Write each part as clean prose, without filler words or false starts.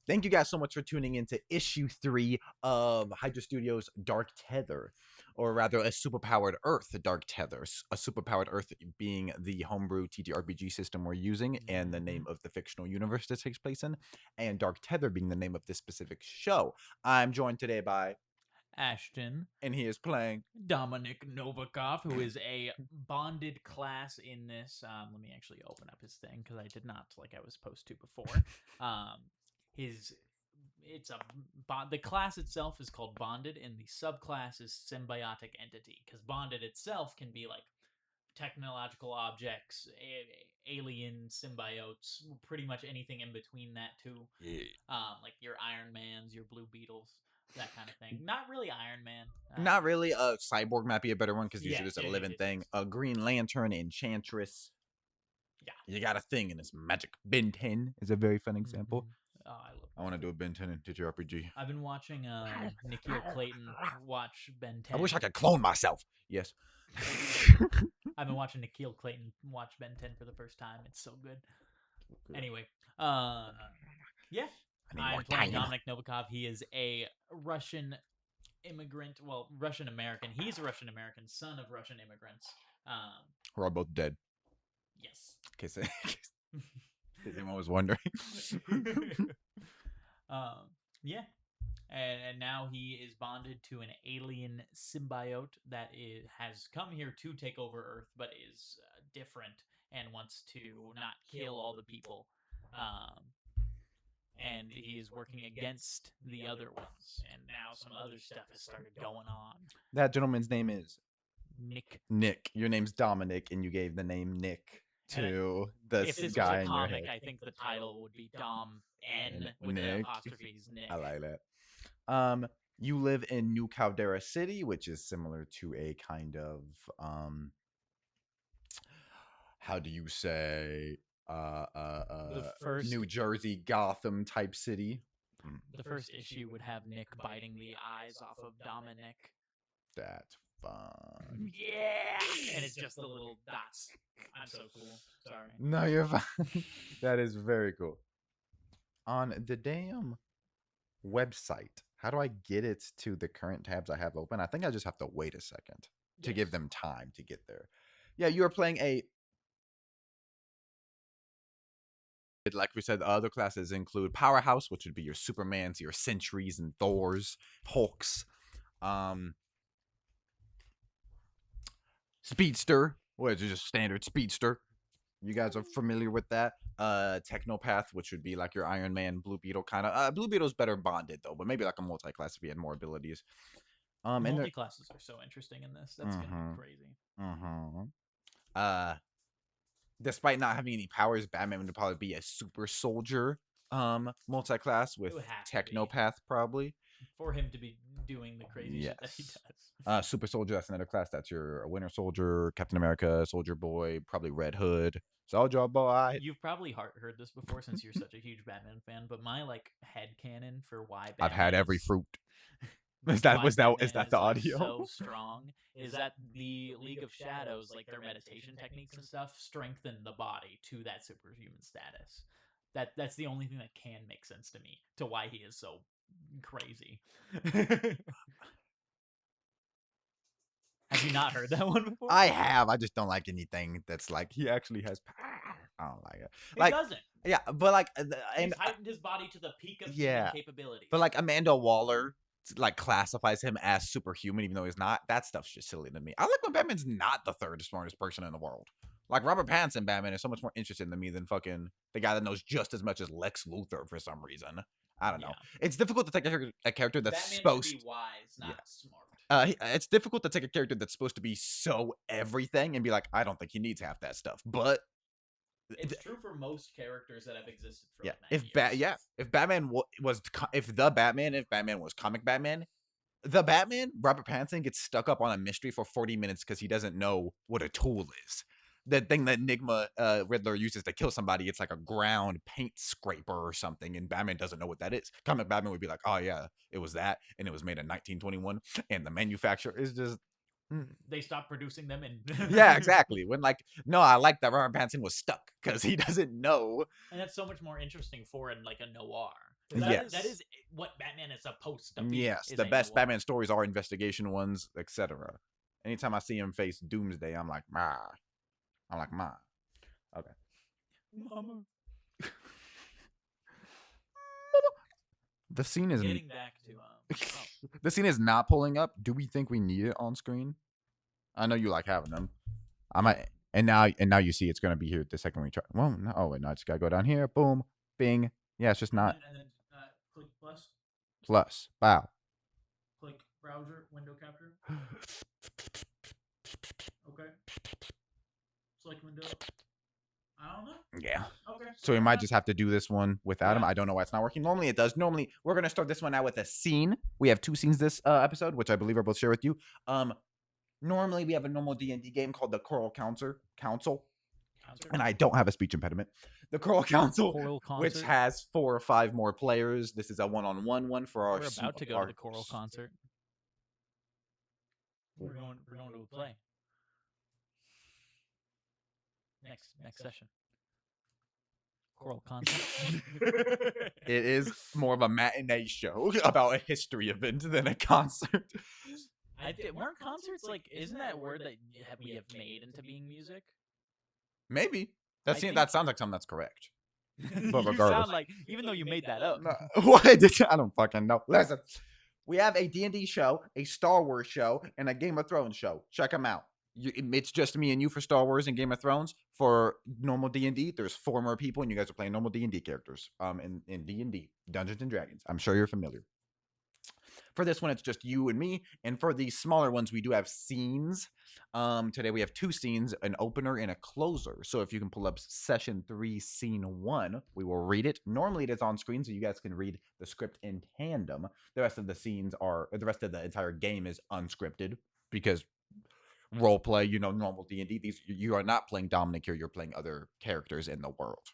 Thank you guys so much for tuning into issue 3 of Hydra Studios' Dark Tether, or rather, a superpowered Earth, Dark Tether. A superpowered Earth being the homebrew TTRPG system we're using, and the name of the fictional universe this takes place in, and Dark Tether being the name of this specific show. I'm joined today by Ashton, and he is playing Dominic Novikov, who is a bonded class in this. Let me actually open up his thing because I did not, like I was supposed to before. The class itself is called bonded, and the subclass is symbiotic entity, because bonded itself can be like technological objects, alien symbiotes, pretty much anything in between that too. Like your Iron Mans, your Blue Beetles, that kind of thing. Not really Iron Man. not really a cyborg might be a better one because usually Yes, it's a living thing. A Green Lantern, Enchantress. Yeah. You got a thing and it's magic. Ben 10 is a very fun example. Oh, I love. I want to do a Ben 10 in TTRPG. I've been watching Nikhil Clayton watch Ben 10. I wish I could clone myself. Yes. I've been watching Nikhil Clayton watch Ben 10 for the first time. It's so good. Anyway, yeah. I'm playing Dominic Novikov. He is a Russian immigrant. Well, Russian American. He's a Russian American, son of Russian immigrants. We're all both dead. Yes. In case anyone was wondering. Yeah. And now he is bonded to an alien symbiote that has come here to take over Earth, but is different and wants to not kill all the people. And he is working against the other ones. And now some other stuff has started going on. That gentleman's name is Nick. Nick. Your name's Dominic, and you gave the name Nick to this guy in your head. I think the title would be Dom N with Nick. the apostrophes Nick. I like that. You live in New Caldera City, which is similar to a kind of how do you say New Jersey Gotham type city. The first issue would have Nick biting the eyes off of Dominic. That's fun. Yeah, and it's just the little dots. I'm so cool. Sorry. No, you're fine. That is very cool. On the damn website, how do I get it to the current tabs I have open? I think I just have to wait a second to give them time to get there. Yeah, you are playing a... Like we said, the other classes include Powerhouse, which would be your Supermans, your Sentries, and Thors, Hulks. Speedster, which is just standard Speedster. You guys are familiar with that. Technopath, which would be like your Iron Man, Blue Beetle kind of. Blue Beetle's better bonded though, but maybe like a multi-class if he had more abilities. Multi-classes are so interesting in this. That's gonna be crazy. Despite not having any powers, Batman would probably be a super soldier multi-class with Technopath probably. For him to be doing the crazy shit that he does. Super soldier, that's another class. That's your Winter Soldier, Captain America, Soldier Boy, probably Red Hood. Soldier Boy. You've probably heard this before since you're such a huge Batman fan, but my headcanon for why Batman I've had every fruit. Is that the audio? So strong is that the League of Shadows, like their meditation techniques and stuff, strengthen the body to that superhuman status. That's the only thing that can make sense to me to why he is so crazy. Have you not heard that one before? I have. I just don't like anything that's like he actually has power. I don't like it. It doesn't. Yeah, but like, he's heightened his body to the peak of human capability. But like Amanda Waller like classifies him as superhuman, even though he's not. That stuff's just silly to me. I like when Batman's not the third smartest person in the world. Like Robert Pattinson Batman is so much more interesting to me than fucking the guy that knows just as much as Lex Luthor for some reason. I don't know. It's difficult to take a character that's Batman supposed to be wise, not smart. It's difficult to take a character that's supposed to be so everything and be like, I don't think he needs half that stuff. But it's true for most characters that have existed for if Batman was comic Batman, the Batman, Robert Pattinson, gets stuck up on a mystery for 40 minutes because he doesn't know what a tool is. The thing that Enigma Riddler uses to kill somebody, it's like a ground paint scraper or something, and Batman doesn't know what that is. Comic Batman would be like, oh yeah, it was that, and it was made in 1921, and the manufacturer is just... They stopped producing them and yeah, exactly. When like, no, I like that Robert Pattinson was stuck because he doesn't know. And that's so much more interesting for in like a noir. That is what Batman is supposed to be. Yes, is the a best noir. Batman stories are investigation ones, etc. Anytime I see him face Doomsday, I'm like, ma. I'm like, ma. Okay. Mama. The scene is Getting back to the scene is not pulling up. Do we think we need it on screen? I know you like having them. I might, and now you see it's gonna be here the second we try. Well, no, oh wait, no, I just gotta go down here. Boom, bing. Yeah, it's just not and then click plus, plus. Wow. click browser, window capture. Okay. Select window. I don't know. Yeah. Okay. So we might just have to do this one without him. Yeah. I don't know why it's not working. Normally it does. Normally we're gonna start this one out with a scene. We have 2 scenes this episode, which I believe are both shared with you. Normally we have a normal D&D game called the Choral Council. And I don't have a speech impediment. The Choral Council, which has 4 or 5 more players. This is a one-on-one one for our. We're about to go to the choral concert. We're going to a play. Next session. Choral concert. It is more of a matinee show about a history event than a concert. Weren't concerts like? Isn't that a word that we have made into being music? Maybe that sounds like something that's correct. But regardless, you sound like, even though you made that up. What? I don't fucking know. Listen, we have a D&D show, a Star Wars show, and a Game of Thrones show. Check them out. It's just me and you for Star Wars and Game of Thrones. For normal D&D, there's 4 more people, and you guys are playing normal D&D characters. In D&D, Dungeons and Dragons. I'm sure you're familiar. For this one, it's just you and me. And for the smaller ones, we do have scenes. Today we have 2 scenes, an opener and a closer. So if you can pull up session 3, scene 1, we will read it. Normally it is on screen, so you guys can read the script in tandem. The rest of the entire game is unscripted because role play, normal D&D. You are not playing Dominic here. You're playing other characters in the world.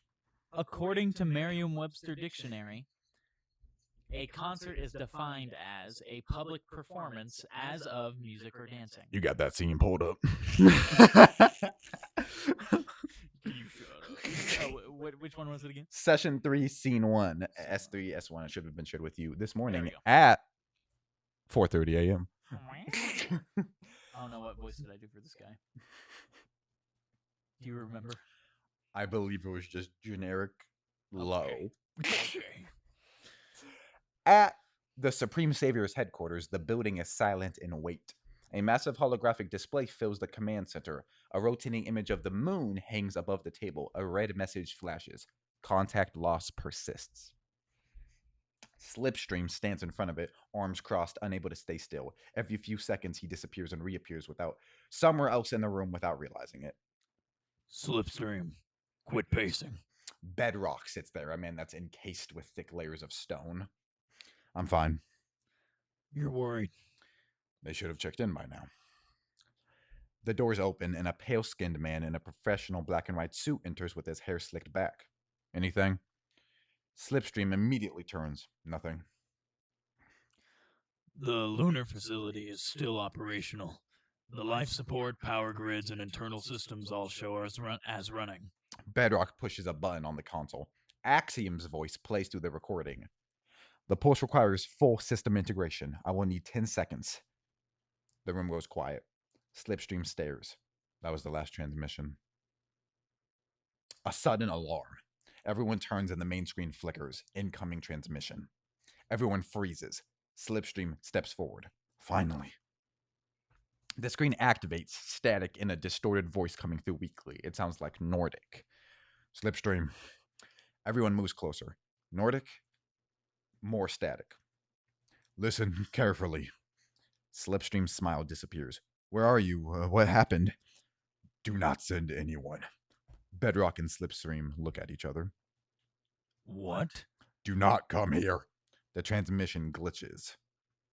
According to Merriam-Webster Dictionary, a concert is defined as a public performance as of music or dancing. You got that scene pulled up. You shut up. Which one was it again? Session 3, scene 1, S3, S1. It should have been shared with you this morning at 4:30 a.m. I don't know what voice did I do for this guy. Do you remember? I believe it was just generic low. Okay. At the Supreme Savior's headquarters, the building is silent and wait. A massive holographic display fills the command center. A rotating image of the moon hangs above the table. A red message flashes. Contact loss persists. Slipstream stands in front of it, arms crossed, unable to stay still. Every few seconds, he disappears and reappears somewhere else in the room without realizing it. Slipstream, quit pacing. Bedrock sits there, a man that's encased with thick layers of stone. I'm fine. You're worried. They should have checked in by now. The doors open, and a pale-skinned man in a professional black and white suit enters with his hair slicked back. Anything? Slipstream immediately turns. Nothing. The lunar facility is still operational. The life support, power grids, and internal systems all show as running. Bedrock pushes a button on the console. Axiom's voice plays through the recording. The pulse requires full system integration. I will need 10 seconds. The room goes quiet. Slipstream stares. That was the last transmission. A sudden alarm. Everyone turns and the main screen flickers. Incoming transmission. Everyone freezes. Slipstream steps forward. Finally. The screen activates, static in a distorted voice coming through weakly. It sounds like Nordic. Slipstream. Everyone moves closer. Nordic. More static. Listen carefully. Slipstream's smile disappears. Where are you? What happened? Do not send anyone. Bedrock and Slipstream look at each other. What? Do not come here. The transmission glitches.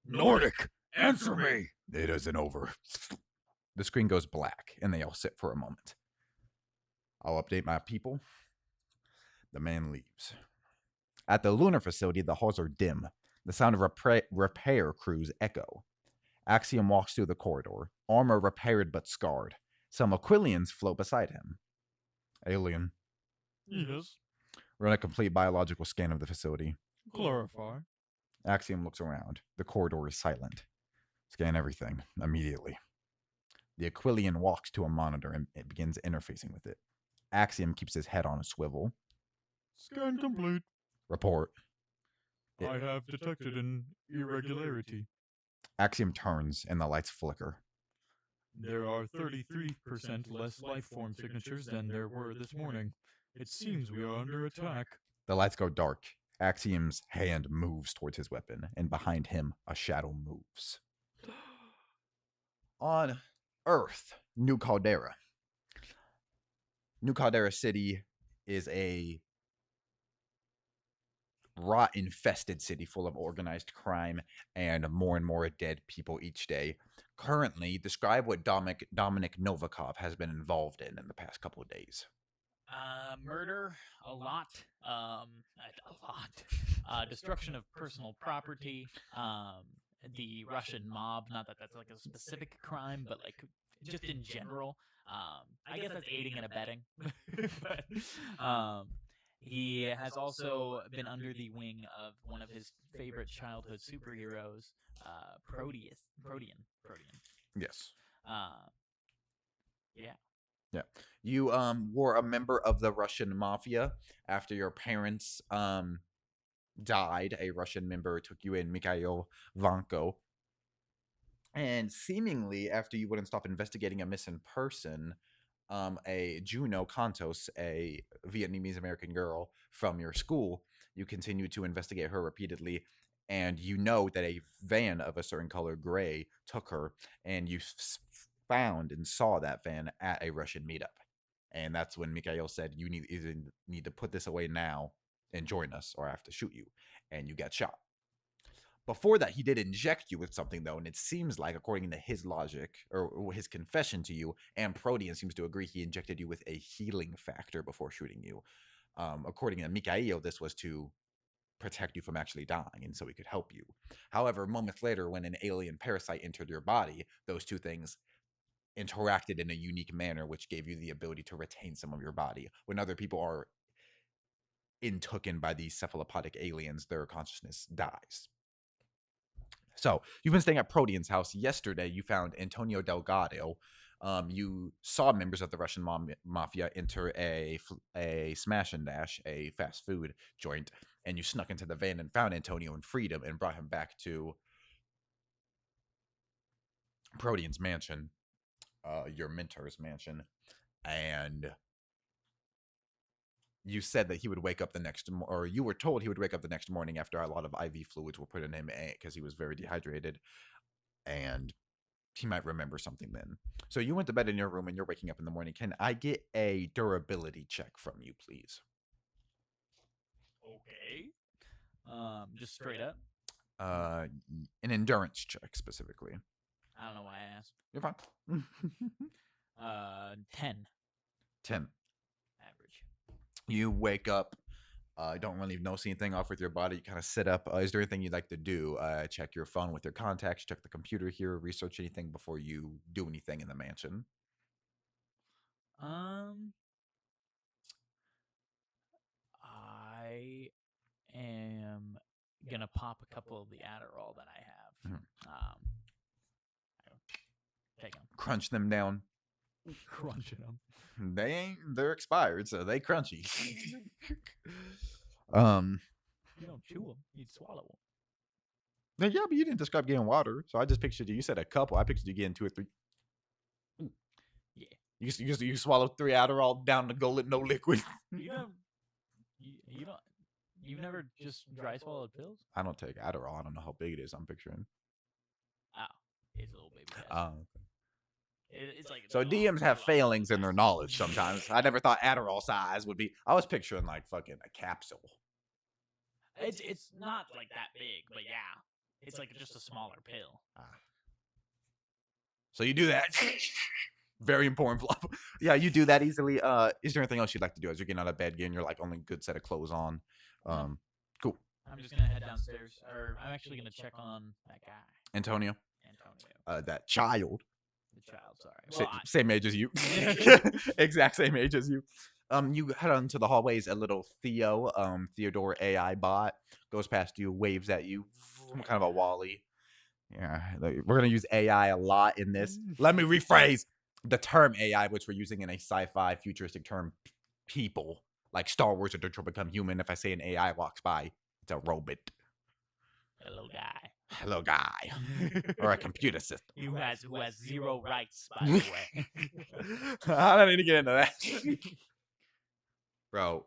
Nordic, answer me! It isn't over. The screen goes black, and they all sit for a moment. I'll update my people. The man leaves. At the lunar facility, the halls are dim. The sound of repair crews echo. Axiom walks through the corridor, armor repaired but scarred. Some Aquilians float beside him. Alien. Yes. Run a complete biological scan of the facility. Clarify. Axiom looks around. The corridor is silent. Scan everything immediately. The Aquilian walks to a monitor and it begins interfacing with it. Axiom keeps his head on a swivel. Scan complete. Report. I have detected an irregularity. Axiom turns and the lights flicker. There are 33% less life form signatures than there were this morning. It seems we are under attack. The lights go dark. Axiom's hand moves towards his weapon, and behind him, a shadow moves. On Earth, New Caldera. New Caldera City is a rot-infested city full of organized crime and more dead people each day. Currently, describe what Dominic Novikov has been involved in the past couple of days. Murder, a lot. Destruction of personal property. The Russian mob. Not that that's like a specific crime, but like just in general. I guess that's aiding and abetting. But he has also been under the wing of one of his favorite childhood superheroes, Protean. Yes. Yeah. Yeah. You were a member of the Russian mafia after your parents died. A Russian member took you in, Mikhail Vanko. And seemingly, after you wouldn't stop investigating a missing person, a Juno Kantos, a Vietnamese American girl from your school, you continue to investigate her repeatedly, and you know that a van of a certain color, gray, took her, and you found and saw that van at a Russian meetup. And that's when Mikhail said, you either need to put this away now and join us, or I have to shoot you. And you got shot. Before that, he did inject you with something, though, and it seems like, according to his logic, or his confession to you, and Protean seems to agree, he injected you with a healing factor before shooting you. According to Mikhail, this was to protect you from actually dying, and so he could help you. However, moments later, when an alien parasite entered your body, those two things interacted in a unique manner, which gave you the ability to retain some of your body. When other people are intooken by these cephalopodic aliens, their consciousness dies. So, you've been staying at Protean's house. Yesterday, you found Antonio Delgado. You saw members of the Russian mafia enter a Smash and Dash, a fast food joint, and you snuck into the van and found Antonio and freed him and brought him back to Protean's mansion, your mentor's mansion, and you said that he would wake up the next or you were told he would wake up the next morning after a lot of IV fluids were put in him because he was very dehydrated, and he might remember something then. So you went to bed in your room and you're waking up in the morning. Can I get a durability check from you, please? Okay. Just straight up. An endurance check specifically. I don't know why I asked. You're fine. 10. 10. Average. You wake up. Don't really notice anything off with your body. You kind of sit up. Is there anything you'd like to do? Check your phone with your contacts. Check the computer here. Research anything before you do anything in the mansion. I am gonna pop a couple of the Adderall that I have. Mhm. Take them. Crunch them down. Crunching them. They're expired, so they crunchy. You don't chew them, you swallow them. Yeah, but you didn't describe getting water, so I just pictured you. You said a couple. I pictured you getting 2 or 3. Yeah. You swallow 3 Adderall down the gullet, no liquid. You've never just dry swallowed pills? I don't take Adderall. I don't know how big it is. I'm picturing. Oh, it's a little baby test. Oh. It's like So DMs have failings in their knowledge sometimes. I never thought Adderall size would be. I was picturing like fucking a capsule. It's not like that big, but yeah, it's like just a smaller pill. So you do that. Very important flop. Yeah, you do that easily. Is there anything else you'd like to do as you're getting out of bed, getting your like only good set of clothes on? Cool. I'm just gonna head downstairs, or I'm actually gonna check on that guy, Antonio. That child. the child. Sorry. Well, Same age as you. Exact same age as you. You head on into the hallways. A little Theodore AI bot goes past you, waves at you, kind of a Wally. Yeah, we're gonna use AI a lot in this. Let me rephrase the term AI, which we're using in a sci-fi futuristic term. People like Star Wars or Detroit Become Human. If I say an AI walks by, it's a robot. Hello, guy. Hello, guy, or a computer system. Who has 0 rights, by the way. I don't need to get into that, bro.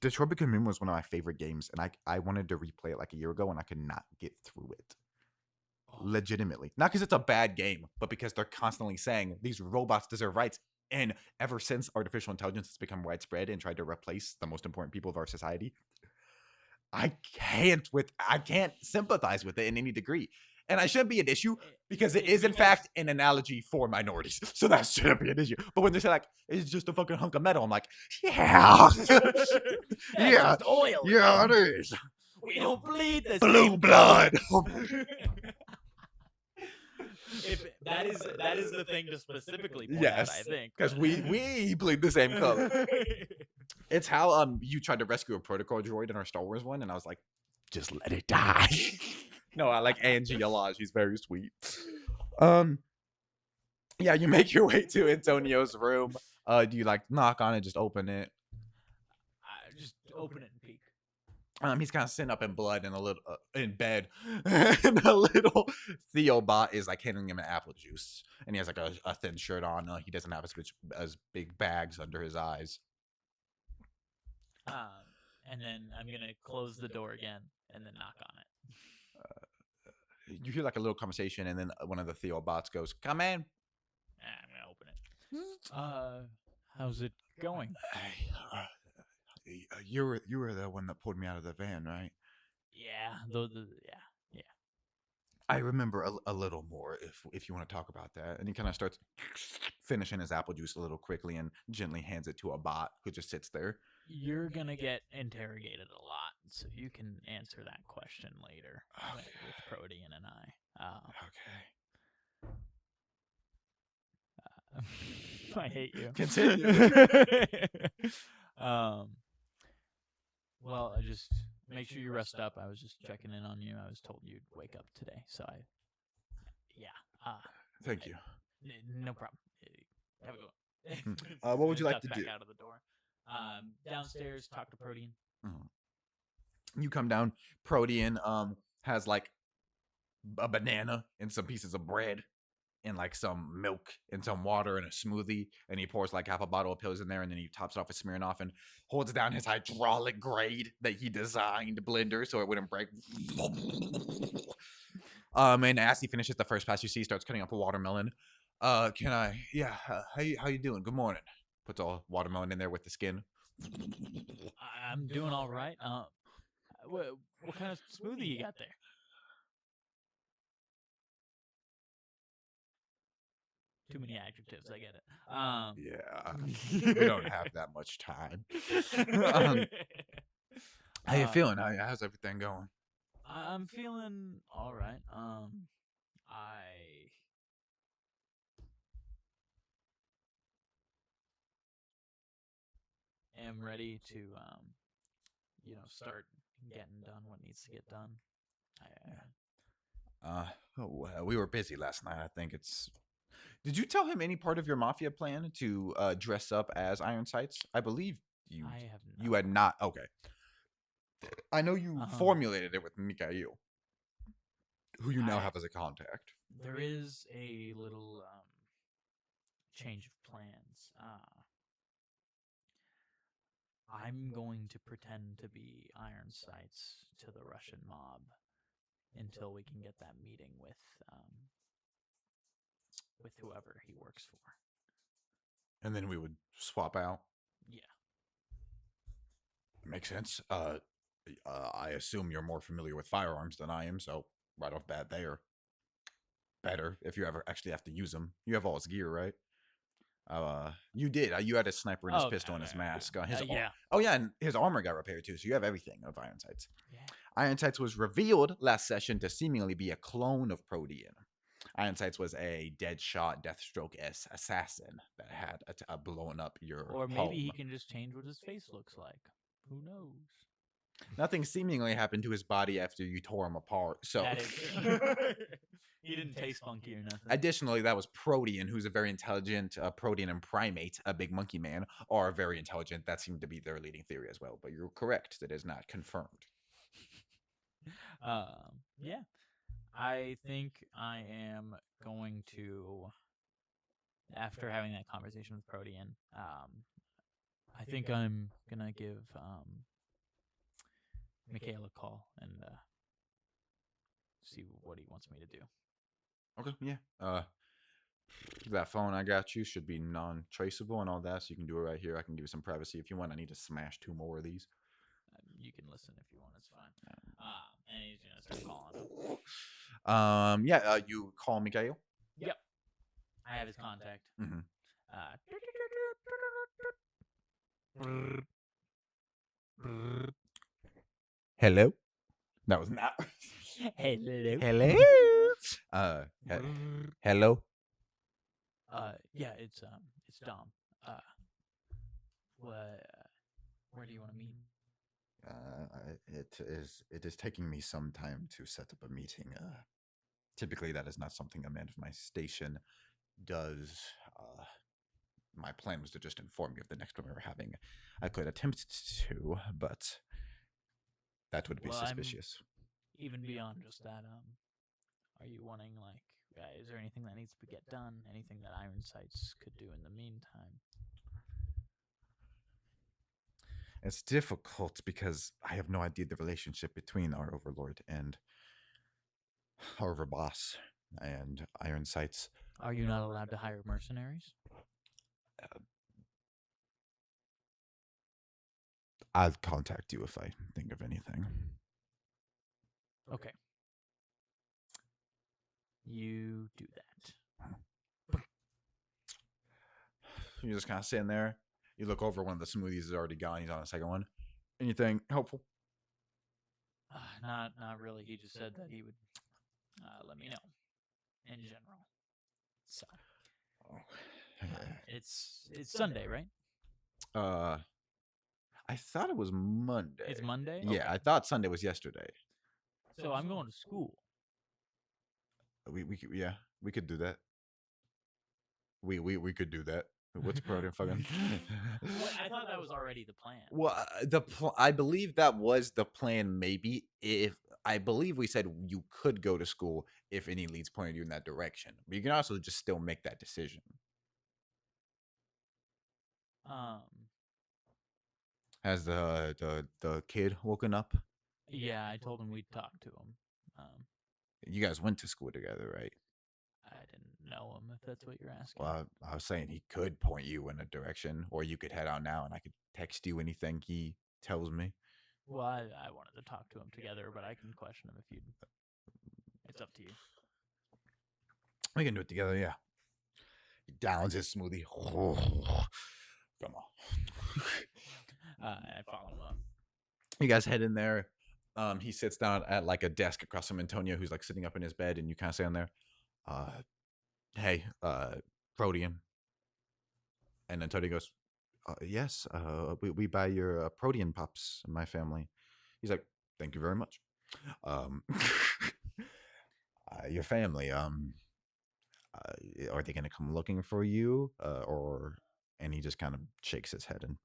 Detroit Become Human was one of my favorite games, and I wanted to replay it like a year ago, and I could not get through it. Legitimately, not because it's a bad game, but because they're constantly saying these robots deserve rights. And ever since artificial intelligence has become widespread and tried to replace the most important people of our society, I can't sympathize with it in any degree. And I shouldn't be an issue because it is in fact an analogy for minorities. So that shouldn't be an issue. But when they say like it's just a fucking hunk of metal, I'm like, yeah. Yeah. Oil. Yeah, it is. We don't bleed the Blue same blood. If that is the thing to specifically point Yes, out, I think. because we bleed the same color. It's how you tried to rescue a protocol droid in our Star Wars one, and I was like, just let it die. No, I like Angie a lot. She's very sweet. Yeah, you make your way to Antonio's room. Do you like knock on it, just open it? Just open it and peek. He's kind of sitting up in blood and a little in bed, and a little Theobot is like handing him an apple juice, and he has like a thin shirt on. He doesn't have as big bags under his eyes. And then I'm gonna close the door again and then knock on it. You hear like a little conversation, and then one of the Theobots goes, "Come in." I'm gonna open it. How's it going? You were the one that pulled me out of the van, right? Yeah, yeah. I remember a little more if you want to talk about that. And he kind of starts finishing his apple juice a little quickly and gently hands it to a bot who just sits there. You're gonna get interrogated a lot, so you can answer that question later with Protean and I. Okay. I hate you. Continue. Well, I just make sure you rest up. I was just checking in on you. I was told you'd wake up today, so Thank you. No problem. Have a good one. What would you like to back do? out of the door. Downstairs, talk to Protean. You come down. Protean has like a banana and some pieces of bread and like some milk and some water and a smoothie, and he pours like half a bottle of pills in there, and then he tops it off with Smirnoff and holds down his hydraulic grade that he designed blender so it wouldn't break. And as he finishes the first pass, you see he starts cutting up a watermelon. How you doing? Good morning. Puts all watermelon in there with the skin. I'm doing all right. What kind of smoothie you got there? Too many adjectives. I get it. Yeah, we don't have that much time. How you feeling? How's everything going? I'm feeling all right. I am ready to, start getting done what needs to get done. We were busy last night. I think it's. Did you tell him any part of your mafia plan to dress up as Iron Sights? I believe you. I have not. You had not. Okay. I know you formulated it with Mikhail, who you now have as a contact. There is a little change of plans. I'm going to pretend to be Iron Sights to the Russian mob until we can get that meeting with whoever he works for. And then we would swap out. Yeah. Makes sense. I assume you're more familiar with firearms than I am, so right off bat there. Better if you ever actually have to use them. You have all his gear, right? You did. You had a sniper and his pistol and his mask. Yeah. Oh yeah, and his armor got repaired too. So you have everything of Iron Sights. Yeah. Iron Sights was revealed last session to seemingly be a clone of Protean. Ironsights was a Deadshot, Deathstroke-esque assassin that had blown up your Or maybe he home. can just change what his face looks like. Who knows? Nothing seemingly happened to his body after you tore him apart. So That is true. He didn't taste funky or nothing. Additionally, that was Protean, who's a very intelligent Protean and primate, a big monkey man, are very intelligent. That seemed to be their leading theory as well. But you're correct; that is not confirmed. Yeah. I think I am going to, after having that conversation with Protean, I think I'm gonna give Mikhail a call and see what he wants me to do. Okay, yeah. That phone I got you should be non-traceable and all that, so you can do it right here. I can give you some privacy if you want. I need to smash 2 more of these. You can listen if you want. It's fine. And he's gonna start calling him. Yeah. You call Mikael. Yep. I have his contact. Mm-hmm. Hello. That was not. Hello. Hello. Hello. Yeah, it's Dom. Where do you want to meet? It is taking me some time to set up a meeting. Typically, that is not something a man of my station does. My plan was to just inform you of the next one we were having. I could attempt to, but that would be suspicious. Even beyond just that, are you wanting, like, is there anything that needs to get done? Anything that Ironsights could do in the meantime? It's difficult because I have no idea the relationship between our overlord and our overboss and Ironsights. Are you not allowed to hire mercenaries? I'll contact you if I think of anything. Okay. You do that. You're just kind of sitting there. You look over, one of the smoothies is already gone. He's on the second one. Anything helpful? Not really. He just said that he would let me know in general. So it's Sunday, right? I thought it was Monday. It's Monday? Yeah, Okay. I thought Sunday was yesterday. So I'm going to school. We could do that. We could do that. What's Protean fucking? I thought that was already the plan. Well, I believe that was the plan. Maybe if I believe we said you could go to school if any leads pointed you in that direction, but you can also just still make that decision. Has the kid woken up? Yeah, I told him we'd talk to him. You guys went to school together, right? I didn't know him, if that's what you're asking. Well, I was saying he could point you in a direction, or you could head out now, and I could text you anything he tells me. Well, I wanted to talk to him together, but I can question him if you'd. It's up to you. We can do it together, yeah. He downs his smoothie. Come on. I follow him up. You guys head in there. He sits down at like a desk across from Antonio, who's like sitting up in his bed, and you kind of stand there. Hey, Protean. And Antonio goes, yes, we buy your Protean pops in my family. He's like, thank you very much. Your family, are they going to come looking for you? Or, and he just kind of shakes his head and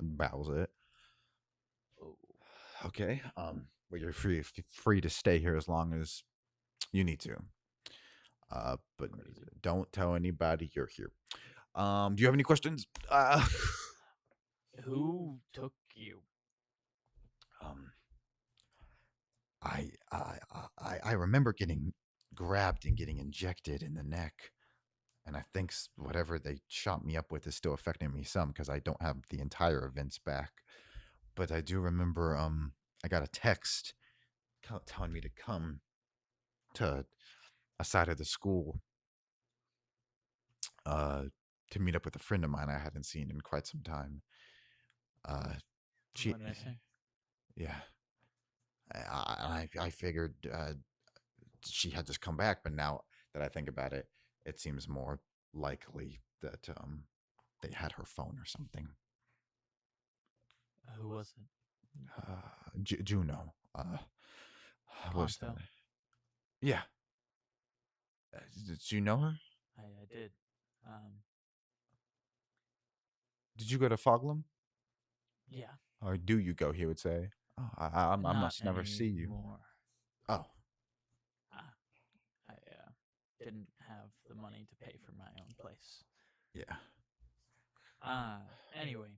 bows it. Okay. Well, you're free to stay here as long as you need to. But don't tell anybody you're here. Do you have any questions? Who took you? I remember getting grabbed and getting injected in the neck, and I think whatever they shot me up with is still affecting me some because I don't have the entire events back. But I do remember I got a text telling me to come to a side of the school to meet up with a friend of mine I hadn't seen in quite some time. She, yeah, I figured she had just come back, but now that I think about it, it seems more likely that they had her phone or something. Who was it? Juno. What was that? Ponto? Yeah. Did you know her? I did. Did you go to Foglum? Yeah. Or do you go? He would say. Oh, I Not must never see you. anymore. Oh, I didn't have the money to pay for my own place. yeah. Anyway,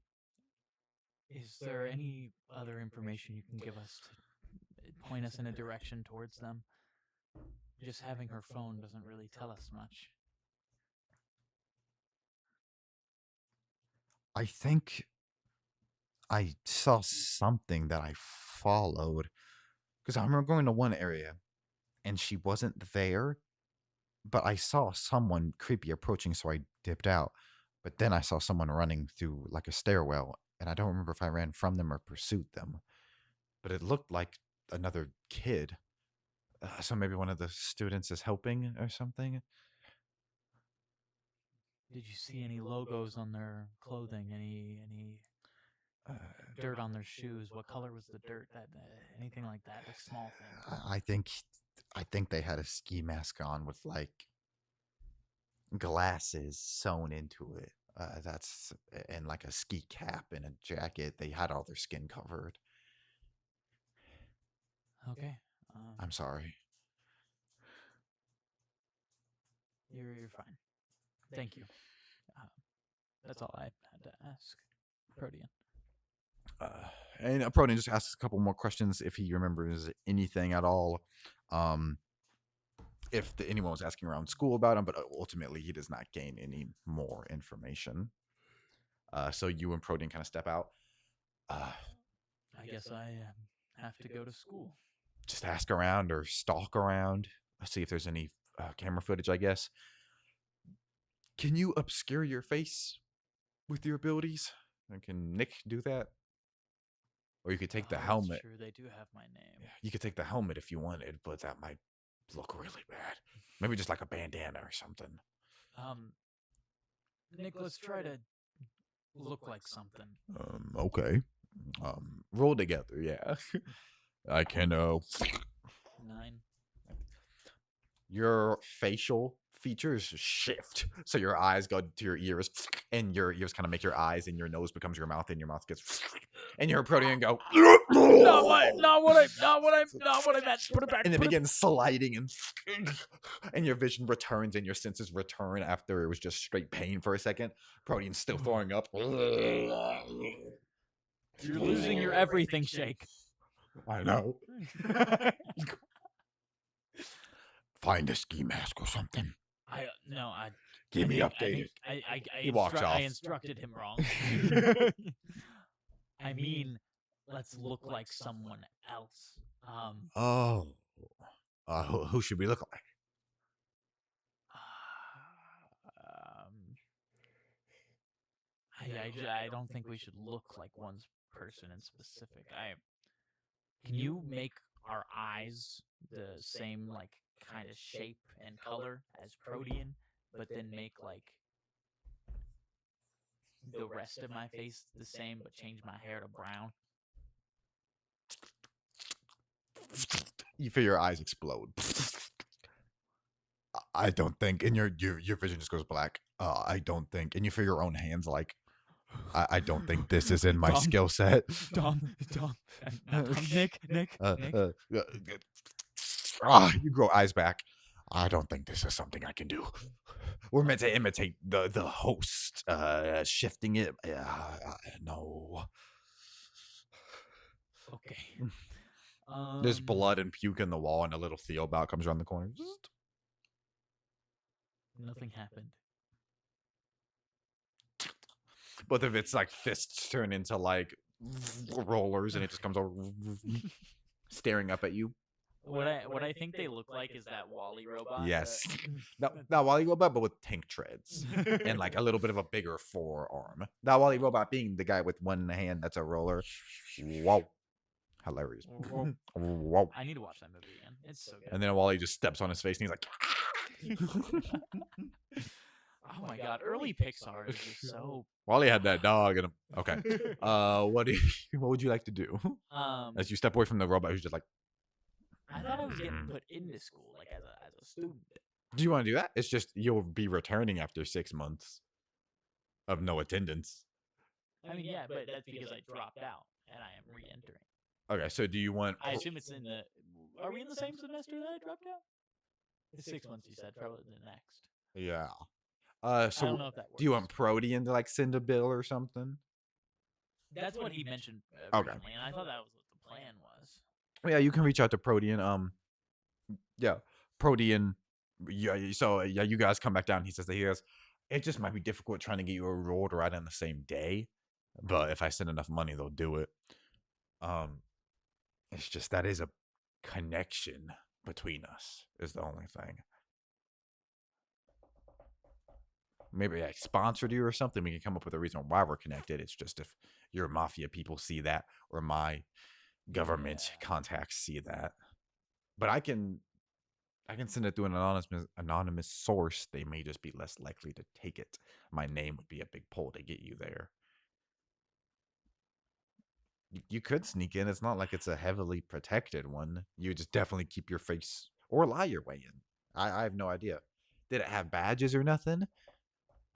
is there any other information you can give us to point us in a direction towards them? Just having her phone doesn't really tell us much. I think I saw something that I followed because I remember going to one area and she wasn't there, but I saw someone creepy approaching, so I dipped out. But then I saw someone running through like a stairwell, and I don't remember if I ran from them or pursued them. But it looked like another kid. So maybe one of the students is helping or something. Did you see any logos on their clothing? Any dirt on their shoes? What color was the dirt? That anything like that? Like small things. I think they had a ski mask on with like glasses sewn into it. That's and like a ski cap and a jacket. They had all their skin covered. Okay. I'm sorry. You're fine. Thank you. That's all I had to ask. Protean. And Protean just asks a couple more questions if he remembers anything at all. If anyone was asking around school about him, but ultimately he does not gain any more information. So you and Protean kind of step out. I guess I have to go to school. Just ask around or stalk around. See if there's any camera footage, I guess. Can you obscure your face with your abilities? Can Nick do that? Or you could take the helmet. That's true. They do have my name. Yeah, you could take the helmet if you wanted, but that might look really bad. Maybe just like a bandana or something. Nick, let's try to look like something. Okay. Roll together, yeah. I can 9. Your facial features shift. So your eyes go to your ears, and your ears kind of make your eyes, and your nose becomes your mouth, and your mouth gets, and your Protean go. Not what I meant. Put it back. And it begins sliding, and your vision returns, and your senses return after it was just straight pain for a second. Protean's still throwing up. You're losing your everything, Shake. I know. Find a ski mask or something. Keep me updated. He walks off. I instructed him wrong. I mean, let's look like someone else. Who should we look like? I don't think we should look like one person in specific. Can you make our eyes the same, like, kind of shape and color as Protean, but then make, like, the rest of my face the same, but change my hair to brown? You feel your eyes explode. I don't think, and your vision just goes black. I don't think, and you feel your own hands like, I don't think this is in my skill set. Nick. You grow eyes back. I don't think this is something I can do. We're meant to imitate the host, shifting it. No. Okay. There's blood and puke in the wall, and a little Theobald comes around the corner. Nothing happened. Both of its like fists turn into like rollers, and it just comes over, staring up at you. What I think they look like is that Wally robot. Yes, not Wally robot, but with tank treads and like a little bit of a bigger forearm. That Wally robot being the guy with one hand that's a roller. Wow, hilarious. Whoa. I need to watch that movie again. It's so good. And then Wally just steps on his face and he's like, Oh my god, early Pixar is just so. Wally had that dog in him. Okay. What would you like to do? As you step away from the robot who's just like, I thought I was getting put into school, like as a student. do you want to do that? It's just you'll be returning after 6 months of no attendance. I mean, yeah, but that's because I dropped out and I am re-entering. Okay, so do you want? I assume it's in the. Are we in the same semester that I dropped out? It's 6 months, you said. Probably the next. Yeah. I So don't know if that works. do you want Protean to like send a bill or something? That's what he mentioned Okay. originally, and I thought that was what the plan was. Yeah, you can reach out to Protean. Yeah, Protean. Yeah, so yeah, you guys come back down. He says that it just might be difficult trying to get you a reward right on the same day, but if I send enough money, they'll do it. It's just that is a connection between us is the only thing. Maybe I sponsored you or something. We can come up with a reason why we're connected. It's just if your mafia people see that or my government contacts see that. But I can send it through an anonymous source. They may just be less likely to take it. My name would be a big pull to get you there. You could sneak in. It's not like it's a heavily protected one. You just definitely keep your face or lie your way in. I have no idea. Did it have badges or nothing?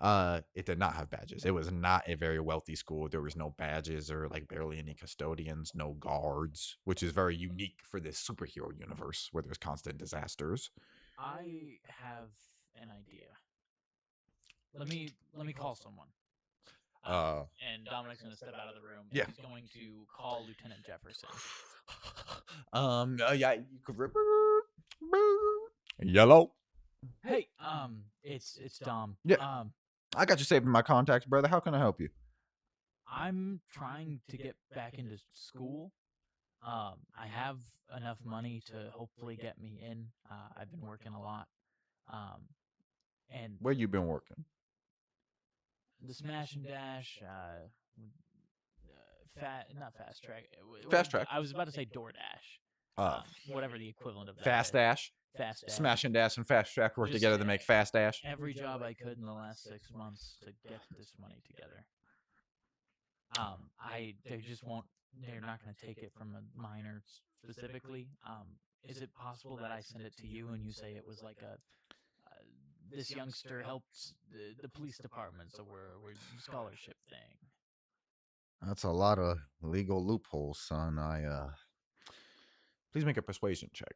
It did not have badges. It was not a very wealthy school. There was no badges or like barely any custodians, no guards, which is very unique for this superhero universe where there's constant disasters. I have an idea. Let me call someone. And Dominic's going to step out of the room. And Yeah. He's going to call Lieutenant Jefferson. Yeah, you could. Yellow. Hey, it's Dom. Yeah. I got you saved in my contacts, brother. How can I help you? I'm trying to get back into school. I have enough money to hopefully get me in. I've been working a lot. And Where you been working? the Smash and Dash, not Fast Track. Fast Track. I was about to say DoorDash. Whatever the equivalent of that. Fast Dash. Fast Dash. Smash and Dash and Fast Track work Just, together to make Fast Dash. Every job I could in the last 6 months to get this money together. They just won't. They're not going to take it from a minor specifically. Is it possible that I send it to you and you say it was like this youngster helped the police department, so we're scholarship thing? That's a lot of legal loopholes, son. Please make a persuasion check.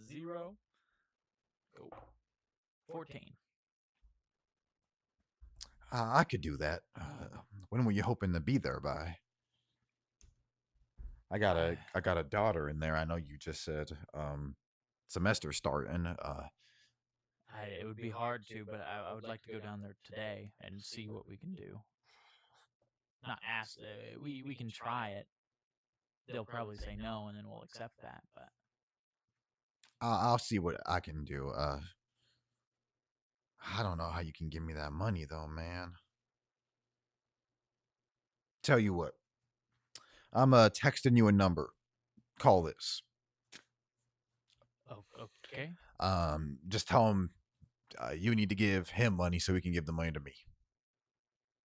+0. Go. 14. I could do that. When were you hoping to be there by? I got a daughter in there. I know you just said semester starting. It would be hard to, but I would like to go down there today and see what we can do. Not ask. We can try it. They'll probably say no, and then we'll accept that. But I'll see what I can do. I don't know how you can give me that money though, man. Tell you what. I'm texting you a number. Call this. oh, okay. Just tell him you need to give him money so he can give the money to me.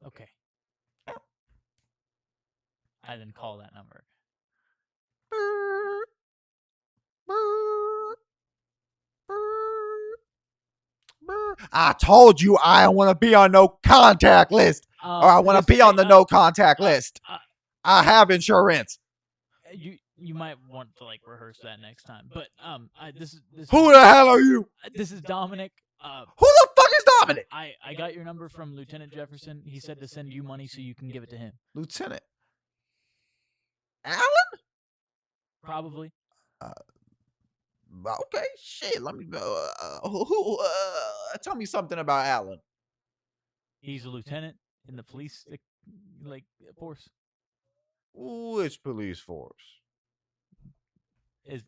Okay. I then call that number. I told you I don't want to be on no contact list. Or I want to be on the no contact list. I have insurance. You might want to like rehearse that next time. But this Who the hell are you? This is Dominic. Who the fuck is Dominic? I got your number from Lieutenant Jefferson. He said to send you money so you can give it to him. Lieutenant Alan? Probably. Okay, shit. Let me go. Tell me something about Alan. He's a lieutenant in the police force. Which police force? Is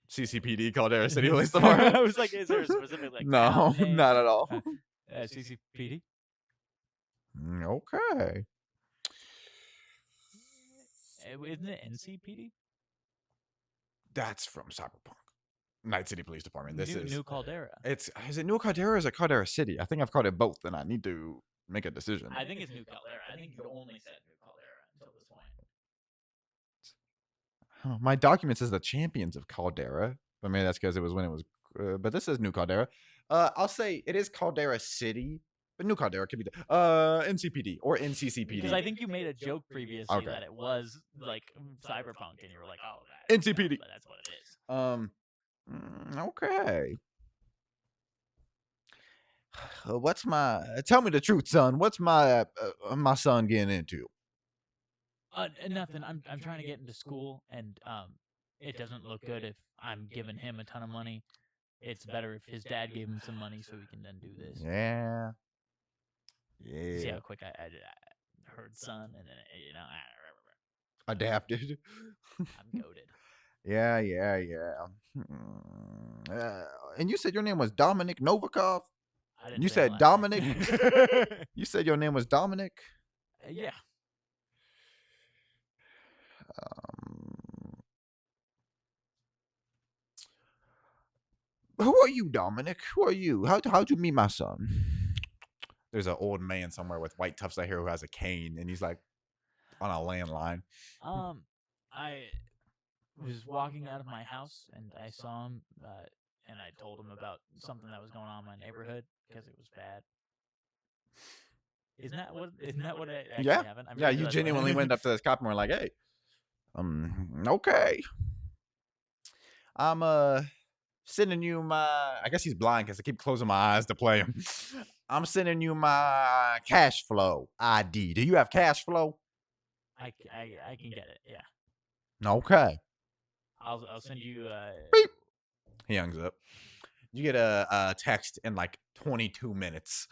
CCPD, Caldera City Police Department. I was like, is there a specific No, town name? not at all. CCPD. Okay. Isn't it NCPD? That's from Cyberpunk. Night City Police Department. This is New Caldera. Is it New Caldera or is it Caldera City? I think I've called it both, and I need to make a decision. I think it's New Caldera. I think you only said New Caldera until this point. My document says the Champions of Caldera, but maybe that's because it was when it was. But this is New Caldera. I'll say it is Caldera City, but New Caldera could be the NCPD or NCCPD. Because I think you made a joke previously Okay. that it was like Cyberpunk, and you were like, "Oh, NCPD. But that's what it is." Okay. What's my? Tell me the truth, son. What's my son getting into? Nothing. I'm trying to get into school, and it doesn't look good if I'm giving him a ton of money. It's better if his dad gave him some money so he can then do this. Yeah. See Yeah. how quick I heard son, and then Adapted. I'm goaded. Yeah. And you said your name was Dominic Novikov? I didn't You say said my last Dominic? name. You said your name was Dominic? Yeah. Who are you, Dominic? Who are you? How'd you meet my son? There's an old man somewhere with white tufts of hair who has a cane, and he's like on a landline. I was walking out of my house, and I saw him, and I told him about something that was going on in my neighborhood because it was bad. Isn't that what it actually happened? Yeah, you genuinely went up to this cop and were like, "Hey, okay, I'm sending you my." I guess he's blind because I keep closing my eyes to play him. I'm sending you my cash flow ID. Do you have cash flow? I can get it. Yeah. Okay. I'll send you. Beep. He hangs up. You get a text in like 22 minutes.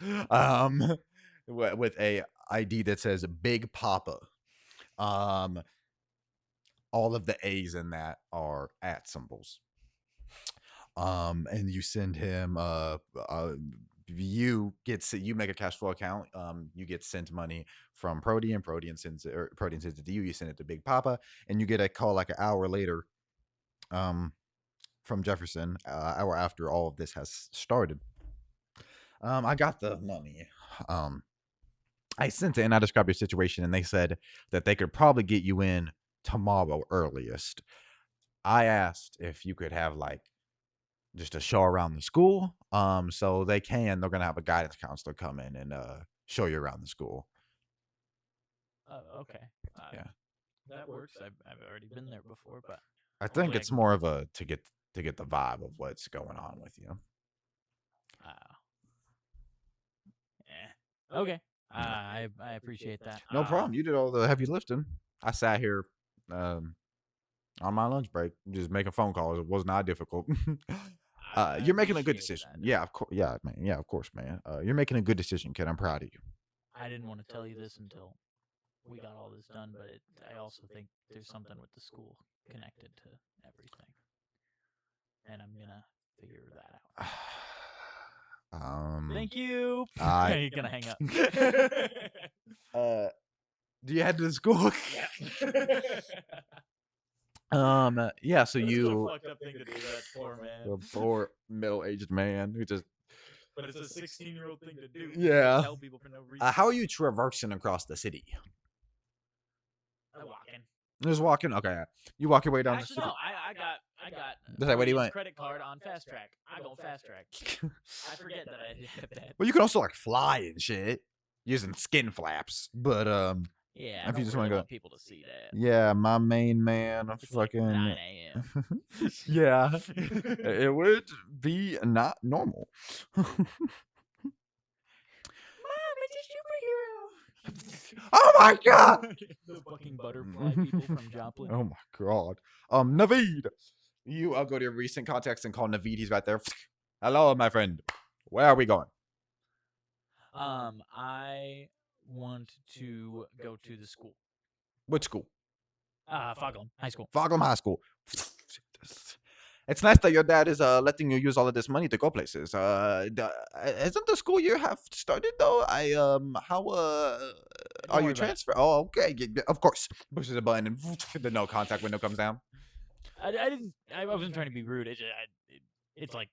With a ID that says Big Papa. All of the A's in that are @ symbols. And you send him you make a cash flow account. You get sent money from Protean. Protean sends it to you. You send it to Big Papa, and you get a call like an hour later from Jefferson, hour after all of this has started. I got the money. I sent it and I described your situation, and they said that they could probably get you in tomorrow earliest. I asked if you could have like just a show around the school. So they're gonna have a guidance counselor come in and show you around the school. Okay. Yeah. That works. I've already been there before, but I think it's more of a to get the vibe of what's going on with you. Yeah. Okay. I appreciate that. No problem. You did all the heavy lifting. I sat here on my lunch break just making phone calls. It was not difficult. You're making a good decision. Yeah, of course. Yeah, man. Yeah, of course, man. You're making a good decision, kid. I'm proud of you. I didn't want to tell you this until we got all this done, but I also think there's something with the school connected to everything, and I'm gonna figure that out. Thank you. You're gonna hang up. Do you head to the school? Yeah. Yeah. So That's you. a fucked up thing to do. That poor man. The poor middle-aged man who just. But it's a 16-year-old thing to do. Yeah. Tell people for no reason. How are you traversing across the city? I'm walking. Just walking. Okay. You walk your way down the Actually, street. no. I got. That's like, where do you want? Credit card on Fast Track. I go Fast Track. I forget that I have that. Well, you can also like fly and shit using skin flaps, but Yeah. if you just want to go, want people to see that. yeah, my main man, It's fucking like 9 a.m. yeah, it would be not normal. Mom, it's a superhero. Oh my god! The fucking butterfly people from Joplin. Oh my god. Naveed, I'll go to your recent contacts and call Naveed. He's right there. Hello, my friend. Where are we going? I want to go to the school. Which school? Foglum High School. Foglum High School. It's nice that your dad is letting you use all of this money to go places. Isn't the school year half started though? How Don't are worry you about it. transfer? Oh, okay. Of course. Pushes a button and the no contact window comes down. I wasn't trying to be rude. It's like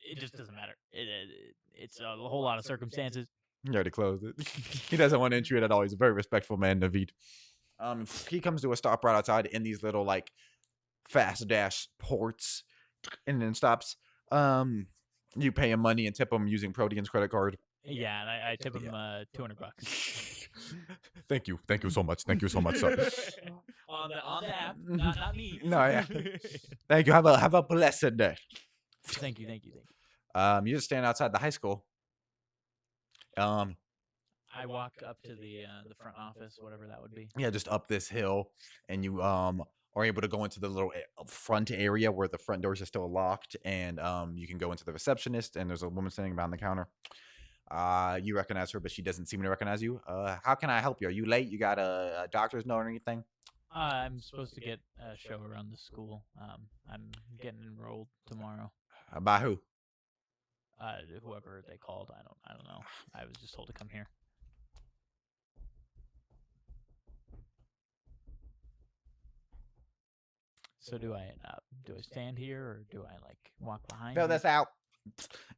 it just doesn't matter. It's a whole lot of circumstances. He already closed it. He doesn't want to intrude at all. He's a very respectful man, Naveed. He comes to a stop right outside in these little like fast dash ports, and then stops. You pay him money and tip him using Protean's credit card. Yeah, and I tip him $200. Thank you so much, sir. on the app, not me. No, yeah. Thank you. Have a blessed day. Thank you. You just stand outside the high school. I walk up to the front office, whatever that would be. Yeah, just up this hill, and you are able to go into the little front area where the front doors are still locked, and you can go into the receptionist, and there's a woman standing behind the counter. You recognize her, but she doesn't seem to recognize you. How can I help you? Are you late? You got a doctor's note or anything? I'm supposed to get a show around the school. I'm getting enrolled tomorrow. By who? Whoever they called, I don't know. I was just told to come here. So do I stand here or do I like walk behind? Fill you? this out.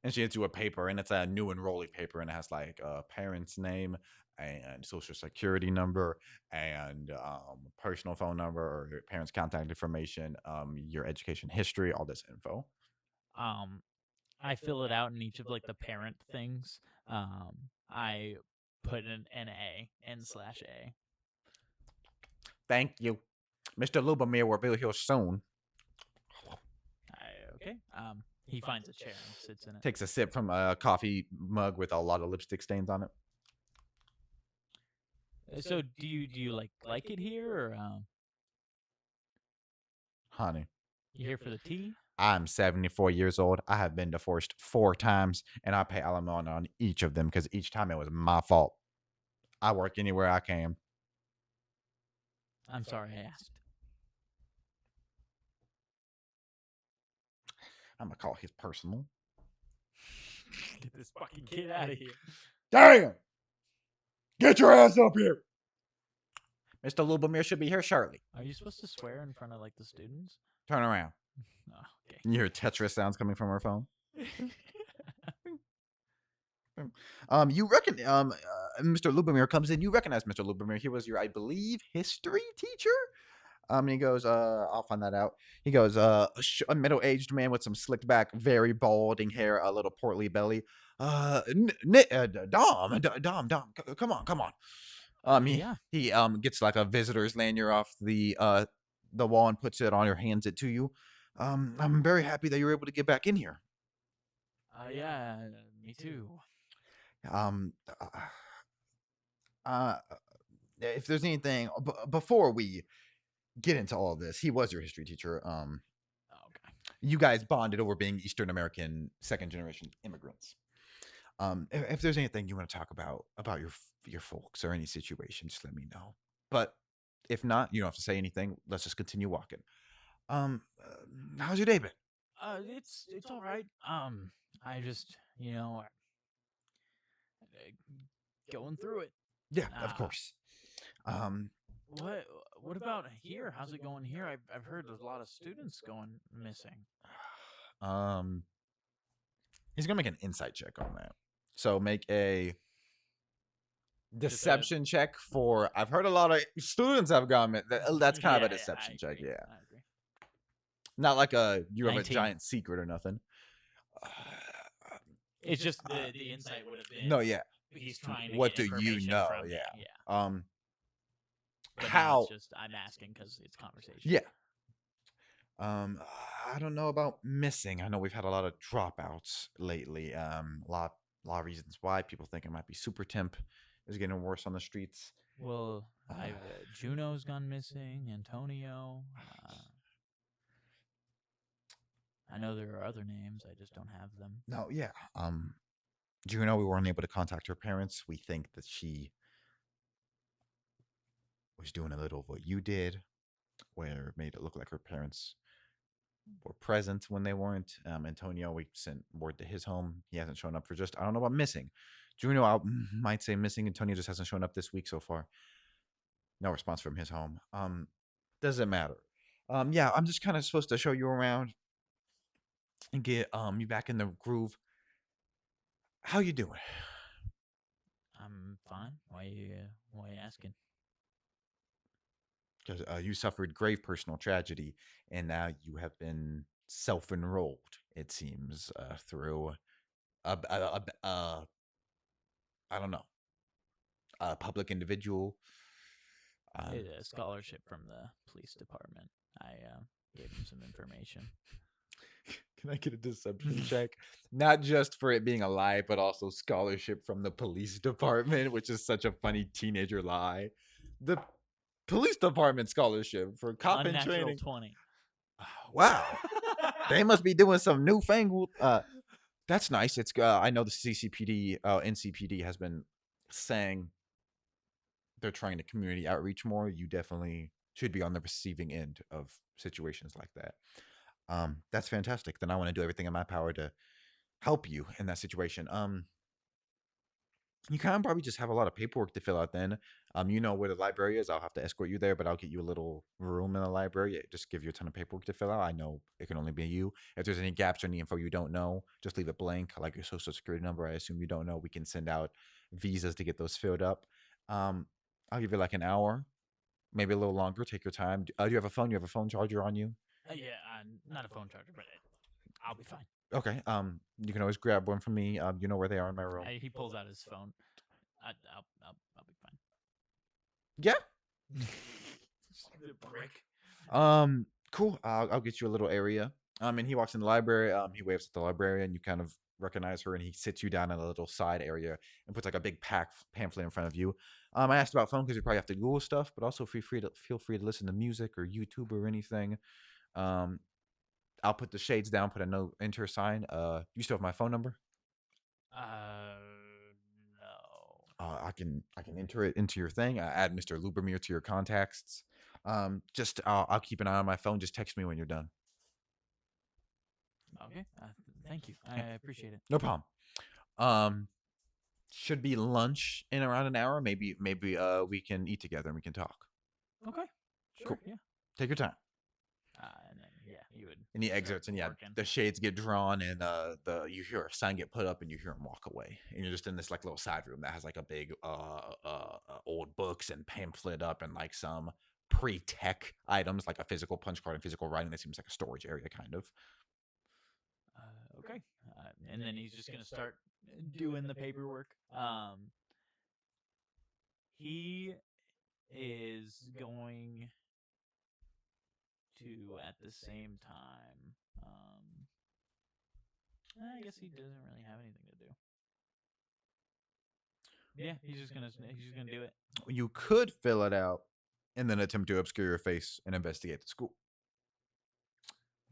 And she hands you a paper, and it's a new enrollee paper, and it has like a parent's name and social security number and personal phone number or your parents' contact information, your education history, all this info. I fill it out in each of like the parent things. I put an N/A. Thank you. Mr. Lubomir will be here soon. Okay. He finds a chair and sits in it. Takes a sip from a coffee mug with a lot of lipstick stains on it. So do you like it here or Honey, you here for the tea? I'm 74 years old. I have been divorced 4 times, and I pay alimony on each of them because each time it was my fault. I work anywhere I can. I'm sorry I asked. I'm gonna call his personal. Get this fucking kid out of here. Damn! Get your ass up here! Mr. Lubomir should be here shortly. Are you supposed to swear in front of like the students? Turn around. Oh, okay. You hear Tetris sounds coming from her phone. You reckon Mr. Lubomir comes in. You recognize Mr. Lubomir. He was your, I believe, history teacher. And he goes, I'll find that out. He goes, a middle-aged man with some slicked back, very balding hair, a little portly belly. Dom, come on. He gets like a visitor's lanyard off the wall and puts it on your, hands it to you. I'm very happy that you're able to get back in here. Yeah, me too. If there's anything before we get into all this, he was your history teacher. Okay. You guys bonded over being Eastern American second generation immigrants. If there's anything you want to talk about your folks or any situation, just let me know. But if not, you don't have to say anything. Let's just continue walking. How's your day been? It's all right. I just going through it. Yeah, of course. What about here? How's it going here? I've heard there's a lot of students going missing. He's gonna make an insight check on that. So make a deception check for. I've heard a lot of students have gone. That's kind of a deception check. Yeah. I agree. Not like you have 19. a giant secret or nothing. It's just the insight would have been. No, yeah. He's trying to What get do you information know? from me, Yeah. But now How? it's just I'm asking because it's conversation. Yeah. I don't know about missing. I know we've had a lot of dropouts lately. A lot of reasons why. People think it might be super temp is getting worse on the streets. Well, Juno's gone missing. Antonio. I know there are other names. I just don't have them. No, yeah. Juno, we weren't able to contact her parents. We think that she was doing a little of what you did, where it made it look like her parents were present when they weren't. Antonio, we sent word to his home. He hasn't shown up for just, I don't know about missing. Juno, I might say missing. Antonio just hasn't shown up this week so far. No response from his home. Doesn't matter. Yeah, I'm just kind of supposed to show you around and get you back in the groove. How you doing? I'm fine. Why you asking? Because you suffered grave personal tragedy, and now you have been self-enrolled. It seems through I don't know, a public individual. A scholarship from the police department. I gave him some information. Can I get a deception check? Not just for it being a lie, but also scholarship from the police department, which is such a funny teenager lie. The police department scholarship for cop in Unnatural training. 20. Wow, they must be doing some newfangled. That's nice. It's I know the CCPD, NCPD has been saying they're trying to community outreach more. You definitely should be on the receiving end of situations like that. That's fantastic. Then I want to do everything in my power to help you in that situation. You kind of probably just have a lot of paperwork to fill out then. You know where the library is. I'll have to escort you there, but I'll get you a little room in the library. Just give you a ton of paperwork to fill out. I know it can only be you. If there's any gaps or any info you don't know, just leave it blank, like your social security number. I assume you don't know. We can send out visas to get those filled up. I'll give you like an hour, maybe a little longer. Take your time. Do you have a phone? You have a phone charger on you? Yeah, not a phone charger, but I'll be fine. Okay. You can always grab one from me. You know where they are in my room. He pulls out his phone. I'll be fine. Yeah. The brick. Cool. I'll get you a little area. And he walks in the library. He waves at the librarian. You kind of recognize her, and he sits you down in a little side area and puts like a big pamphlet in front of you. I asked about phone because you probably have to Google stuff, but also feel free to listen to music or YouTube or anything. I'll put the shades down. Put a no enter sign. You still have my phone number? No. I can enter it into your thing. Add Mr. Lubermere to your contacts. I'll keep an eye on my phone. Just text me when you're done. Okay. Thank you. I appreciate it. No problem. Should be lunch in around an hour. Maybe we can eat together and we can talk. Okay. Sure. Cool. Yeah. Take your time. And then you would. And he exits, and the shades get drawn, and you hear a sign get put up, and you hear him walk away, and you're just in this like little side room that has like a big old books and pamphlet up, and like some pre-tech items like a physical punch card and physical writing. That seems like a storage area, kind of. Okay. And then he's just gonna start doing the paperwork. He is going to at the same time. I guess he doesn't really have anything to do. Yeah, he's just gonna do it. You could fill it out and then attempt to obscure your face and investigate the school.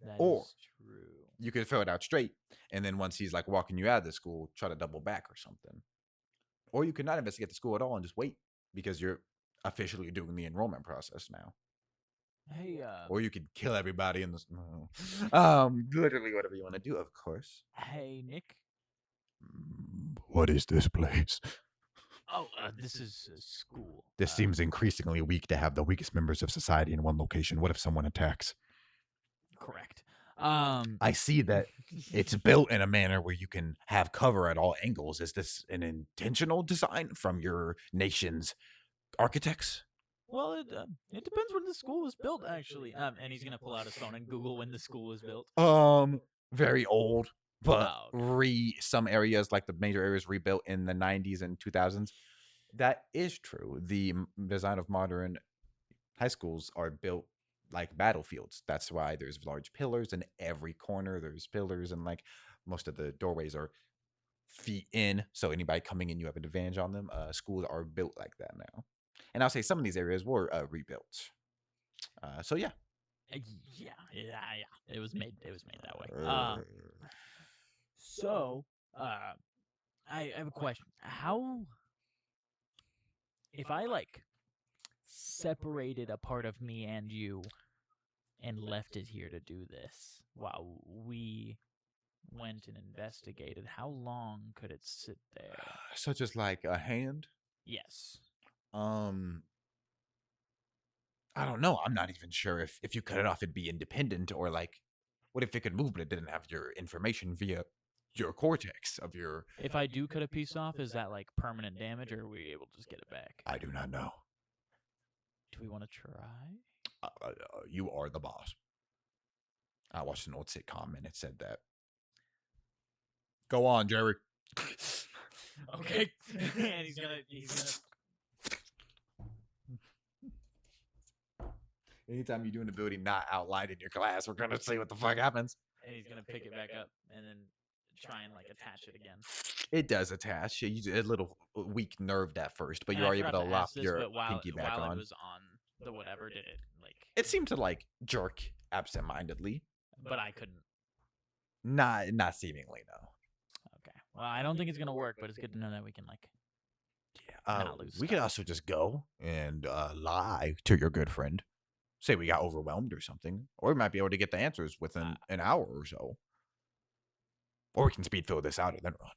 That Or is true. you could fill it out straight, and then once he's like walking you out of the school, try to double back or something. Or you could not investigate the school at all and just wait because you're officially doing the enrollment process now. Hey, Or you could kill everybody in this. Literally whatever you want to do, of course. Hey, Nick. What is this place? Oh, this is a school. This seems increasingly weak to have the weakest members of society in one location. What if someone attacks? Correct. I see that it's built in a manner where you can have cover at all angles. Is this an intentional design from your nation's architects? Well, it depends when the school was built, actually. And he's gonna pull out his phone and Google when the school was built. Very old, but okay. Some areas, like the major areas, rebuilt in the 90s and 2000s. That is true. The design of modern high schools are built like battlefields. That's why there's large pillars in every corner. There's pillars, and like most of the doorways are feet in, so anybody coming in, you have an advantage on them. Schools are built like that now, and I'll say some of these areas were rebuilt. So yeah. Yeah. It was made that way. So, I have a question. How, if I like separated a part of me and you, and left it here to do this while we went and investigated, how long could it sit there? Such as like a hand. Yes. I don't know. I'm not even sure if you cut it off, it'd be independent, or like, what if it could move but it didn't have your information via your cortex of your. If I do cut a piece off, is that like permanent damage, or are we able to just get it back? I do not know. Do we want to try? You are the boss. I watched an old sitcom and it said that. Go on, Jerry. Okay. And he's gonna Anytime you do an ability not outlined in your class, we're gonna see what the fuck happens. and he's gonna pick it back up and then try and like attach it again. It does attach. You a little weak nerved at first, but And you I are able forgot to ask lock this, your but pinky back while on. it was on the whatever, did it like? It seemed to like jerk absentmindedly. But I couldn't. Not seemingly, no. Okay. Well, I don't think it's gonna work, but it's good to know that we can like. Not lose We could stuff. also just go and lie to your good friend. Say we got overwhelmed or something. Or we might be able to get the answers within an hour or so. Or we can speed fill this out and then run.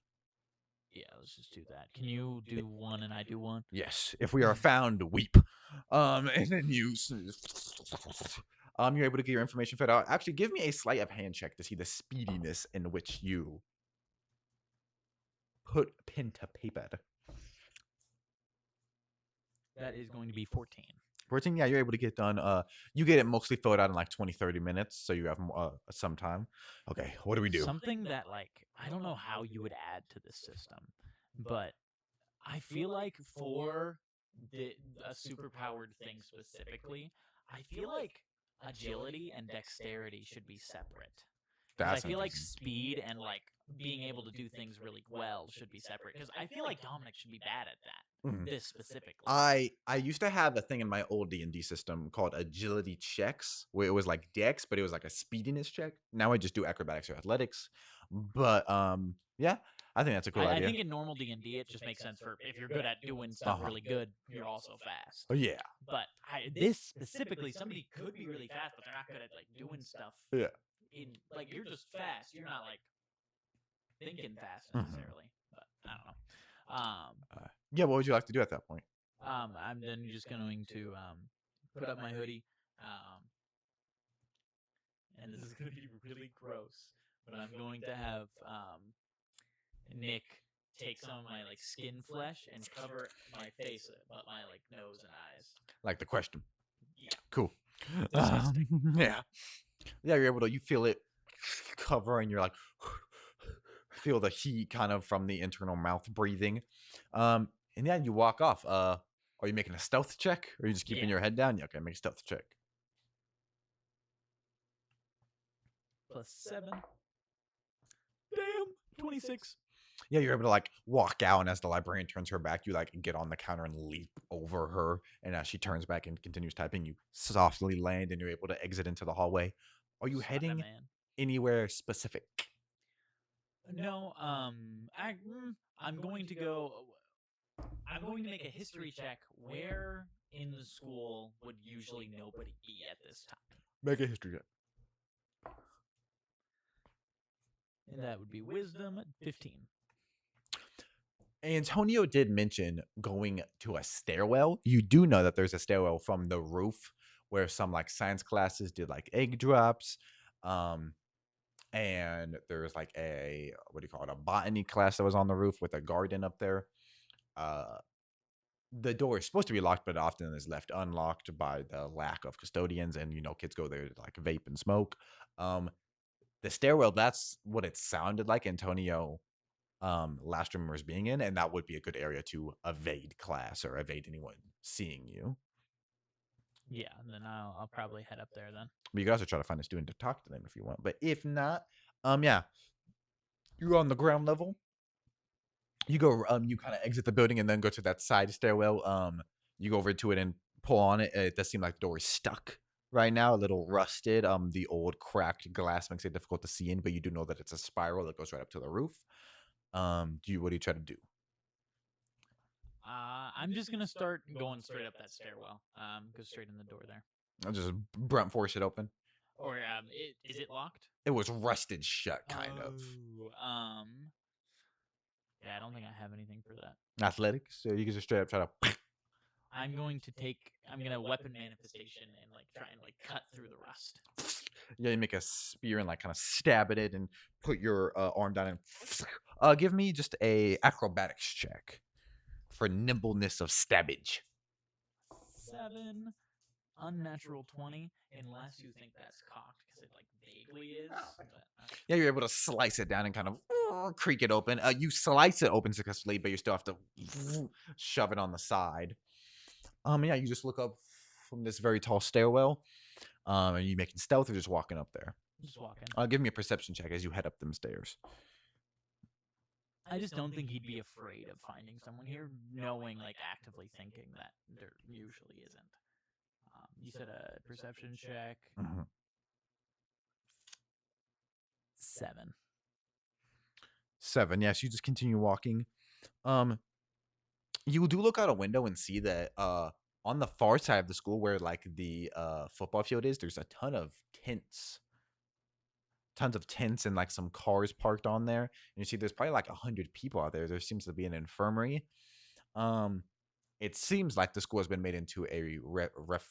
Yeah, let's just do that. Can you do one and I do one? Yes. If we are found, weep. And then you you're able to get your information fed out. Actually, give me a sleight of hand check to see the speediness in which you put pen to paper. That is going to be 14. 14, yeah, you're able to get done. You get it mostly filled out in like 20, 30 minutes, so you have some time. Okay, what do we do? Something that like I don't know how you would add to this system, but I feel like for a superpowered thing specifically, I feel like agility and dexterity should be separate. I feel like speed and like being able to do things really well should be separate. Because I feel like Dominic should be bad at that. Mhm. This specifically. I used to have a thing in my old D&D system called agility checks, where it was like dex, but it was like a speediness check. Now I just do acrobatics or athletics. But yeah, I think that's a cool idea. I think in normal D&D it just makes sense for if you're good at doing stuff really good, you're also fast. Oh yeah. But this specifically, somebody could be really fast, but they're not good at like doing stuff. Yeah. Like you're just fast. You're not like thinking fast necessarily. But I don't know. Yeah, what would you like to do at that point? I'm then just going to put up my hoodie. And this is going to be really gross, but I'm going to have Nick take some of my like skin flesh and cover my face, but my like nose and eyes. Like the question. Yeah. Cool. Disgusting. Yeah, you're able to, you feel it cover and you're like, feel the heat kind of from the internal mouth breathing. And then you walk off. Are you making a stealth check or are you just keeping your head down? Yeah, okay, make a stealth check. +7. Damn, 26. Yeah, you're able to like walk out, and as the librarian turns her back, you like get on the counter and leap over her. And as she turns back and continues typing, you softly land and you're able to exit into the hallway. Are you heading anywhere specific? No, I'm going to go. I'm going to make a history check. Where in the school would usually nobody be at this time? Make a history check. And that would be wisdom 15. Antonio did mention going to a stairwell. You do know that there's a stairwell from the roof where some like science classes did like egg drops. And there's like a, what do you call it? A botany class that was on the roof with a garden up there. The door is supposed to be locked, but often is left unlocked by the lack of custodians. And, kids go there to like vape and smoke. The stairwell, that's what it sounded like Antonio last remembers being in, and that would be a good area to evade class or evade anyone seeing you. Yeah, and then I'll probably head up there then. But you can also try to find a student to talk to them if you want. But if not, yeah, you're on the ground level. You go, you kind of exit the building and then go to that side stairwell. You go over to it and pull on it. It does seem like the door is stuck right now, a little rusted. The old cracked glass makes it difficult to see in, but you do know that it's a spiral that goes right up to the roof. What do you try to do? I'm just gonna start going straight up that stairwell. Go straight in the door there. I'll just brunt force it open. Is it locked? It was rusted shut, kind of. Oh, yeah, I don't think I have anything for that. Athletics, so you can just straight up try to. I'm going to weapon manifestation and like try and like cut through the rust. Yeah, you make a spear and like kind of stab at it and put your arm down and give me just a acrobatics check for nimbleness of stabbage. 7, unnatural 20, unless you think that's cocked because it like vaguely is. But, Yeah, you're able to slice it down and kind of creak it open. You slice it open successfully, but you still have to shove it on the side. Yeah, you just look up from this very tall stairwell. Are you making stealth or just walking up there? Just walking. Give me a perception check as you head up them stairs. I just don't think he'd be afraid of finding someone here, knowing, like, actively thinking that there usually isn't. You said a perception check. 7. 7. Yes, you just continue walking. You do look out a window and see that on the far side of the school where like the football field is, there's a ton of tents. Tons of tents and like some cars parked on there. And you see there's probably like 100 people out there. There seems to be an infirmary. It seems like the school has been made into a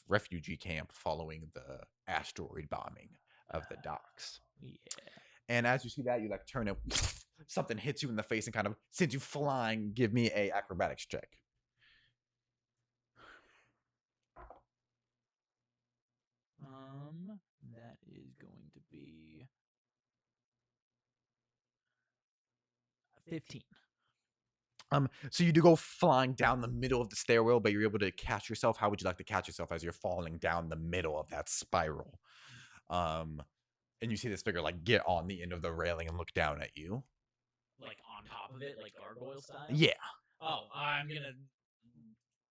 refugee camp following the asteroid bombing of the docks. Yeah. And as you see that, you like turn it, something hits you in the face and kind of sends you flying. Give me a acrobatics check. That is going to be 15. So you do go flying down the middle of the stairwell, but you're able to catch yourself. How would you like to catch yourself as you're falling down the middle of that spiral? And you see this figure like get on the end of the railing and look down at you. Like on top of it, like gargoyle style? Yeah. Oh, I'm gonna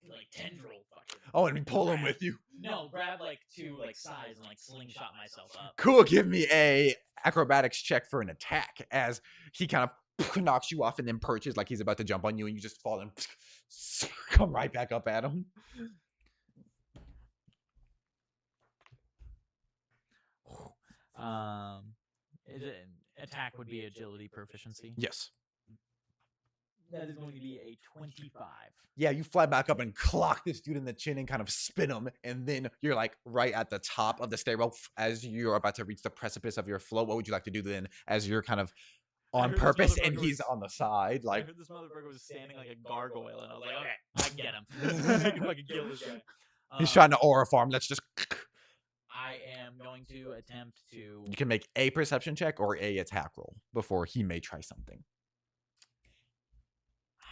like tendril fucking. Oh, and pull him with you. No, grab like 2 like sides and like slingshot myself up. Cool. Give me a acrobatics check for an attack as he kind of knocks you off and then perches like he's about to jump on you and you just fall and come right back up at him. Is it attack would be agility proficiency? Yes. That is going to be a 25. Yeah, you fly back up and clock this dude in the chin and kind of spin him, and then you're like right at the top of the stairwell as you're about to reach the precipice of your float. What would you like to do then as you're kind of on purpose and he's on the side? Like, I heard this motherfucker was standing like a gargoyle, and I was like, okay, I can get him. I can fucking kill this guy. he's trying to aura farm. Let's just. I am going to attempt to. You can make a perception check or a attack roll before he may try something.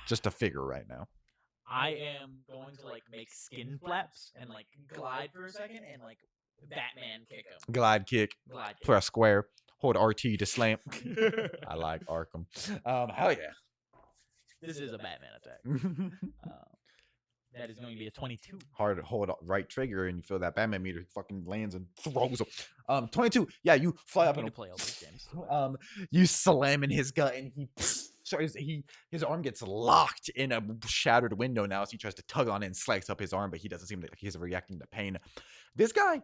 Just a figure right now. I am going to like make skin flaps and like glide for a second and like Batman kick him. Glide kick. Glide kick. Press square. Hold RT to slam. I like Arkham. Hell yeah. This is a Batman attack. That is going to be a 22. Hard to hold right trigger and you feel that Batman meter fucking lands and throws him. 22. Yeah, you fly up I and need to play all these games. you slam in his gut and his arm gets locked in a shattered window now as he tries to tug on it and slice up his arm, but he doesn't seem like he's reacting to pain. This guy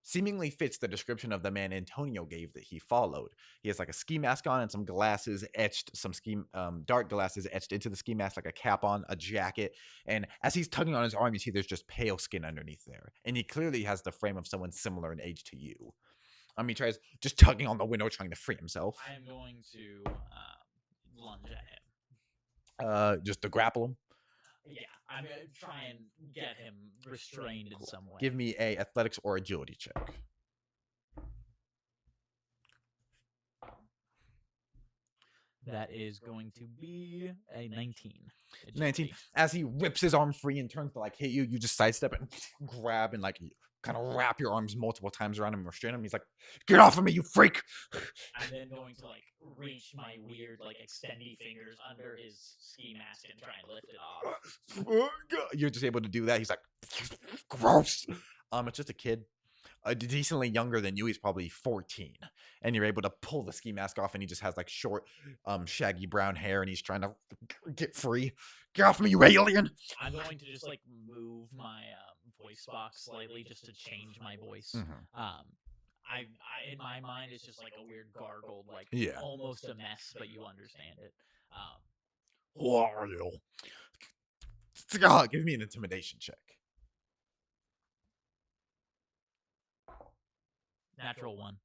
seemingly fits the description of the man Antonio gave that he followed. He has like a ski mask on and some glasses etched, some dark glasses etched into the ski mask, like a cap on, a jacket. And as he's tugging on his arm, you see there's just pale skin underneath there. And he clearly has the frame of someone similar in age to you. He tries just tugging on the window, trying to free himself. I am going to lunge at him. Just to grapple him. Yeah, I'm going to try and get him restrained in some way. Give me a athletics or agility check. That is going to be a 19. 19. As he rips his arm free and turns to like hit you, you just sidestep and grab and like kind of wrap your arms multiple times around him and restrain him. He's like, "Get off of me, you freak!" I'm then going to like reach my weird like extendy fingers under his ski mask and try and lift it off. You're just able to do that. He's like, "Gross." It's just a kid, decently younger than you. He's probably 14, and you're able to pull the ski mask off, and he just has like short, shaggy brown hair, and he's trying to get free. Get off me, you alien! I'm going to just like move my voice box slightly just to change my voice. in my mind, it's just like a weird gargled, like Yeah. almost a mess, but you understand it. Who are you? Oh, give me an intimidation check. Natural 1.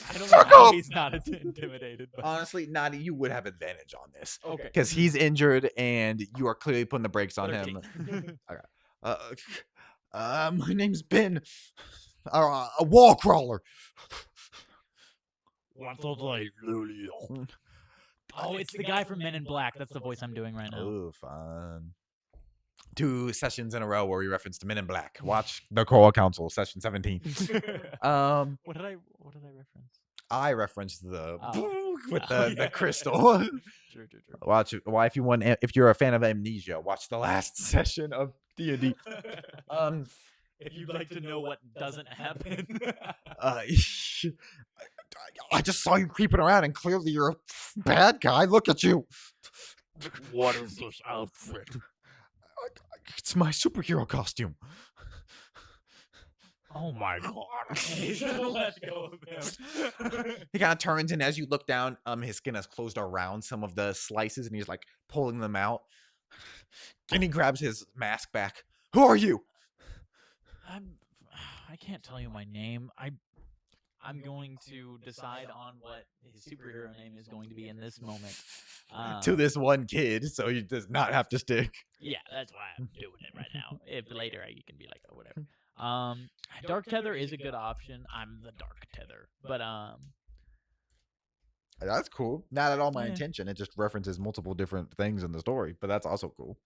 I don't know Fuck how off! he's not intimidated. But... Honestly, Nadi, you would have advantage on this. Okay. Because he's injured and you are clearly putting the brakes on him. 13. My name's Ben. A wall crawler. Oh, it's the guy from Men in Black. That's the voice I'm doing right now. Oh, fun. 2 sessions in a row where we referenced Men in Black. Watch the Coral Council, session 17. What did I reference? I referenced the with Oh, the yeah. crystal. True. Watch it. Well, if you're a fan of Amnesia, watch the last session of D&D. If you'd like to know what doesn't happen. I just saw you creeping around, and clearly you're a bad guy. Look at you. What is this outfit? It's my superhero costume. Oh my god. He's gonna let go of him. He kind of turns, and as you look down, his skin has closed around some of the slices, and he's like pulling them out. And he grabs his mask back. Who are you? I can't tell you my name. I'm going to decide on what his superhero name is going to be in this moment. To this one kid, so he does not have to stick. Yeah, that's why I'm doing it right now. If later you can be like, oh, whatever. Dark Tether is a good option. I'm the Dark Tether, but That's cool. Not at all my Yeah. intention. It just references multiple different things in the story, but that's also cool.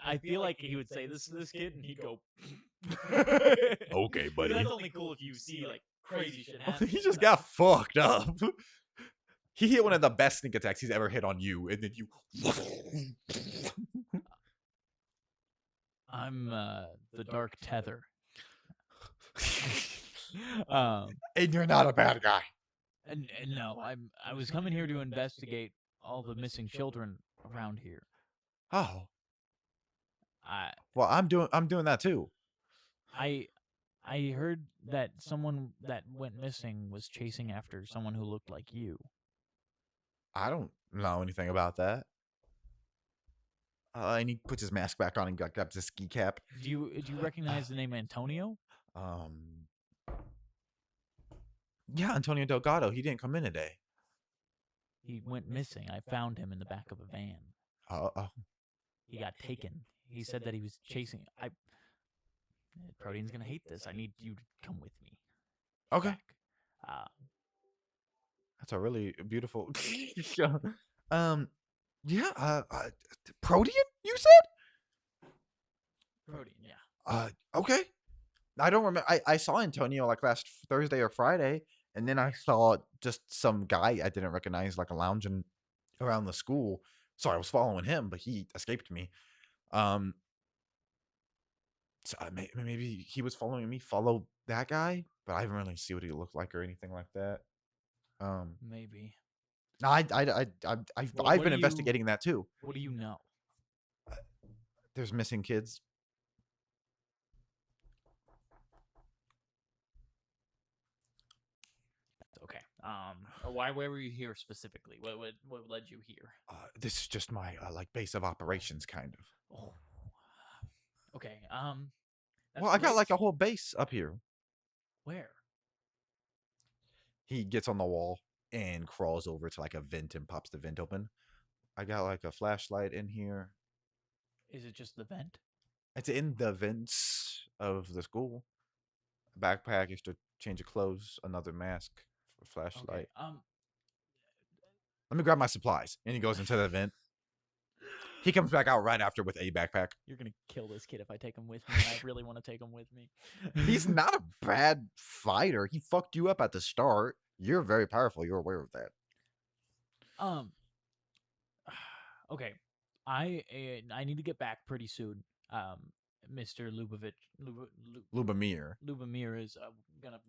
I feel like he would say this to this kid, and he'd go. Okay, buddy. That's only cool if you see like crazy shit happen. He just got fucked up. He hit one of the best sneak attacks he's ever hit on you, and then you. I'm the Dark Tether. And you're not a bad guy. And no, I was coming here to investigate all the missing children around here. Oh, I well, I'm doing that too. I heard that someone that went missing was chasing after someone who looked like you. I don't know anything about that. And he puts his mask back on and grabs his ski cap. Do you recognize the name Antonio? Yeah, Antonio Delgado. He didn't come in today. He went missing. I found him in the back of a van. Oh. He got taken. He said that he was chasing. Protein's gonna hate this. I need you to come with me. Okay. Back. That's a really beautiful. Yeah. Protein, you said? Protein, yeah. Okay. I don't remember. I saw Antonio like last Thursday or Friday, and then I saw just some guy I didn't recognize, like lounging around the school. So I was following him, but he escaped me. So maybe he was following me. Follow that guy, but I didn't really see what he looked like or anything like that. Maybe. No, I've been investigating that too. What do you know? There's missing kids. Okay. Why were you here specifically? What led you here? This is just my like base of operations, kind of. Oh. Okay. Well, I got like a whole base up here. Where? He gets on the wall and crawls over to like a vent and pops the vent open. I got like a flashlight in here. Is it just the vent? It's in the vents of the school. A backpack, extra change of clothes, another mask, a flashlight. Okay. Let me grab my supplies. And he goes into the vent. He comes back out right after with a backpack. You're gonna kill this kid if I take him with me. And I really want to take him with me. He's not a bad fighter. He fucked you up at the start. You're very powerful. You're aware of that. Okay. I need to get back pretty soon. Mr. Lubomir is gonna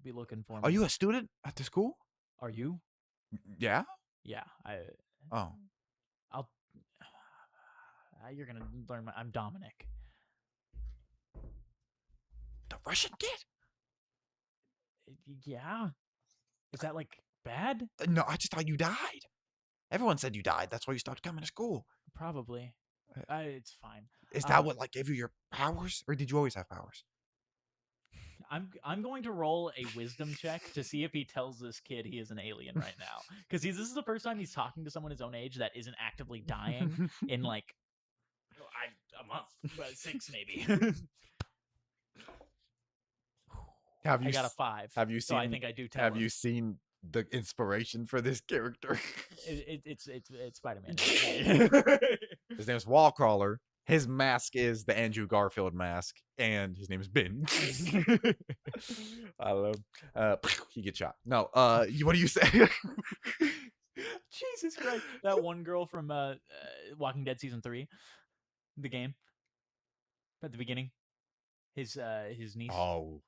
be looking for me. Are you a student at the school? Are you? Yeah. Yeah. Oh. You're gonna learn. I'm Dominic. Russian kid? Yeah. Is that like bad? No, I just thought you died. Everyone said you died. That's why you stopped coming to school. Probably. It's fine. Is that what like gave you your powers, or did you always have powers? I'm going to roll a wisdom check to see if he tells this kid he is an alien right now, because this is the first time he's talking to someone his own age that isn't actively dying in like a month, but 6 maybe. Have you I got a 5. have you so I seen- think I do tell Have him. you seen the inspiration for this character? It's Spider-Man. His name's Wallcrawler. His mask is the Andrew Garfield mask, and his name is Ben. I love. He gets shot. No. What do you say? Jesus Christ! That one girl from Walking Dead season 3, the game at the beginning, his niece. Oh,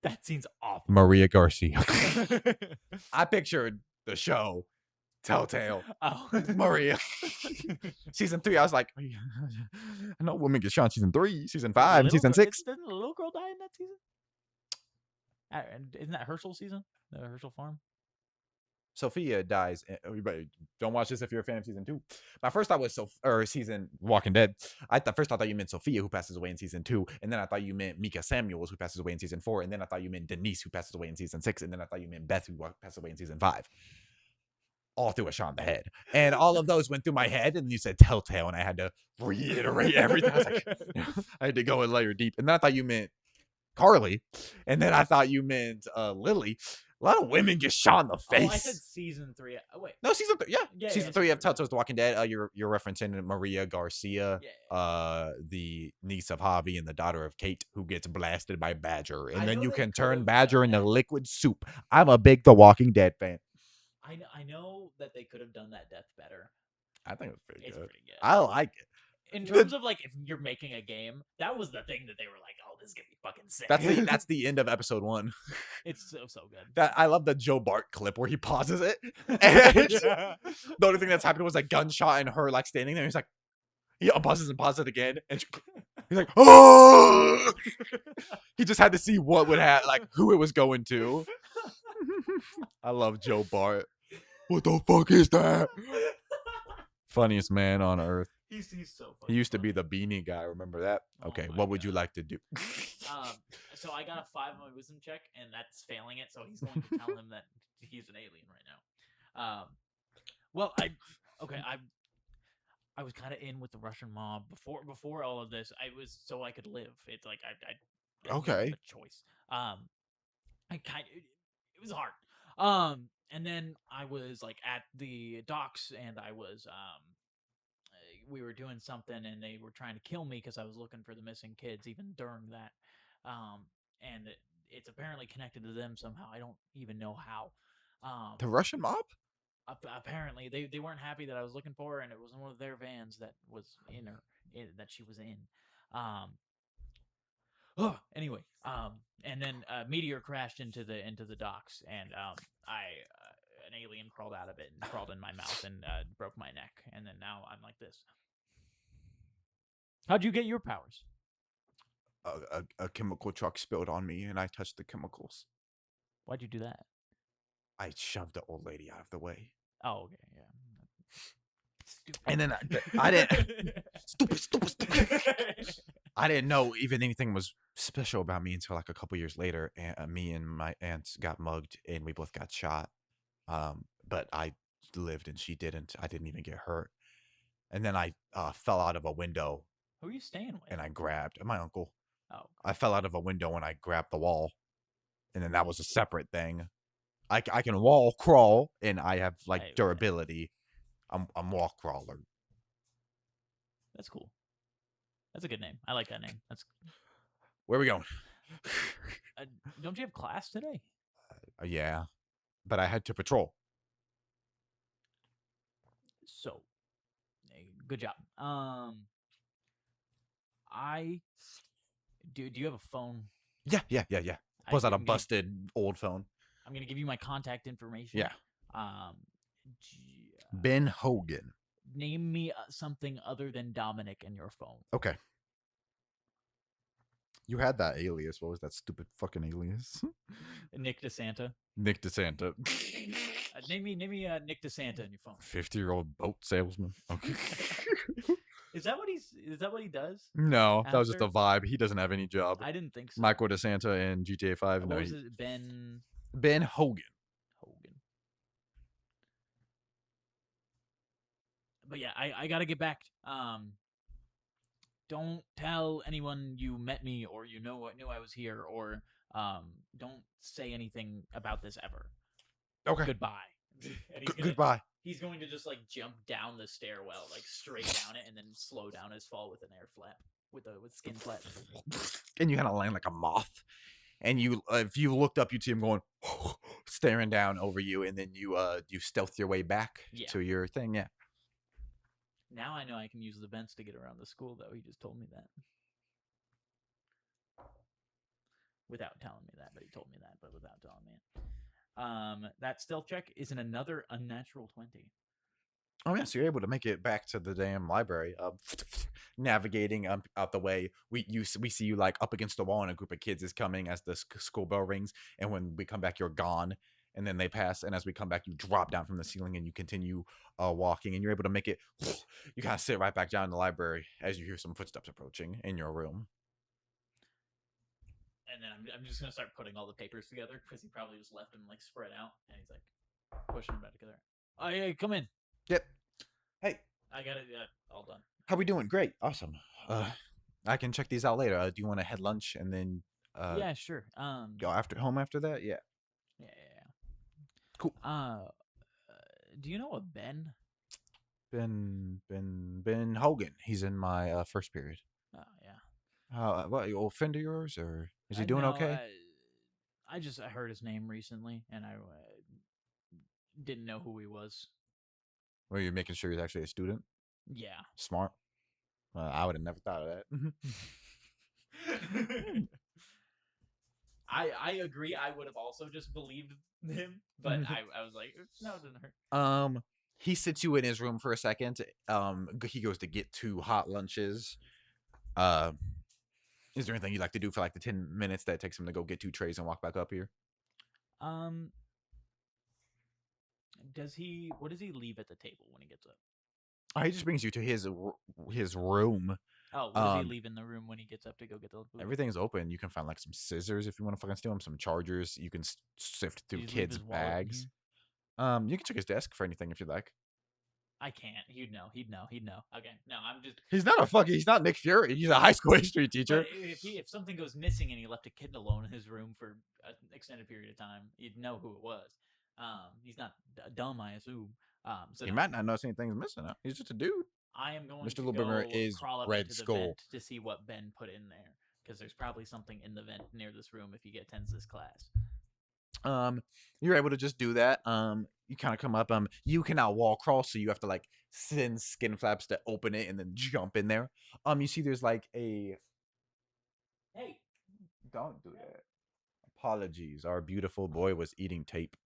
That scene's awful. Maria Garcia. I pictured the show Telltale. Oh, Maria. Season 3, I was like, I know women get shot in season 3, season 5, season 6. Didn't the little girl die in that season? Isn't that Herschel season? The Herschel farm? Sophia dies. Everybody, don't watch this if you're a fan of season 2. My first thought was season Walking Dead. First I thought you meant Sophia, who passes away in season 2, and then I thought you meant Mika Samuels, who passes away in season 4, and then I thought you meant Denise, who passes away in season 6, and then I thought you meant Beth, who passes away in season 5. All through a shot in the head, and all of those went through my head. And you said Telltale, and I had to reiterate everything. I was like, I had to go a layer deep, and then I thought you meant Carly, and then I thought you meant Lily. A lot of women get shot in the face. Oh, I said season 3. Oh, wait. No, season 3. Yeah, Season yeah, 3 of season Telltale's The Walking Dead. You're referencing Maria Garcia, the niece of Javi and the daughter of Kate, who gets blasted by Badger, and then you can turn Badger into liquid soup. I'm a big The Walking Dead fan. I know that they could have done that death better. I think it was pretty It's good. pretty good. I like it. In terms of like if you're making a game, that was the thing that they were like, "Oh, this is gonna be fucking sick." That's the end of episode 1. It's so good. That I love the Joe Bart clip where he pauses it. And Yeah. the only thing that's happened was a gunshot and her like standing there. He's like, he unpauses and pauses it again, and he's like, oh! He just had to see what would have, like, who it was going to. I love Joe Bart. What the fuck is that? Funniest man on earth. He's so funny. He used to be the beanie guy. Remember that? Oh Okay, my what would you God. like to do? So I got a 5 on my wisdom check, and that's failing it. So he's going to tell him that he's an alien right now. Well, I was kind of in with the Russian mob before all of this. I was so I could live. It's like I didn't Okay. have a choice. It was hard. And then I was like at the docks, and I was we were doing something, and they were trying to kill me because I was looking for the missing kids even during that. And it's apparently connected to them somehow. I don't even know how. The Russian mob? Apparently they weren't happy that I was looking for her, and it was one of their vans that was that she was in. Anyway, and then a meteor crashed into the docks, and an alien crawled out of it and crawled in my mouth and broke my neck, and then now I'm like this. How'd you get your powers? A chemical truck spilled on me, and I touched the chemicals. Why'd you do that? I shoved the old lady out of the way. Oh, okay, yeah. Stupid. And then I didn't. Stupid. I didn't know even anything was special about me until like a couple years later. And me and my aunts got mugged, and we both got shot. But I lived, and she didn't. I didn't even get hurt. And then I fell out of a window. Who are you staying with? And I grabbed my uncle. Oh. I fell out of a window and I grabbed the wall, and then that was a separate thing. I can wall crawl, and I have like durability. I'm wall crawler. That's cool. That's a good name. I like that name. That's. Where are we going? Don't you have class today? Yeah, but I had to patrol. So, good job. Do you have a phone? Yeah. Pulls out a busted old phone. I'm gonna give you my contact information. Yeah. Ben Hogan. Name me something other than Dominic in your phone. Okay. You had that alias. What was that stupid fucking alias? Nick DeSanta. Nick DeSanta. Name me Nick DeSanta on your phone. 50-year-old boat salesman. Okay. Is that what he does? No, that was just a After? vibe. He doesn't have any job. I didn't think so. Michael DeSanta in GTA 5. What No, was it? Ben Hogan. But yeah, I gotta get back. Don't tell anyone you met me or you knew I was here, or don't say anything about this ever. Okay. Goodbye. Goodbye. He's going to just like jump down the stairwell, like straight down it, and then slow down his fall with an air flap, with skin flap. And you kind of land like a moth. And you, if you looked up, you'd see him going, staring down over you, and then you stealth your way back to your thing. Yeah. Now I know I can use the vents to get around the school, though. He just told me that. Without telling me that, but he told me that, but without telling me it. That stealth check is another unnatural 20. Oh yeah, so you're able to make it back to the damn library. Navigating out the way. We see you like up against the wall, and a group of kids is coming as the school bell rings. And when we come back, you're gone. And then they pass, and as we come back, you drop down from the ceiling, and you continue walking, and you're able to make it. You kind of sit right back down in the library as you hear some footsteps approaching in your room. And then I'm just gonna start putting all the papers together because he probably just left them like spread out, and he's like pushing them back together. Oh yeah, come in. Yep. Hey, I got it. Yeah, all done. How we doing? Great, awesome. I can check these out later. Do you want to head lunch and then yeah, sure. go home after that? Yeah. Yeah. Cool. Do you know a Ben? Ben Hogan. He's in my first period. Oh yeah. What, you old friend of yours, or is he doing okay? I heard his name recently, and I didn't know who he was. Were you making sure he's actually a student? Yeah. Smart. I would have never thought of that. I agree. I would have also just believed him, but I was like, no, it doesn't hurt. He sits you in his room for a second. He goes to get 2 hot lunches. Is there anything you'd like to do for like the 10 minutes that it takes him to go get 2 trays and walk back up here? What does he leave at the table when he gets up? He just brings you to his room. Oh, what does he leave in the room when he gets up to go get the food? Everything's open. You can find like some scissors if you want to fucking steal them, some chargers. You can sift through kids' bags. You can check his desk for anything if you'd like. I can't. He'd know. Okay, no, I'm just. He's not Nick Fury. He's a high school history teacher. If something goes missing and he left a kid alone in his room for an extended period of time, you'd know who it was. He's not dumb, I assume. So he might not notice anything's missing. Huh? He's just a dude. I am going Mr. to Lieberman is crawl up Red into Skull. the vent to see what Ben put in there, because there's probably something in the vent near this room if you get tens this class. You're able to just do that. You kind of come up. You cannot wall crawl, so you have to like send skin flaps to open it and then jump in there. You see, there's like a. Hey, don't do that. Apologies. Our beautiful boy was eating tape.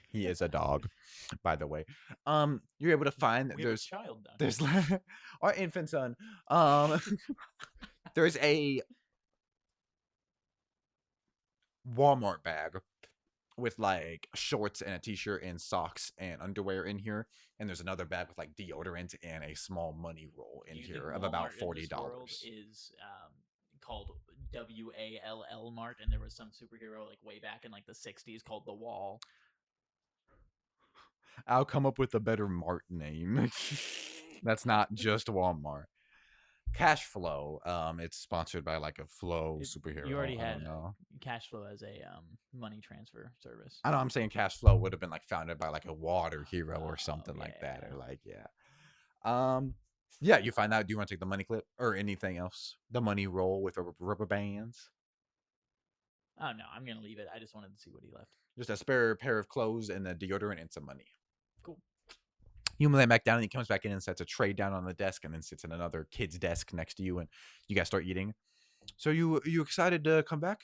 He is a dog, by the way. You're able to find that there's our infant son. There's a Walmart bag with like shorts and a t-shirt and socks and underwear in here, and there's another bag with like deodorant and a small money roll in here of about $40. Is called WALL Mart, and there was some superhero like way back in like the 60s called The Wall. I'll come up with a better Mart name. That's not just Walmart. Cash Flow. It's sponsored by like a Flow superhero. You already had Cash Flow as a money transfer service. I know. I'm saying Cash Flow would have been like founded by like a water hero or something like that, or like yeah. You find out. Do you want to take the money clip or anything else? The money roll with rubber bands. Oh no, I'm gonna leave it. I just wanted to see what he left. Just a spare pair of clothes and a deodorant and some money. Cool. You lay back down, and he comes back in and sets a tray down on the desk, and then sits at another kid's desk next to you, and you guys start eating. So you excited to come back?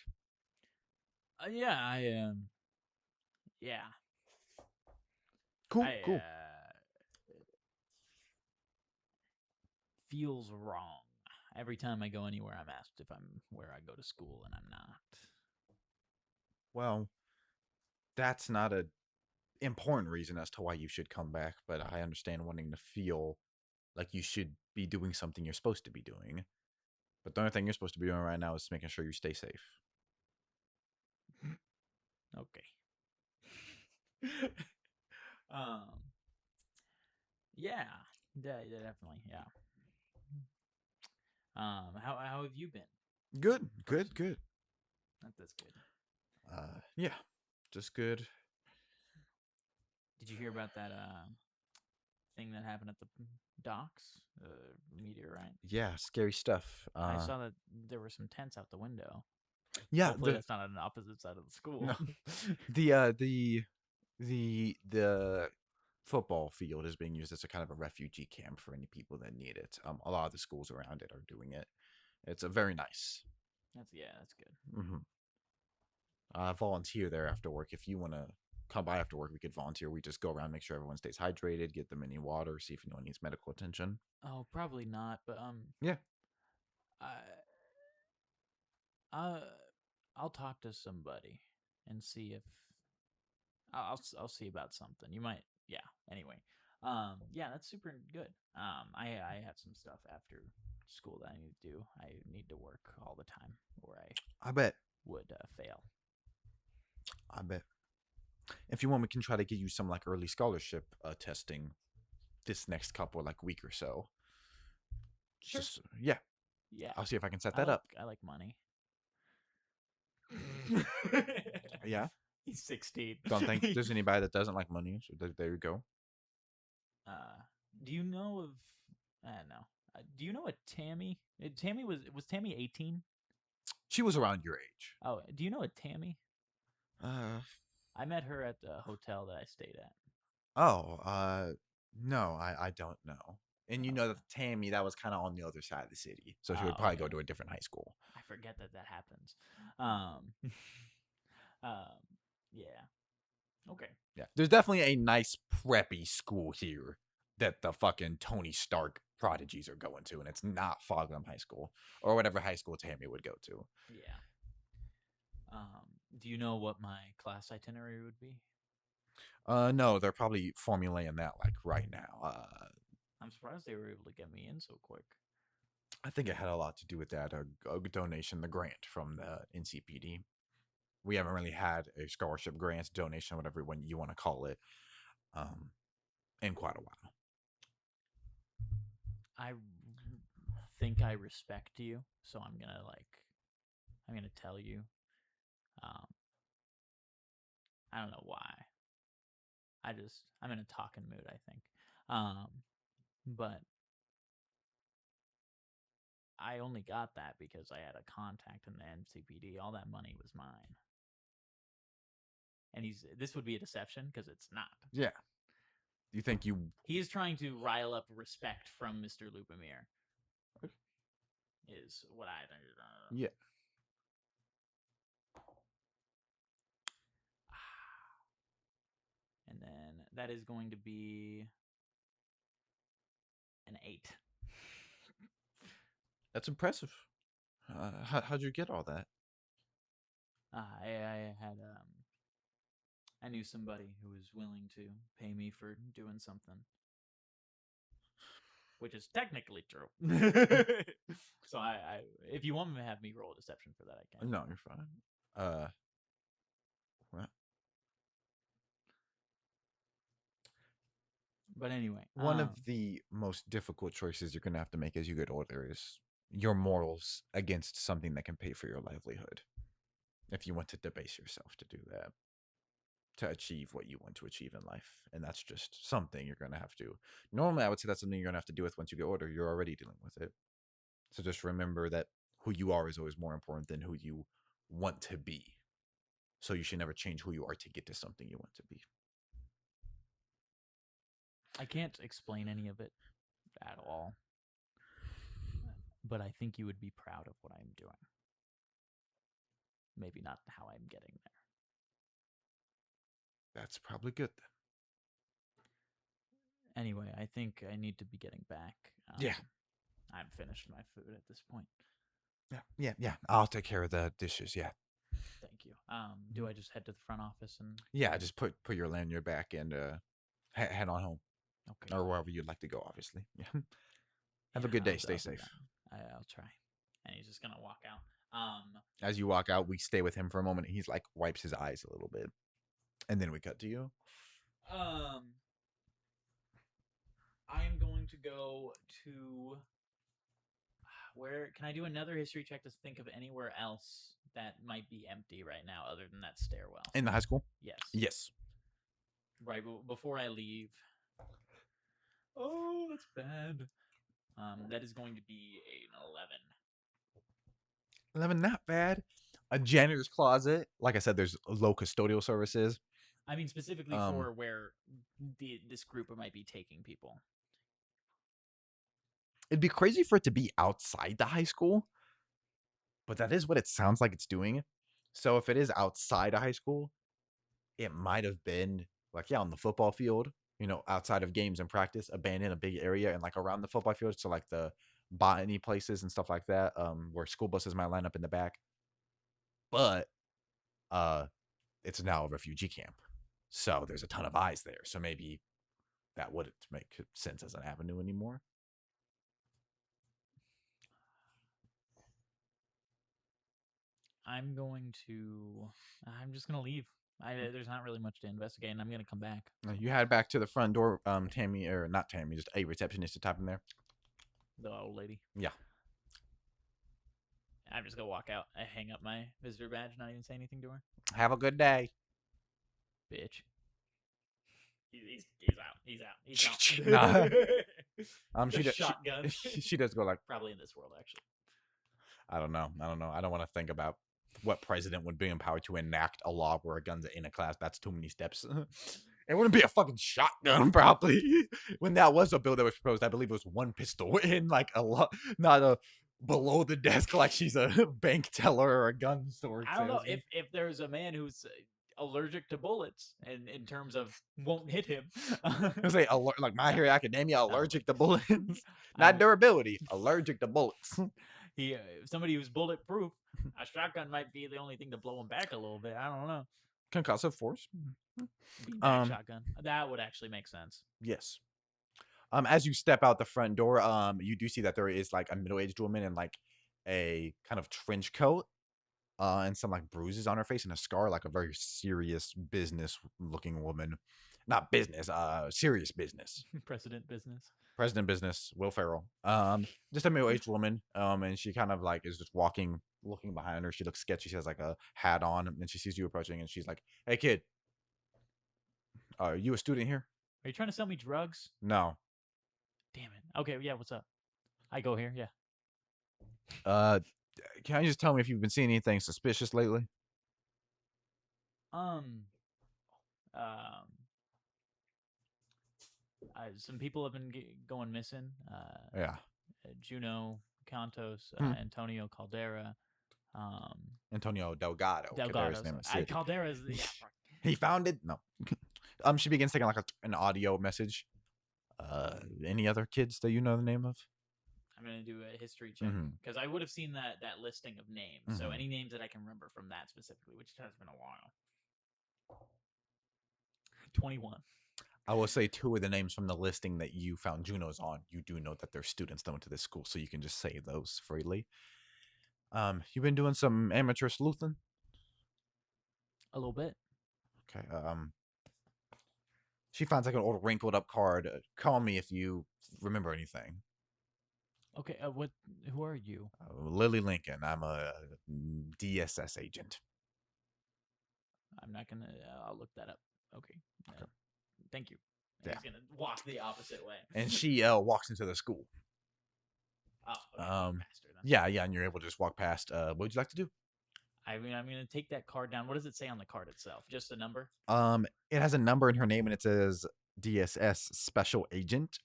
Yeah, I am. Yeah. Cool. Cool. Feels wrong. Every time I go anywhere, I'm asked if I'm where I go to school, and I'm not. Well, that's not a important reason as to why you should come back, but I understand wanting to feel like you should be doing something you're supposed to be doing. But the only thing you're supposed to be doing right now is making sure you stay safe. Okay. um. Yeah. Definitely. Yeah. How have you been? Good, Person. good. That's good. Yeah, just good. Did you hear about that thing that happened at the docks? Meteorite. Yeah, scary stuff. I saw that there were some tents out the window. Yeah, Hopefully that's not on the opposite side of the school. No. the football field is being used as a kind of a refugee camp for any people that need it. A lot of the schools around it are doing it. It's a very nice. That's good. Mm-hmm. Volunteer there after work. If you want to come by after work, we could volunteer. We just go around, make sure everyone stays hydrated, get them any water, see if anyone needs medical attention. Oh, probably not. But Yeah. I I'll talk to somebody and see if I'll see about something. You might, yeah. Anyway, yeah, that's super good. I have some stuff after school that I need to do. I need to work all the time, or I I bet. would fail. I bet. If you want, we can try to get you some like early scholarship testing this next couple like week or so. Sure. Just, yeah. Yeah, I'll see if I can set that up. I like money. Yeah. He's 16. Don't think there's anybody that doesn't like money. So there you go. Do you know of? I don't know. Do you know a Tammy? Tammy was Tammy 18? She was around your age. Oh, do you know a Tammy? Uh I met her at the hotel that I stayed at. no, I don't know. And you know that Tammy, that was kind of on the other side of the city, so she would Oh, probably go okay. to a different high school. I forget that happens. Yeah. Okay. Yeah, there's definitely a nice preppy school here that the fucking Tony Stark prodigies are going to, and it's not Fogham High School or whatever high school Tammy would go to. Yeah. Do you know what my class itinerary would be? No, they're probably formulating that like right now. I'm surprised they were able to get me in so quick. I think it had a lot to do with that a donation, the grant from the NCPD. We haven't really had a scholarship grant, donation, whatever one you want to call it, in quite a while. I think I respect you, so I'm gonna tell you. I don't know why. I'm in a talking mood, I think. But I only got that because I had a contact in the NCPD. All that money was mine. And this would be a deception because it's not. Yeah. You think you... He is trying to rile up respect from Mr. Lupamere. Is what I think. Yeah. And then that is going to be an 8. That's impressive. How'd you get all that? I had I knew somebody who was willing to pay me for doing something, which is technically true. So I if you want me to have me roll a deception for that, I can. No, you're fine. Well, but anyway, one of the most difficult choices you're going to have to make as you get older is your morals against something that can pay for your livelihood. If you want to debase yourself to do that, to achieve what you want to achieve in life. And that's just something you're going to have to. Normally, I would say that's something you're going to have to deal with once you get older. You're already dealing with it. So just remember that who you are is always more important than who you want to be. So you should never change who you are to get to something you want to be. I can't explain any of it at all, but I think you would be proud of what I'm doing. Maybe not how I'm getting there. That's probably good then. Anyway, I think I need to be getting back. Yeah. I'm finished my food at this point. Yeah. I'll take care of the dishes. Yeah. Thank you. Do I just head to the front office and? Yeah. Just put your lanyard back and head on home Okay. or wherever you'd like to go. Obviously. Yeah. Have a Yeah, good day. I'll Stay do safe. that. I'll try. And he's just gonna walk out. As you walk out, we stay with him for a moment. He's like wipes his eyes a little bit, and then we cut to you. I am going to go to. Where can I do another history check to think of anywhere else that might be empty right now, other than that stairwell? In the high school? Yes. Yes. Right before I leave. Oh, that's bad. That is going to be an 11, not bad. A janitor's closet. Like I said, there's low custodial services. I mean, specifically for where this group might be taking people. It'd be crazy for it to be outside the high school, but that is what it sounds like it's doing. So if it is outside a high school, it might have been like, on the football field, outside of games and practice, abandoned a big area and like around the football field. So like the botany places and stuff like that, where school buses might line up in the back. But it's now a refugee camp. So there's a ton of eyes there. So maybe that wouldn't make sense as an avenue anymore. I'm just going to leave. There's not really much to investigate, and I'm going to come back. You head back to the front door. Tammy, or not Tammy, just a receptionist to type in there. The old lady. Yeah. I'm just going to walk out. I hang up my visitor badge, not even say anything to her. Have a good day. Bitch. He's out. He's out. Nah. Shotgun. She does go like, probably in this world, actually. I don't know. I don't want to think about what president would be empowered to enact a law where a gun's in a class. That's too many steps. It wouldn't be a fucking shotgun, probably. When that was a bill that was proposed, I believe it was one pistol in like a lot, not a below the desk like she's a bank teller or a gun store. I don't know if there's a man who's allergic to bullets, and in terms of won't hit him. I say like My Hero Academia, allergic to bullets, not durability, allergic to bullets. Somebody who's bulletproof, a shotgun might be the only thing to blow him back a little bit. I don't know. Concussive force. Shotgun. That would actually make sense. Yes. As you step out the front door, you do see that there is like a middle-aged woman in like a kind of trench coat, and some like bruises on her face and a scar, like a very serious business-looking woman. Not business, serious business. President business, Will Ferrell. Just a middle-aged woman. And she kind of like is just walking, looking behind her. She looks sketchy. She has like a hat on, and she sees you approaching, and she's like, "Hey, kid, are you a student here?" Are you trying to sell me drugs? No. Damn it. Okay, yeah, what's up? I go here, yeah. Can you just tell me if you've been seeing anything suspicious lately? Some people have been going missing. Yeah. Juno Cantos, Antonio Caldera, Antonio Delgado. Delgado's name is Caldera's. Yeah. He found it. No. She begins taking like an audio message. Any other kids that you know the name of? I'm gonna do a history check because I would have seen that listing of names. So any names that I can remember from that specifically, which has been a while. 21. I will say 2 of the names from the listing that you found Juno's on. You do know that they're students that went to this school, so you can just say those freely. You've been doing some amateur sleuthing? A little bit. Okay. She finds like an old wrinkled up card. Call me if you remember anything. Okay. Who are you? Lily Lincoln. I'm a DSS agent. I'm not gonna. I'll look that up. Okay. Thank you. Yeah. He's gonna walk the opposite way. And she walks into the school. Oh. Okay. Faster then. Yeah, and you're able to just walk past. What would you like to do? I mean, I'm gonna take that card down. What does it say on the card itself? Just a number? It has a number in her name, and it says DSS Special Agent.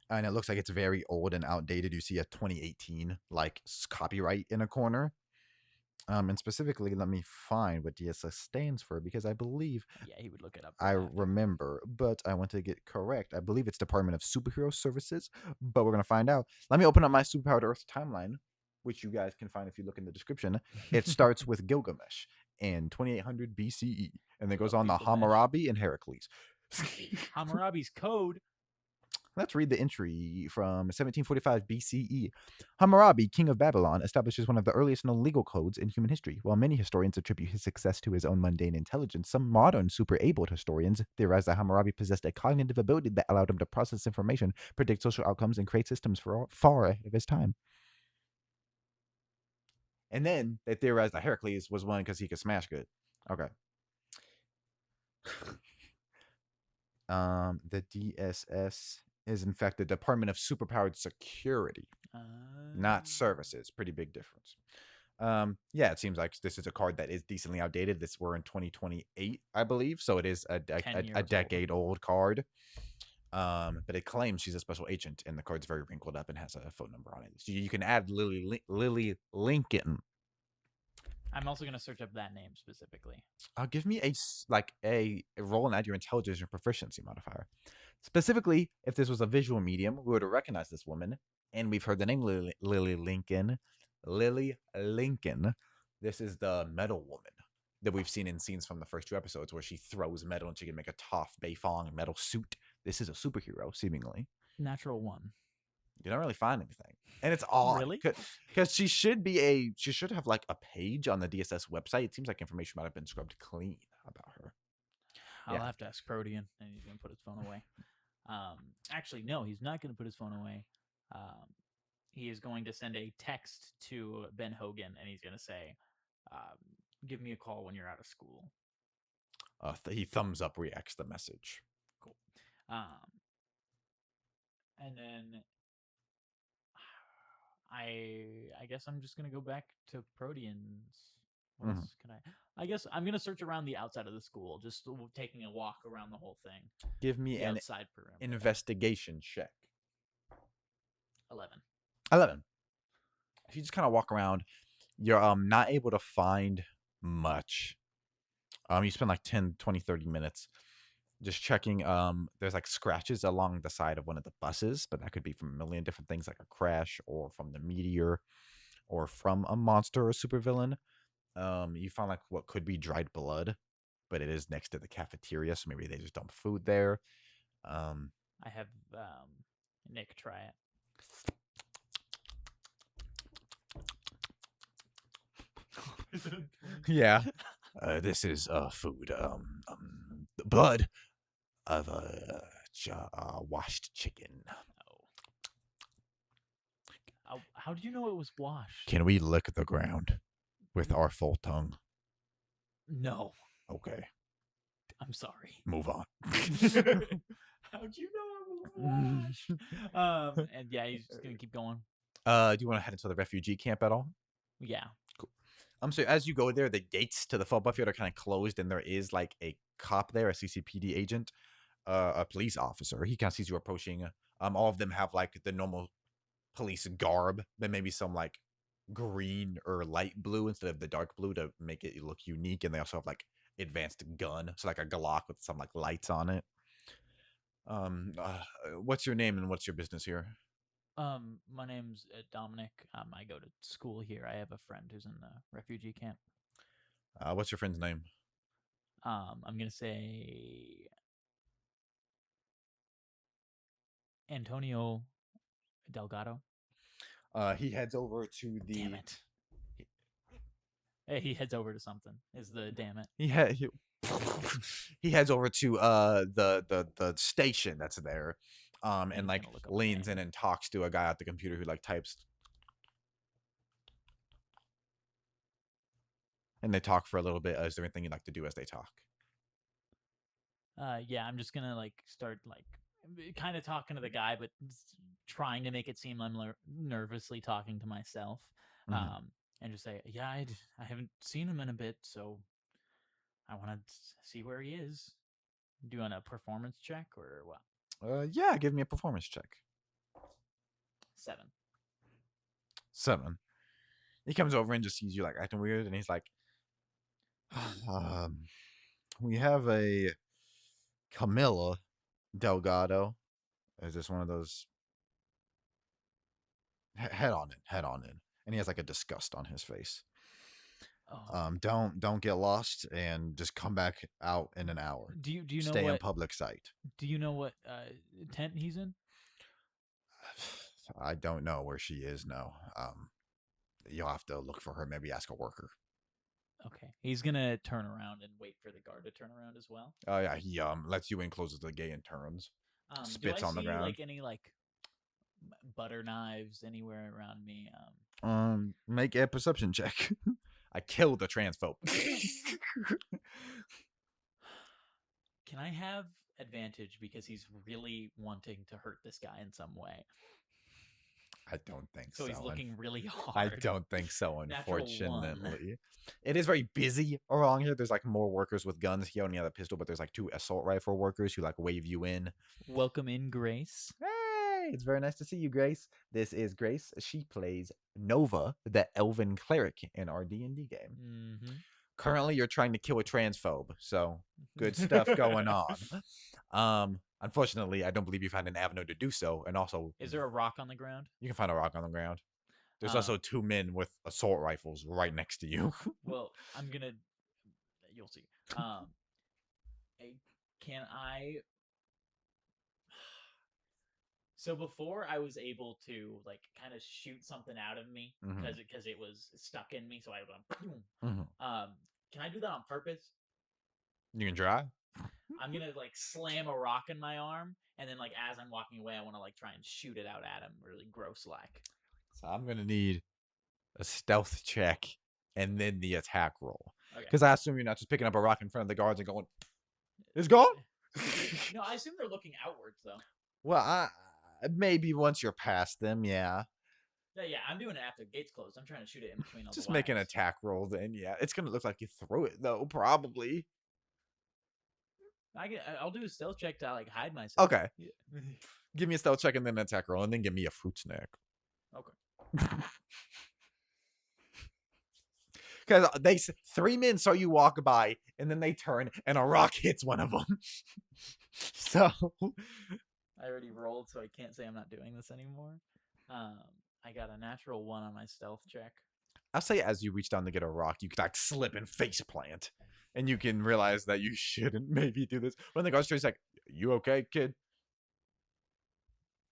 And it looks like it's very old and outdated. You see a 2018 like copyright in a corner. And specifically, let me find what DSS stands for because I believe Yeah, he would look it up. I right after. remember, but I want to get correct. I believe it's Department of Superhero Services, but we're gonna find out. Let me open up my Superpowered Earth timeline, which you guys can find if you look in the description. It starts with Gilgamesh in 2800 BCE, and then goes Love on to Gilgamesh. Hammurabi and Heracles. Hammurabi's code. Let's read the entry from 1745 BCE. Hammurabi, king of Babylon, establishes one of the earliest known legal codes in human history. While many historians attribute his success to his own mundane intelligence, some modern super-abled historians theorize that Hammurabi possessed a cognitive ability that allowed him to process information, predict social outcomes, and create systems far ahead of his time. And then they theorized that Heracles was one because he could smash good. Okay. The DSS is in fact the Department of Superpowered Security, not services. Pretty big difference. Yeah, it seems like this is a card that is decently outdated. We're in 2028, I believe, so it is a 10 years old. decade old card. But it claims she's a special agent, and the card's very wrinkled up and has a phone number on it. So you can add Lily Lincoln. I'm also gonna search up that name specifically. Give me a roll and add your intelligence or proficiency modifier. Specifically, if this was a visual medium, we would have recognized this woman, and we've heard the name Lily Lincoln. Lily Lincoln. This is the metal woman that we've seen in scenes from the first 2 episodes where she throws metal and she can make a Toph Beifong metal suit. This is a superhero, seemingly. Natural 1. You don't really find anything, and it's odd. Really? Because she should have like a page on the DSS website. It seems like information might have been scrubbed clean about her. I'll Yeah. have to ask Protean, and he's gonna put his phone away. Actually, no, he's not gonna put his phone away. He is going to send a text to Ben Hogan, and he's gonna say, "Give me a call when you're out of school." He thumbs up reacts the message. Cool. And then I guess I'm just gonna go back to Protean's. What else can I guess I'm gonna search around the outside of the school, just taking a walk around the whole thing. Give me The an outside perimeter. investigation check. 11. 11. If you just kind of walk around, you're not able to find much. You spend like 10, 20, 30 minutes just checking. There's like scratches along the side of one of the buses, but that could be from a million different things, like a crash or from the meteor or from a monster or supervillain. You find like what could be dried blood, but it is next to the cafeteria, so maybe they just dump food there. I have Nick try it. Yeah. This is food. Blood of washed chicken. How do you know it was washed? Can we lick the ground with our full tongue? No. Okay. I'm sorry. Move on. How'd you know it was washed? And yeah, he's just gonna keep going. Do you want to head into the refugee camp at all? Yeah. Cool. So as you go there, the gates to the football field are kind of closed, and there is like a cop there, a CCPD agent, a police officer. He kind of sees you approaching. All of them have like the normal police garb, but maybe some like green or light blue instead of the dark blue to make it look unique. And they also have like advanced gun, so like a Glock with some like lights on it. What's your name and what's your business here? My name's Dominic. I go to school here. I have a friend who's in the refugee camp. What's your friend's name? I'm gonna say Antonio Delgado. He heads over to the. Damn it. Hey, he heads over to something. Is the damn it? He heads over to the station that's there, and like leans in and talks to a guy at the computer who like types. And they talk for a little bit. Is there anything you'd like to do as they talk? Yeah, I'm just gonna like start like kind of talking to the guy, but trying to make it seem I'm nervously talking to myself. And just say, yeah, I haven't seen him in a bit, so I want to see where he is. Do you want a performance check or what? Yeah, give me a performance check. 7. 7. He comes over and just sees you like acting weird, and he's like, "We have a Camilla Delgado. Is this one of those? Head on in, head on in." And he has like a disgust on his face. Oh. Don't get lost, and just come back out in an hour. Do you know Stay in what public sight. do you know what tent he's in? I don't know where she is. No. You'll have to look for her. Maybe ask a worker. Okay. He's gonna turn around and wait for the guard to turn around as well. Oh yeah, he lets you in, closes the gate, and turns. Spits do I on the see ground. like any like butter knives anywhere around me? Make a perception check. I killed the transphobe. Can I have advantage because he's really wanting to hurt this guy in some way? I don't think so. So he's looking really I hard. don't think so, Natural one. unfortunately. It is very busy around here. There's like more workers with guns. He only has a pistol, but there's like 2 assault rifle workers who like wave you in. Welcome in, Grace. Hey, it's very nice to see you, Grace. This is Grace. She plays Nova, the elven cleric in our D&D game. Mm-hmm. Currently, you're trying to kill a transphobe, so good stuff going on. Unfortunately, I don't believe you've had an avenue to do so, and also, Is there a rock on the ground? you can find a rock on the ground. There's also 2 men with assault rifles right next to you. Well, I'm gonna. You'll see. Can I? So before I was able to like kind of shoot something out of me because it was stuck in me, so I went. Can I do that on purpose? You can try. I'm gonna like slam a rock in my arm, and then like as I'm walking away, I want to like try and shoot it out at him, really gross like. So I'm gonna need a stealth check and then the attack roll, Okay. because I assume you're not just picking up a rock in front of the guards and going, "It's gone." No, I assume they're looking outwards though. Well, maybe once you're past them, yeah. Yeah, I'm doing it after the gates closed. I'm trying to shoot it in between all Just the make an wires. attack roll, then yeah, it's gonna look like you threw it though, probably. I'll do a stealth check to like hide myself. Okay. Yeah. Give me a stealth check and then an attack roll, and then give me a fruit snack. Okay. Because 3 men saw you walk by, and then they turn, and a rock hits one of them. So I already rolled, so I can't say I'm not doing this anymore. I got a natural 1 on my stealth check. I'll say as you reach down to get a rock, you could like slip and face plant, and you can realize that you shouldn't maybe do this. When the guy's like, "You okay, kid?"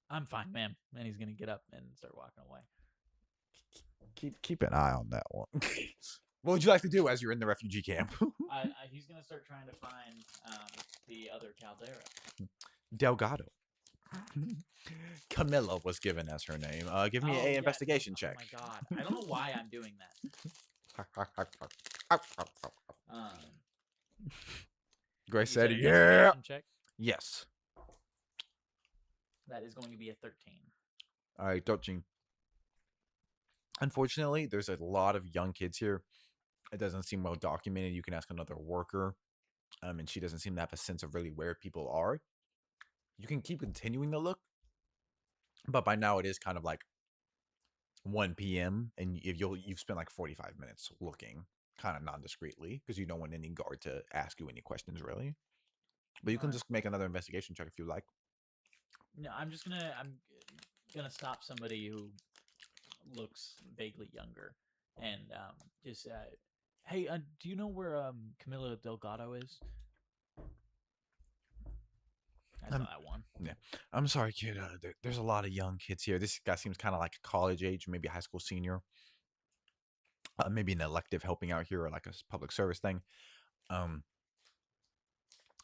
I'm fine, ma'am. And he's gonna get up and start walking away. Keep an eye on that one. What would you like to do as you're in the refugee camp? He's gonna start trying to find the other Caldera. Delgado. Camilla was given as her name. Give me an investigation check. Oh my god, I don't know why I'm doing that. Grace You said, an "Yeah." investigation check? Yes. That is going to be a 13. All right, 13. Unfortunately, there's a lot of young kids here. It doesn't seem well documented. You can ask another worker, and she doesn't seem to have a sense of really where people are. You can keep continuing to look, but by now it is kind of like 1 p.m. and you've spent like 45 minutes looking, kind of non-discreetly, because you don't want any guard to ask you any questions really. But you can just make another investigation check if you like. No, I'm gonna stop somebody who looks vaguely younger, and just hey, do you know where Camilla Delgado is? I saw that one. Yeah, I'm sorry, kid. There's a lot of young kids here. This guy seems kind of like a college age, maybe a high school senior. Maybe an elective helping out here, or like a public service thing.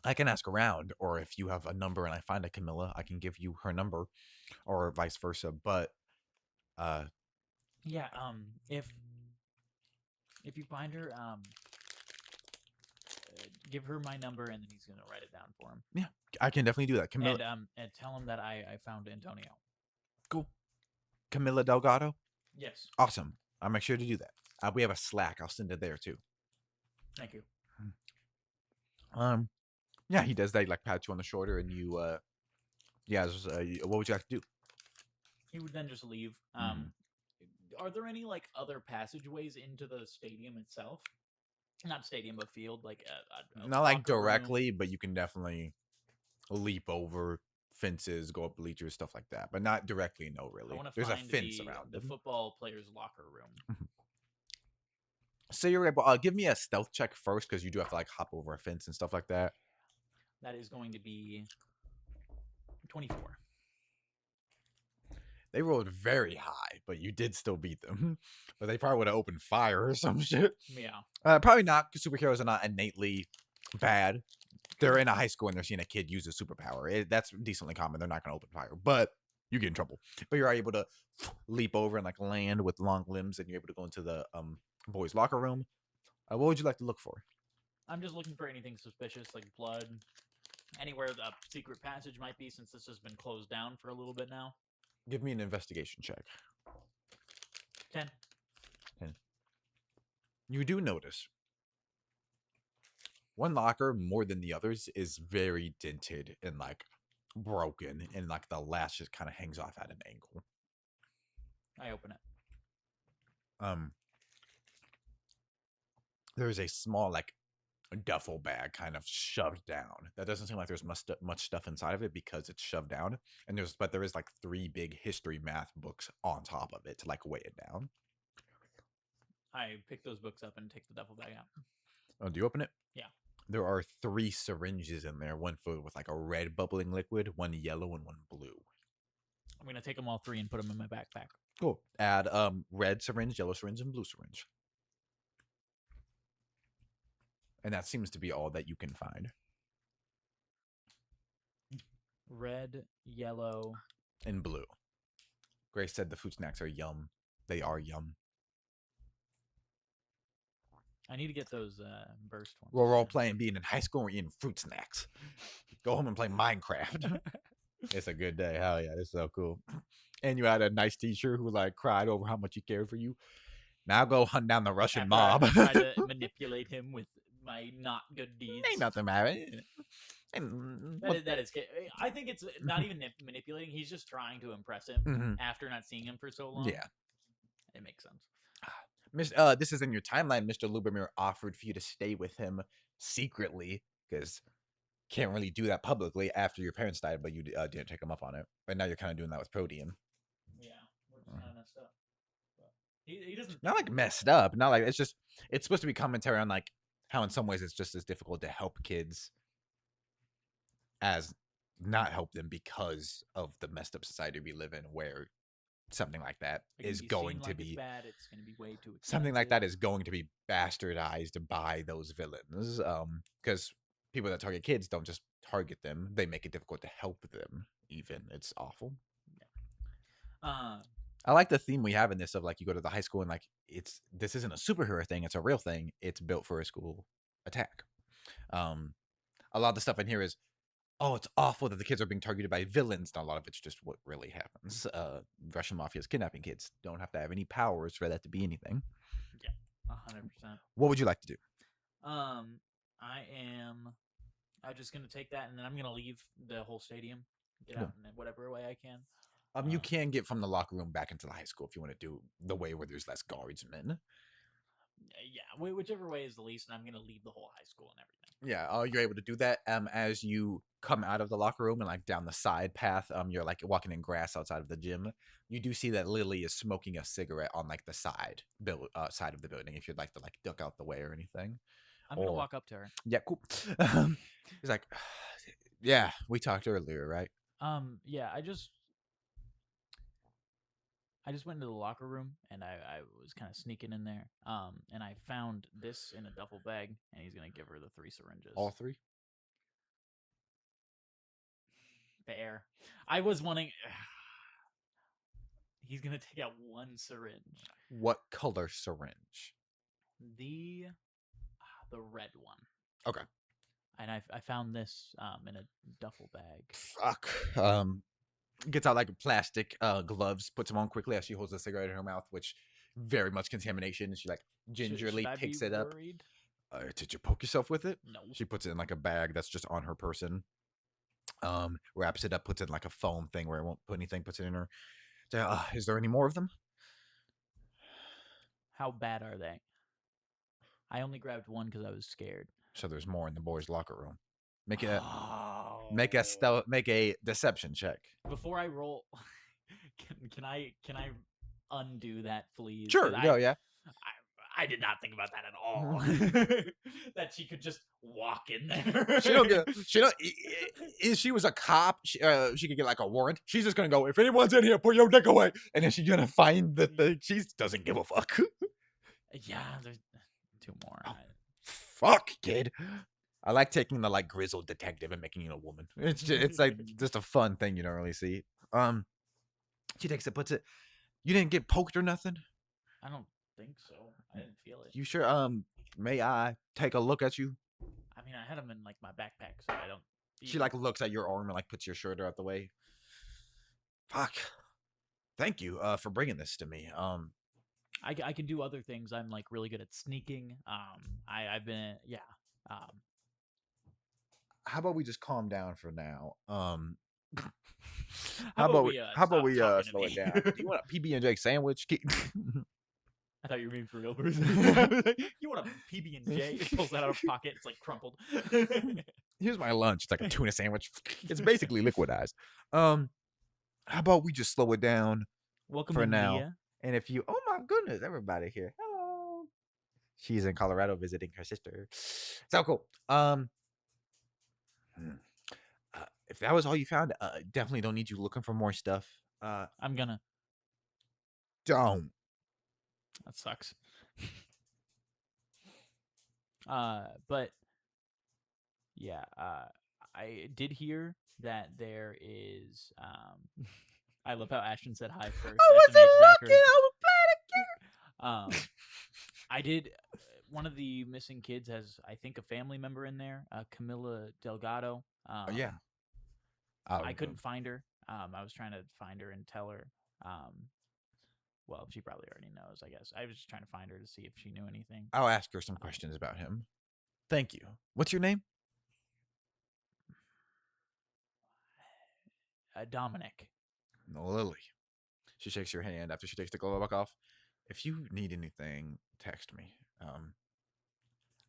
I can ask around, or if you have a number and I find a Camilla, I can give you her number, or vice versa. But yeah, if you find her, give her my number, and then he's gonna write it down for him. Yeah, I can definitely do that. Camilla, and tell him that I found Antonio. Cool. Camilla Delgado. Yes. Awesome. I'll make sure to do that. We have a Slack. I'll send it there too. Thank you. Yeah, he does that. He like pats you on the shoulder, and you, what would you like to do? He would then just leave. Are there any like other passageways into the stadium itself? Not stadium, but field, like a Not like locker room? directly, but you can definitely leap over fences, go up bleachers, stuff like that. But not directly, no, I really. want to There's a find fence the around the it. football player's locker room. So you're able. Give me a stealth check first, because you do have to like hop over a fence and stuff like that. That is going to be 24. They rolled very high, but you did still beat them. But they probably would have opened fire or some shit. Yeah. Probably not, because superheroes are not innately bad. They're in a high school and they're seeing a kid use a superpower. That's decently common. They're not going to open fire, but you get in trouble. But you're able to leap over and like land with long limbs, and you're able to go into the boys' locker room. What would you like to look for? I'm just looking for anything suspicious, like blood. Anywhere the secret passage might be, since this has been closed down for a little bit now. Give me an investigation check. 10. You do notice one locker, more than the others, is very dented and like broken, and like the latch just kind of hangs off at an angle. I open it. There's a small like duffel bag kind of shoved down. That doesn't seem like there's much stuff inside of it because it's shoved down. And there is like 3 big history math books on top of it to like weigh it down. I pick those books up and take the duffel bag out. Oh, do you open it? Yeah. There are 3 syringes in there, one filled with like a red bubbling liquid, one yellow, and one blue. I'm gonna take them all 3 and put them in my backpack. Cool. Add red syringe, yellow syringe, and blue syringe. And that seems to be all that you can find. Red, yellow, and blue. Grace said the food snacks are yum. They are yum. I need to get those burst ones. We're all playing being in high school and we're eating fruit snacks. Go home and play Minecraft. It's a good day. Hell yeah, it's so cool. And you had a nice teacher who like cried over how much he cared for you. Now go hunt down the Russian mob. I try to manipulate him with my not good deeds. Ain't nothing matter. That is. I think it's not even manipulating. He's just trying to impress him after not seeing him for so long. Yeah, it makes sense. This is in your timeline. Mr. Lubomir offered for you to stay with him secretly because can't really do that publicly after your parents died, but you didn't take him up on it. But now you're kind of doing that with Protean. Yeah, which is kind of messed up. But he doesn't. Not like messed up. Not like it's supposed to be commentary on like how in some ways it's just as difficult to help kids as not help them because of the messed up society we live in, where something like that is going to be bad. It's going to be way too expensive. Something like that is going to be bastardized by those villains. Because people that target kids don't just target them; they make it difficult to help them. Even it's awful. Yeah. I like the theme we have in this of like you go to the high school and like this isn't a superhero thing; it's a real thing. It's built for a school attack. A lot of the stuff in here is, oh, it's awful that the kids are being targeted by villains. And a lot of it's just what really happens. Russian mafia is kidnapping kids. Don't have to have any powers for that to be anything. Yeah, 100%. What would you like to do? I'm just gonna take that and then I'm gonna leave the whole stadium, get out in whatever way I can. You can get from the locker room back into the high school if you want to do the way where there's less guardsmen. Yeah, whichever way is the least, and I'm gonna leave the whole high school and everything. Yeah, you're able to do that. As you come out of the locker room and like down the side path, you're like walking in grass outside of the gym. You do see that Lily is smoking a cigarette on like the side of the building. If you'd like to like duck out the way or anything, I'm gonna walk up to her. Yeah, cool. He's like, yeah, we talked earlier, right? Yeah, I just went into the locker room and I was kind of sneaking in there. And I found this in a duffel bag, and he's gonna give her the 3 syringes. All 3? Fair. I was wanting. He's gonna take out 1 syringe. What color syringe? The red one. Okay. And I found this in a duffel bag. Fuck. Gets out like plastic gloves, puts them on quickly as she holds the cigarette in her mouth, which very much contamination. And she like gingerly picks it up. Did you poke yourself with it? No. She puts it in like a bag that's just on her person. Wraps it up, puts it in like a foam thing where it won't put anything, puts it in her. Is there any more of them? How bad are they? I only grabbed one because I was scared. So there's more in the boys' locker room. Make Oh. a deception check. Before I roll, can I undo that, please? Sure. Because No. Yeah. I did not think about that at all. That she could just walk in there. She don't get. She don't. If she was a cop, she could get like a warrant. She's just gonna go. If anyone's in here, put your dick away, and then she's gonna find the thing. She doesn't give a fuck. Yeah, there's 2 more. Oh. Fuck, kid. I like taking the like grizzled detective and making it a woman. It's like just a fun thing you don't really see. She takes it, puts it. You didn't get poked or nothing. I don't think so. I didn't feel it. You sure? May I take a look at you? I mean, I had them in like my backpack, so I don't. She like looks at your arm and like puts your shirt out the way. Fuck. Thank you for bringing this to me. I can do other things. I'm like really good at sneaking. I've been how about we just calm down for now? How about we slow it down? Do you want a PB and J sandwich? I thought you were being for real, Bruce. You want a PB and J? It pulls that out of her pocket. It's like crumpled. Here's my lunch. It's like a tuna sandwich. It's basically liquidized. How about we just slow it down? Welcome for to now. Mia. And if you, oh my goodness, everybody here. Hello. She's in Colorado visiting her sister. So cool. If that was all you found, definitely don't need you looking for more stuff. I'm gonna. Don't. That sucks. But yeah, I did hear that there is. I love how Ashton said hi first. I wasn't looking. I was playing a game. I did. One of the missing kids has, I think, a family member in there. Camilla Delgado. Yeah. I couldn't find her. I was trying to find her and tell her. Well, she probably already knows, I guess. I was just trying to find her to see if she knew anything. I'll ask her some questions about him. Thank you. What's your name? Dominic. Lily. She shakes your hand after she takes the glove back off. If you need anything, text me.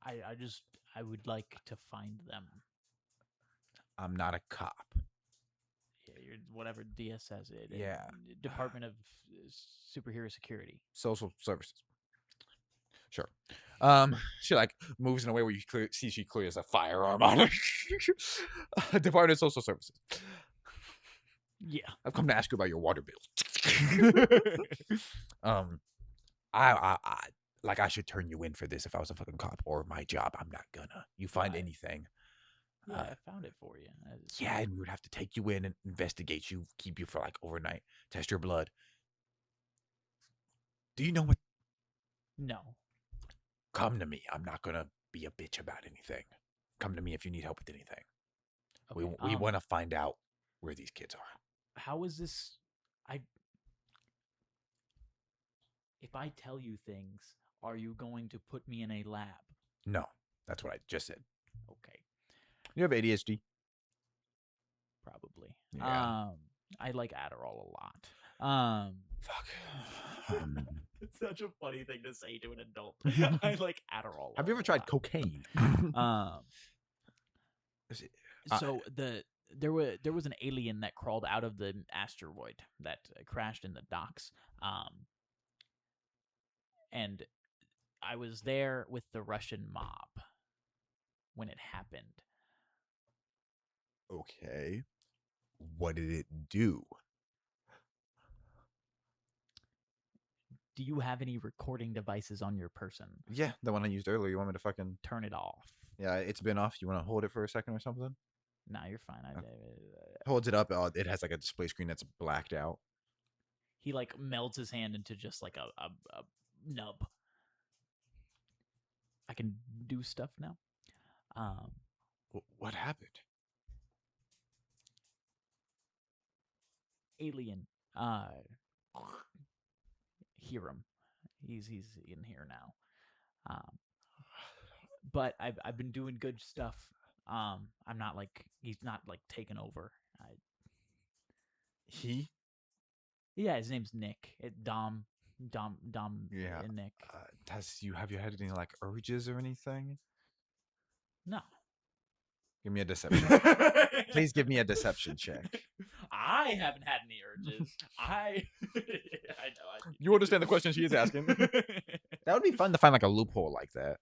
I would like to find them. I'm not a cop. Yeah, you're whatever DS says it. Yeah. Department of Superhero Security. Social Services. Sure. She like moves in a way where you see she clearly has a firearm on her. Department of Social Services. Yeah. I've come to ask you about your water bill. I should turn you in for this if I was a fucking cop or my job. I'm not gonna. You find anything. Yeah, I found it for you. Yeah, and we would have to take you in and investigate you, keep you for like overnight, test your blood. Do you know what? No. Come to me. I'm not gonna be a bitch about anything. Come to me if you need help with anything. Okay, We want to find out where these kids are. How is this? If I tell you things, are you going to put me in a lab? No, that's what I just said. Okay. You have ADHD? Probably. Yeah. I like Adderall a lot. Fuck. It's such a funny thing to say to an adult. I like Adderall. Have you ever tried cocaine? So there was an alien that crawled out of the asteroid that crashed in the docks. And I was there with the Russian mob when it happened. Okay. What did it do? Do you have any recording devices on your person? Yeah, the one I used earlier. You want me to fucking turn it off? Yeah, it's been off. You want to hold it for a second or something? Nah, you're fine. Holds it up. It has like a display screen that's blacked out. He like melds his hand into just like a nub. I can do stuff now. What happened? Alien. Hear him. He's in here now. But I've been doing good stuff. I'm not like he's not like taken over. He? Yeah, his name's Nick. Dom Yeah. Nick. Have you had any like urges or anything? No. Give me a deception. Please give me a deception check. I haven't had any urges. I know. You understand the question she is asking. That would be fun to find like a loophole like that.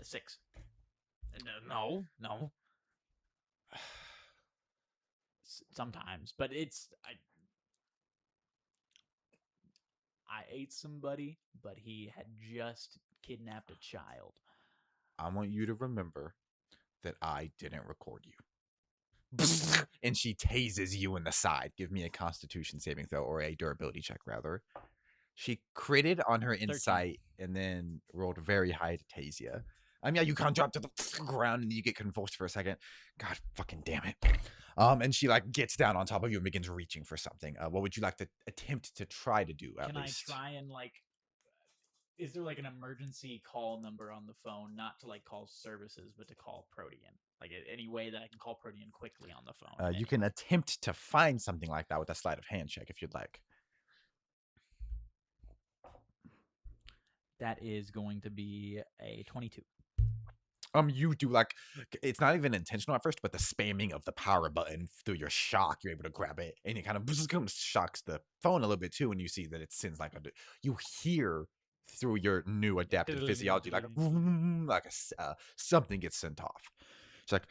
6. No. Sometimes, but I ate somebody, but he had just kidnapped a child. I want you to remember that I didn't record you. And she tases you in the side. Give me a Constitution saving throw, or a durability check, rather. She critted on her 13. insight and then rolled very high to tase you. Yeah, you kind of drop to the ground and you get convulsed for a second. God fucking damn it. And she like gets down on top of you and begins reaching for something. What would you like to attempt to try to do at least? Can I try and like, is there like an emergency call number on the phone, not to like call services, but to call Protean? Like any way that I can call Protean quickly on the phone? You can attempt to find something like that with a sleight of hand check if you'd like. That is going to be a 22. You do like, it's not even intentional at first, but the spamming of the power button through your shock, you're able to grab it, and it kind of shocks the phone a little bit too, and you see that it sends like you hear through your new adaptive physiology like something gets sent off. It's like,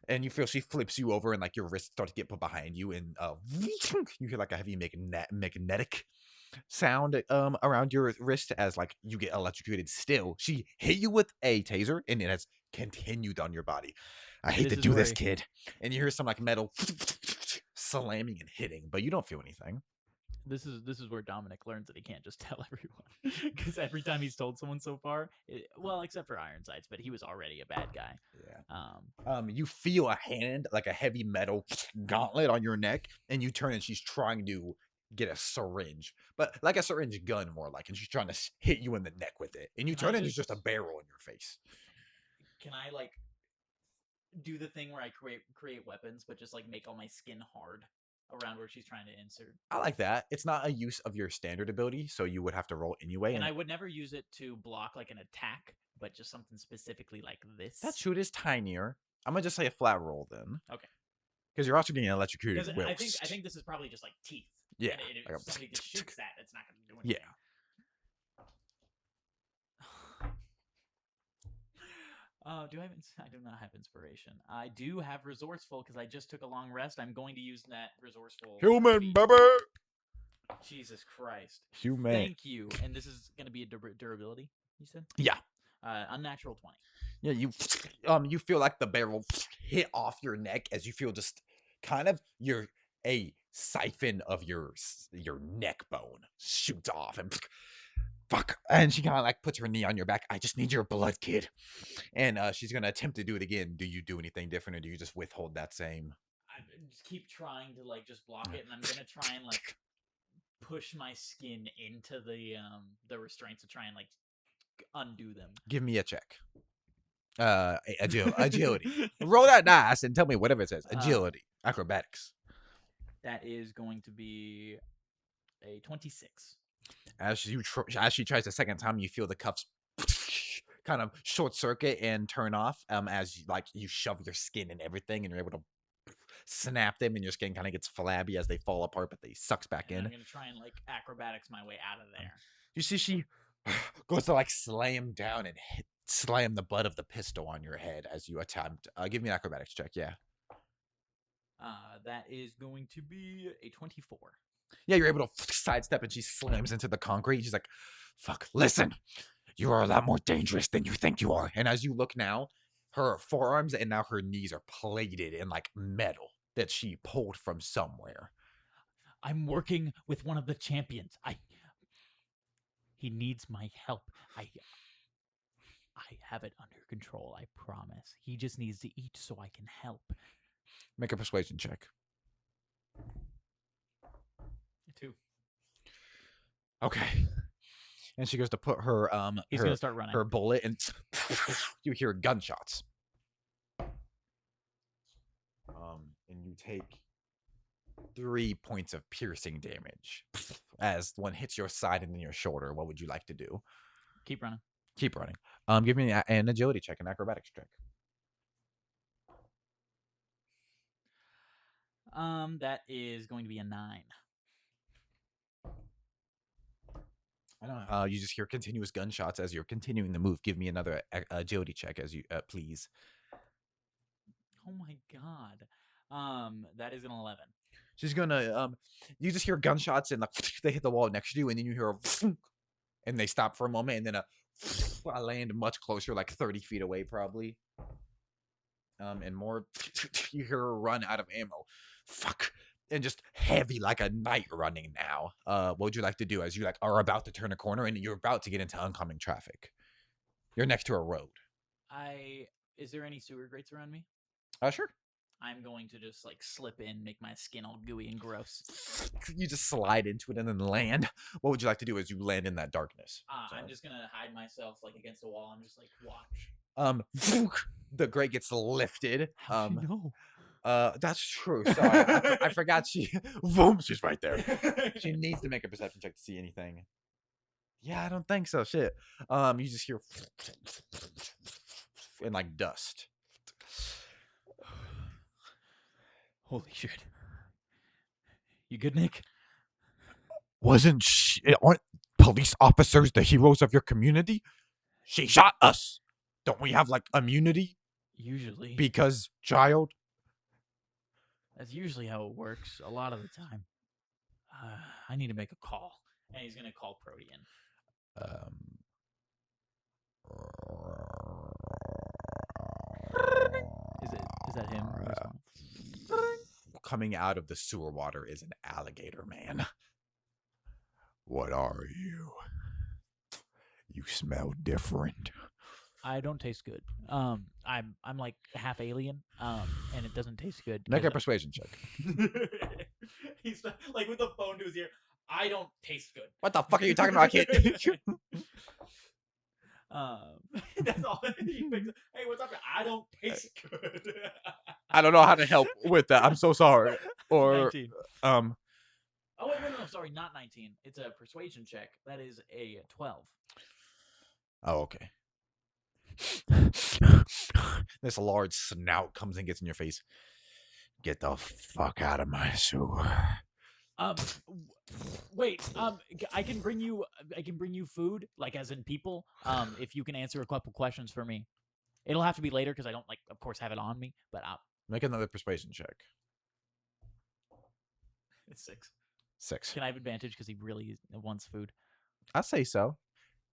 and you feel she flips you over, and like your wrist starts to get put behind you, and you hear like a heavy magnetic sound around your wrist as like you get electrocuted. Still, she hit you with a taser, and it has continued on your body. I hate to do this, kid. And you hear some like metal slamming and hitting, but you don't feel anything. This is where Dominic learns that he can't just tell everyone, because every time he's told someone so far, well, except for Ironsides, but he was already a bad guy. Yeah. You feel a hand, like a heavy metal gauntlet on your neck, and you turn and she's trying to get a syringe, but like a syringe gun more like, and she's trying to hit you in the neck with it, and you turn and there's just a barrel in your face. Can I like do the thing where I create weapons, but just like make all my skin hard around where she's trying to insert? I like that. It's not a use of your standard ability, so you would have to roll anyway. And I would never use it to block like an attack, but just something specifically like this. That shoot is tinier. I'm gonna just say a flat roll then. Okay. Because you're also getting electrocuted. I think this is probably just like teeth. Yeah. And if somebody just shoots that, it's not gonna do anything. Yeah. I do not have inspiration. I do have resourceful because I just took a long rest. I'm going to use that resourceful. Human, baby. Jesus Christ. Human. Thank you. And this is going to be a durability, you said? Yeah. Unnatural 20. Yeah, you feel like the barrel hit off your neck as you feel just kind of a siphon of your neck bone shoots off and fuck. And she kind of like puts her knee on your back. I just need your blood, kid. And she's gonna attempt to do it again. Do you do anything different, or do you just withhold that same? I just keep trying to like just block it, and I'm gonna try and like push my skin into the restraints to try and like undo them. Give me a check. Agility. Roll that dice and tell me whatever it says. Agility, acrobatics. That is going to be a 26. As she tries the second time, you feel the cuffs kind of short circuit and turn off. As you shove your skin and everything, and you're able to snap them, and your skin kind of gets flabby as they fall apart, but they sucks back in. I'm gonna try and like acrobatics my way out of there. You see, she goes to like slam down and slam the butt of the pistol on your head as you attempt. Give me an acrobatics check. Yeah. That is going to be a 24. Yeah, you're able to sidestep, and she slams into the concrete. She's like, fuck, listen, you are a lot more dangerous than you think you are. And as you look now, her forearms and now her knees are plated in like metal that she pulled from somewhere. I'm working with one of the champions. He needs my help. I have it under control, I promise. He just needs to eat so I can help. Make a persuasion check. 2. Okay. And she goes to put her He's gonna start running. Her bullet, and you hear gunshots. And you take 3 points of piercing damage as one hits your side and then your shoulder. What would you like to do? Keep running. Keep running. Give me an agility check, an acrobatics check. That is going to be a 9. I don't know. You just hear continuous gunshots as you're continuing the move. Give me another agility check as you please. Oh my god. That is an 11. She's gonna you just hear gunshots and like they hit the wall next to you, and then you hear a and they stop for a moment, and then I land much closer, like 30 feet away probably. And more you hear her run out of ammo. Fuck. And just heavy like a knight running now. What would you like to do as you like are about to turn a corner and you're about to get into oncoming traffic? You're next to a road. Is there any sewer grates around me? Sure. I'm going to just like slip in, make my skin all gooey and gross. You just slide into it and then land. What would you like to do as you land in that darkness? I'm just gonna hide myself like against a wall and just like watch. The grate gets lifted. How'd you know? That's true. Sorry, I forgot she. Boom, she's right there. She needs to make a perception check to see anything. Yeah, I don't think so. Shit. You just hear and like dust. Holy shit! You good, Nick? Aren't police officers the heroes of your community? She shot us. Don't we have like immunity? Usually. Because child. That's usually how it works. A lot of the time. I need to make a call, and he's gonna call Protean. Is that him? Coming out of the sewer water is an alligator man. What are you? You smell different. I don't taste good. I'm like half alien. And it doesn't taste good. Make a persuasion check. He's like with the phone to his ear. I don't taste good. What the fuck are you talking about, kid? That's all he thinks. Hey, what's up? I don't taste good. I don't know how to help with that. I'm so sorry. Or 19. Oh wait, no, sorry, not 19. It's a persuasion check. That is a 12. Oh, okay. This large snout comes and gets in your face. Get the fuck out of my sewer. Wait. I can bring you food, like as in people. If you can answer a couple questions for me. It'll have to be later because I don't like, of course, have it on me. But make another persuasion check. It's 6. 6. Can I have advantage because he really wants food? I say so.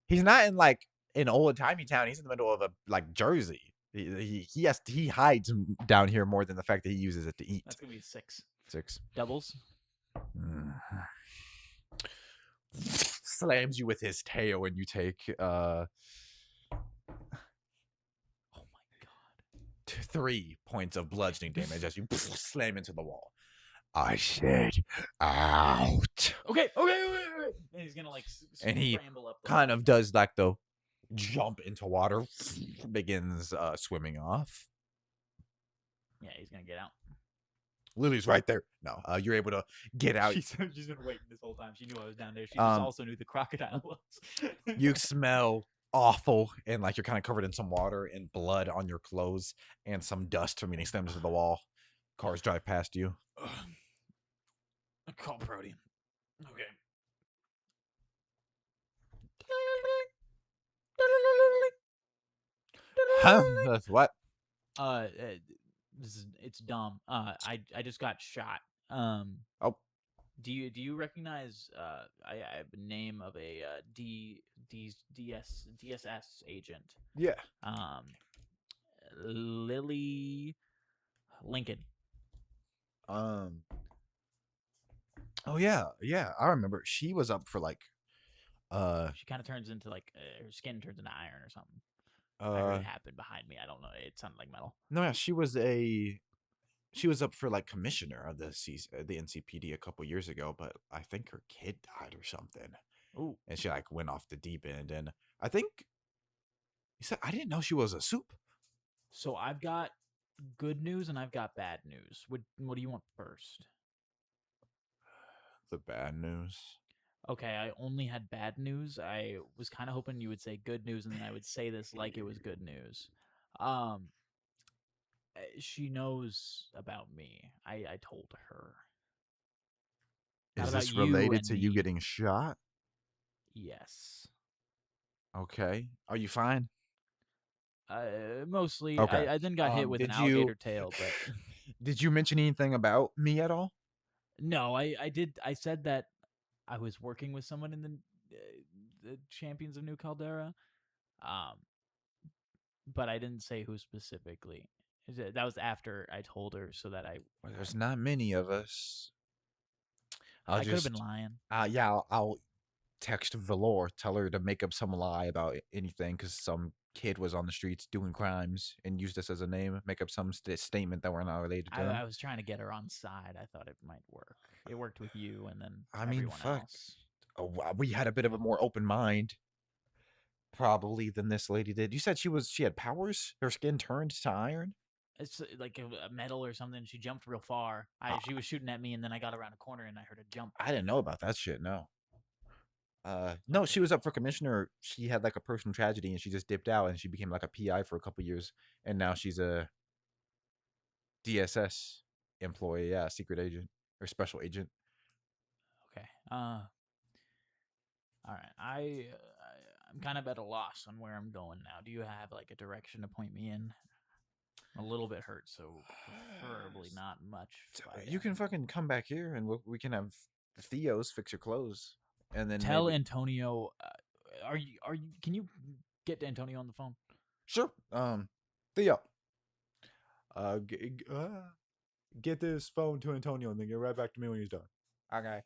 He's not in like an old timey town. He's in the middle of a like Jersey. He hides down here more than the fact that he uses it to eat. That's gonna be 6. 6 doubles. Slams you with his tail, and you take Oh my god. 3 points of bludgeoning damage as you slam into the wall. I said out. Okay. And he's gonna like and he scramble up kind of does like the jump into water, begins swimming off. Yeah, he's gonna get out. Lily's right there. No, you're able to get out. She's been waiting this whole time. She knew I was down there. She just also knew the crocodile was. You smell awful, and like you're kind of covered in some water and blood on your clothes and some dust from getting slammed into the wall. Cars drive past you. I call Protean. Okay. Huh? That's what? It's dumb. I just got shot. Oh. Do you recognize I have a name of a DSS agent? Yeah. Lily Lincoln. Oh yeah, I remember. She was up for like she kind of turns into like her skin turns into iron or something. I heard it happened behind me. I don't know. It sounded like metal. No, yeah, she was up for like commissioner of the NCPD a couple years ago, but I think her kid died or something. Ooh. And she like went off the deep end, and I think you said I didn't know she was a soup. So I've got good news and I've got bad news. What do you want first? the bad news. Okay, I only had bad news. I was kind of hoping you would say good news, and then I would say this like it was good news. Um, she knows about me. I told her. Not Is about this you related and to you me. getting shot? Yes. Okay. Are you fine? Mostly. Okay. I then got hit with an Did you alligator tail, but did you mention anything about me at all? no, I did. I said that I was working with someone in the Champions of New Caldera. Um, but I didn't say who specifically. That was after I told her, so that Well, there's not many of us. I'll I could have been just lying. yeah, I'll text Valor, tell her to make up some lie about anything because some kid was on the streets doing crimes and used us as a name, make up some statement that we're not related to him. I was trying to get her on side. I thought it might work. It worked with you, and then I mean, everyone fuck. else. We had a bit of a more open mind, probably, than this lady did. You said she had powers. Her skin turned to iron. It's like a metal or something. She jumped real far. She was shooting at me, and then I got around a corner and I heard a jump. I didn't know about that shit. No. No, she was up for commissioner. She had like a personal tragedy and she just dipped out and she became like a PI for a couple years and now she's a DSS employee, yeah, secret agent or special agent. Okay. All right. I'm kind of at a loss on where I'm going now. Do you have like a direction to point me in? I'm a little bit hurt, so preferably not much. You can fucking come back here and we can have the Theos fix your clothes and then Tell maybe Antonio. Are you? Can you get Antonio on the phone? sure. Theo, get this phone to Antonio and then get right back to me when he's done. Okay.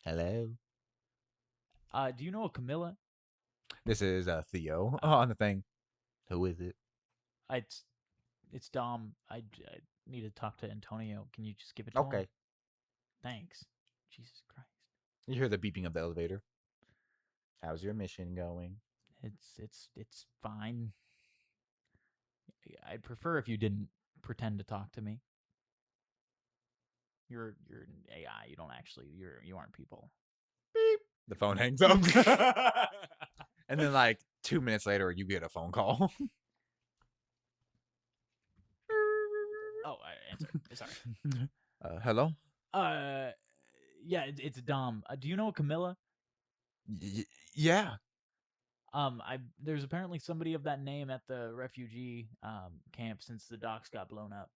Hello. Do you know a Camilla? This is Theo on the thing. Who is it? It's Dom. I need to talk to Antonio. Can you just give it to him? Okay. Thanks. Jesus Christ. You hear the beeping of the elevator. How's your mission going? It's fine. I'd prefer if you didn't pretend to talk to me. You're an AI. You don't actually. You aren't people. Beep. The phone hangs up. And then like 2 minutes later, you get a phone call. Oh, I answered. Sorry. Hello? Yeah, it's Dom. Do you know Camilla? Yeah. There's apparently somebody of that name at the refugee camp since the docks got blown up.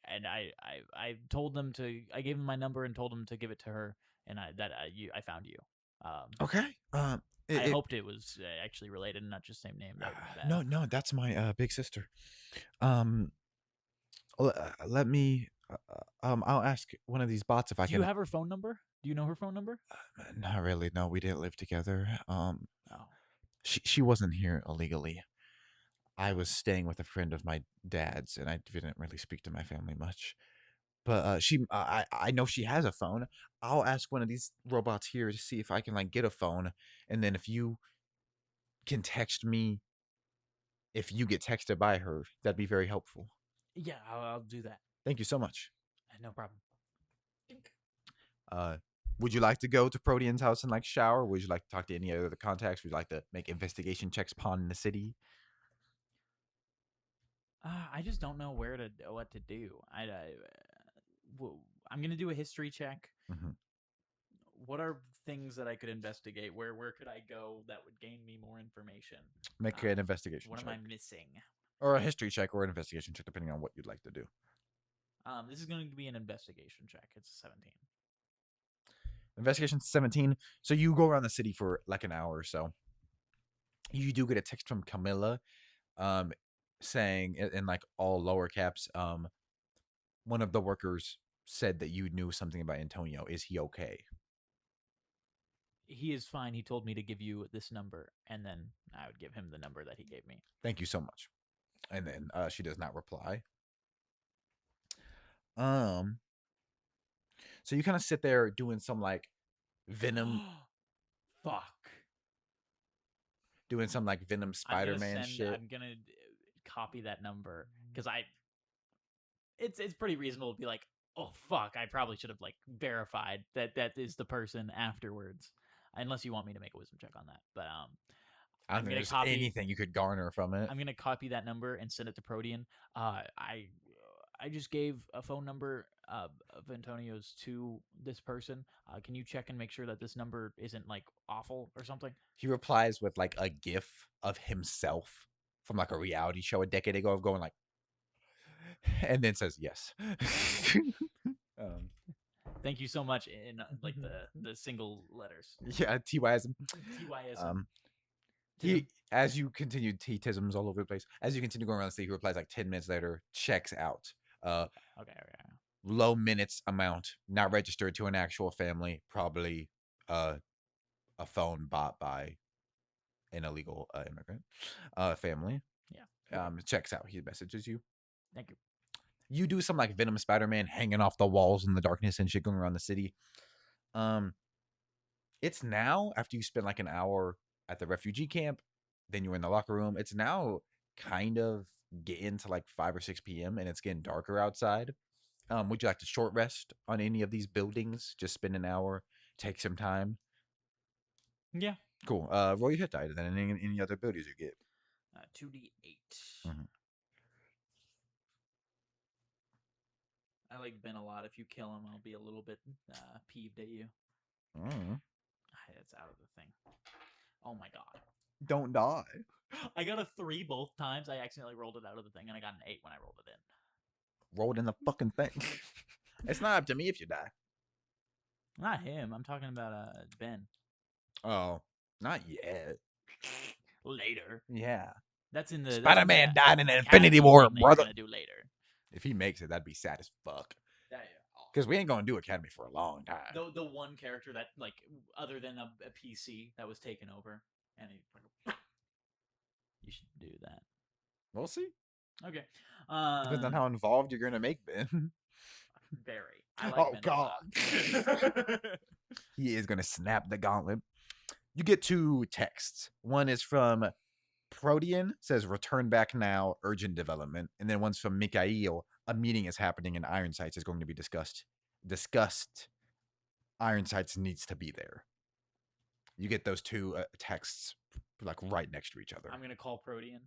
And I told them to. I gave them my number and told them to give it to her, and I found you. Okay. I hoped it was actually related and not just same name. That would be bad. No, that's my big sister. Let me. I'll ask one of these bots if I Do can. you have her phone number? Do you know her phone number? Not really. No, we didn't live together. Oh. She wasn't here illegally. I was staying with a friend of my dad's, and I didn't really speak to my family much. But I know she has a phone. I'll ask one of these robots here to see if I can like get a phone, and then if you can text me, if you get texted by her, that'd be very helpful. Yeah, I'll do that. Thank you so much. No problem. Would you like to go to Protean's house and like shower? Would you like to talk to any other contacts? Would you like to make investigation checks upon the city? I just don't know what to do. I'm gonna do a history check. Mm-hmm. What are things that I could investigate? Where could I go that would gain me more information? Make an investigation What check. am I missing? Or a history check or an investigation check, depending on what you'd like to do. This is going to be an investigation check. It's 17. Investigation 17. So you go around the city for like an hour or so. You do get a text from Camilla, saying in like all lower caps, one of the workers said that you knew something about Antonio. Is he okay? He is fine. He told me to give you this number, and then I would give him the number that he gave me. Thank you so much. And then she does not reply. So you kind of sit there doing some like Venom. Fuck. Doing some like Venom Spider-Man shit. I'm gonna copy that number because it's pretty reasonable to be like, Oh fuck! I probably should have like verified that is the person afterwards, unless you want me to make a wisdom check on that. But I don't I'm think gonna there's copy. anything you could garner from it. I'm gonna copy that number and send it to Protean. I just gave a phone number of Antonio's to this person. Can you check and make sure that this number isn't like awful or something? He replies with like a gif of himself from like a reality show a decade ago of going like, and then says yes. um, Thank you so much in like the single letters. yeah, TYism. TYS. He, as you continue, Tisms all over the place. As you continue going around the city, he replies like 10 minutes later, checks out. Okay. Low minutes amount, not registered to an actual family, probably a phone bought by an illegal immigrant family. Yeah. Checks out. He messages you. Thank you. You do some like Venom Spider-Man hanging off the walls in the darkness and shit going around the city. It's now after you spend like an hour at the refugee camp, then you're in the locker room. It's now kind of getting to like 5 or 6 p.m. and it's getting darker outside. Would you like to short rest on any of these buildings? Just spend an hour, take some time. Yeah. Cool. Roll your hit die then any other abilities you get. 2d8. Mhm. I like Ben a lot. If you kill him, I'll be a little bit peeved at you. Mm. It's out of the thing. Oh my god. Don't die. I got a 3 both times. I accidentally rolled it out of the thing, and I got an 8 when I rolled it in. Rolled in the fucking thing. It's not up to me if you die. Not him. I'm talking about Ben. Oh, not yet. Later. Yeah. That's in the Spider-Man died in Academy Infinity War, thing that brother. You're gonna do later. If he makes it, that'd be sad as fuck. Yeah. Because we ain't gonna do Academy for a long time. The one character that like other than a PC that was taken over, and he. You should do that. We'll see. Okay. Depends on how involved you're gonna make Ben. Very. I like Ben God. a lot. He is gonna snap the gauntlet. You get 2 texts. One is from Protean, says return back now, urgent development. And then one's from Mikhail, a meeting is happening and Iron Sights is going to be discussed. Iron Sights needs to be there. You get those 2 texts like right next to each other. I'm gonna call Protean.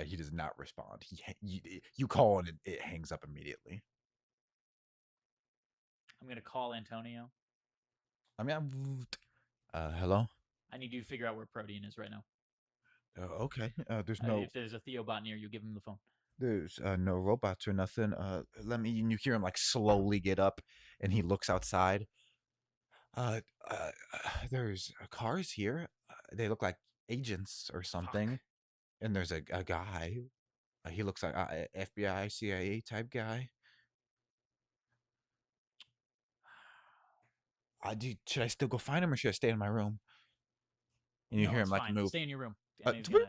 He does not respond. You call and it hangs up immediately. I'm gonna call Antonio. I mean, hello. I need you to figure out where Protean is right now. Okay. There's no. If there's a Theobot near you, give him the phone. There's no robots or nothing. Let me. And you hear him like slowly get up, and he looks outside. There's cars here. They look like agents or something. Fuck. And there's a guy. He looks like FBI, CIA type guy. Should I still go find him or should I stay in my room? And you hear him like fine. move. Stay in your room. And he's gonna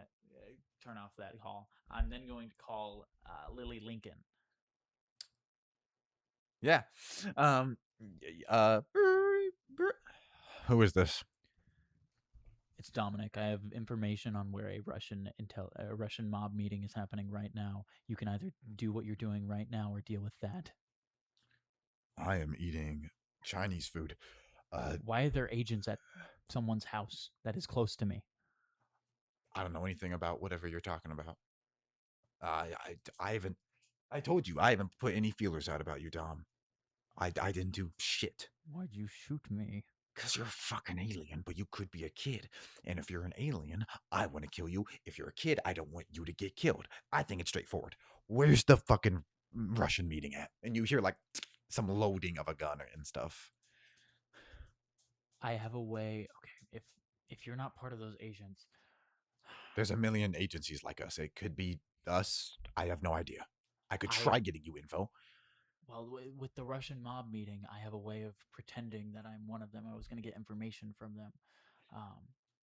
turn off that call. I'm then going to call Lily Lincoln. Yeah. Who is this? It's Dominic. I have information on where a Russian mob meeting is happening right now. You can either do what you're doing right now or deal with that. I am eating Chinese food. Why are there agents at someone's house that is close to me? I don't know anything about whatever you're talking about. I haven't. I told you I haven't put any feelers out about you, Dom. I didn't do shit. Why'd you shoot me? Because you're a fucking alien, but you could be a kid. And if you're an alien, I want to kill you. If you're a kid, I don't want you to get killed. I think it's straightforward. Where's the fucking Russian meeting at? And you hear like some loading of a gun and stuff. I have a way. Okay, if you're not part of those agents, there's a million agencies like us. It could be us. I have no idea. I could try getting you info. Well, with the Russian mob meeting, I have a way of pretending that I'm one of them. I was going to get information from them. I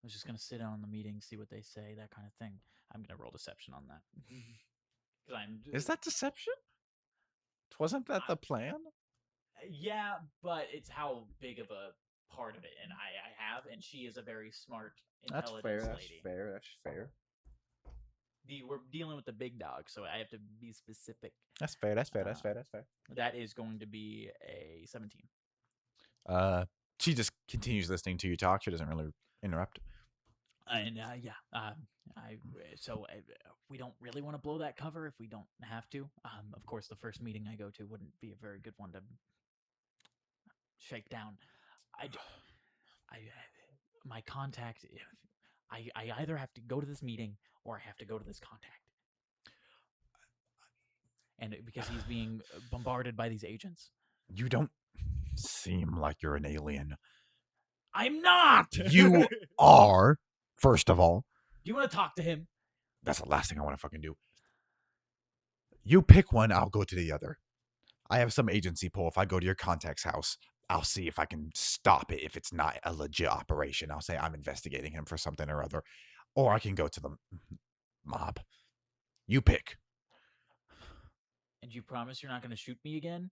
was just going to sit on the meeting, see what they say, that kind of thing. I'm going to roll deception on that. Is that deception? Wasn't that the plan? Yeah, but it's how big of a part of it, and I have, and she is a very smart, intelligent lady. That's fair. we're dealing with the big dog, so I have to be specific. That's fair. That's fair. That's fair. That's fair. That is going to be a 17. She just continues listening to you talk. She doesn't really interrupt. And we don't really want to blow that cover if we don't have to. Of course, the first meeting I go to wouldn't be a very good one to shake down. My contact. I either have to go to this meeting or I have to go to this contact. And because he's being bombarded by these agents. You don't seem like you're an alien. I'm not! You are, first of all. Do you want to talk to him? That's the last thing I want to fucking do. You pick one, I'll go to the other. I have some agency pull. If I go to your contact's house, I'll see if I can stop it. If it's not a legit operation, I'll say I'm investigating him for something or other. Or I can go to the mob. You pick. And you promise you're not going to shoot me again?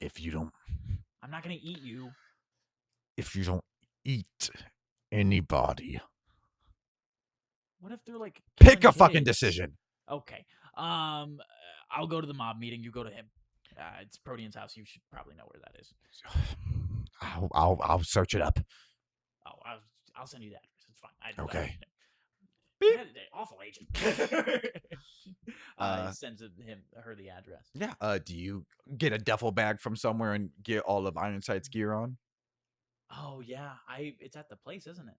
If you don't... I'm not going to eat you. If you don't eat anybody... What if they're like... Pick a kids? fucking decision. Okay. I'll go to the mob meeting. You go to him. It's Protean's house. You should probably know where that is. I'll search it up. Oh, I'll send you that. It's fine. Okay. Awful agent. Sends her the address. Yeah. Do you get a duffel bag from somewhere and get all of Ironsight's gear on? Oh yeah. It's at the place, isn't it?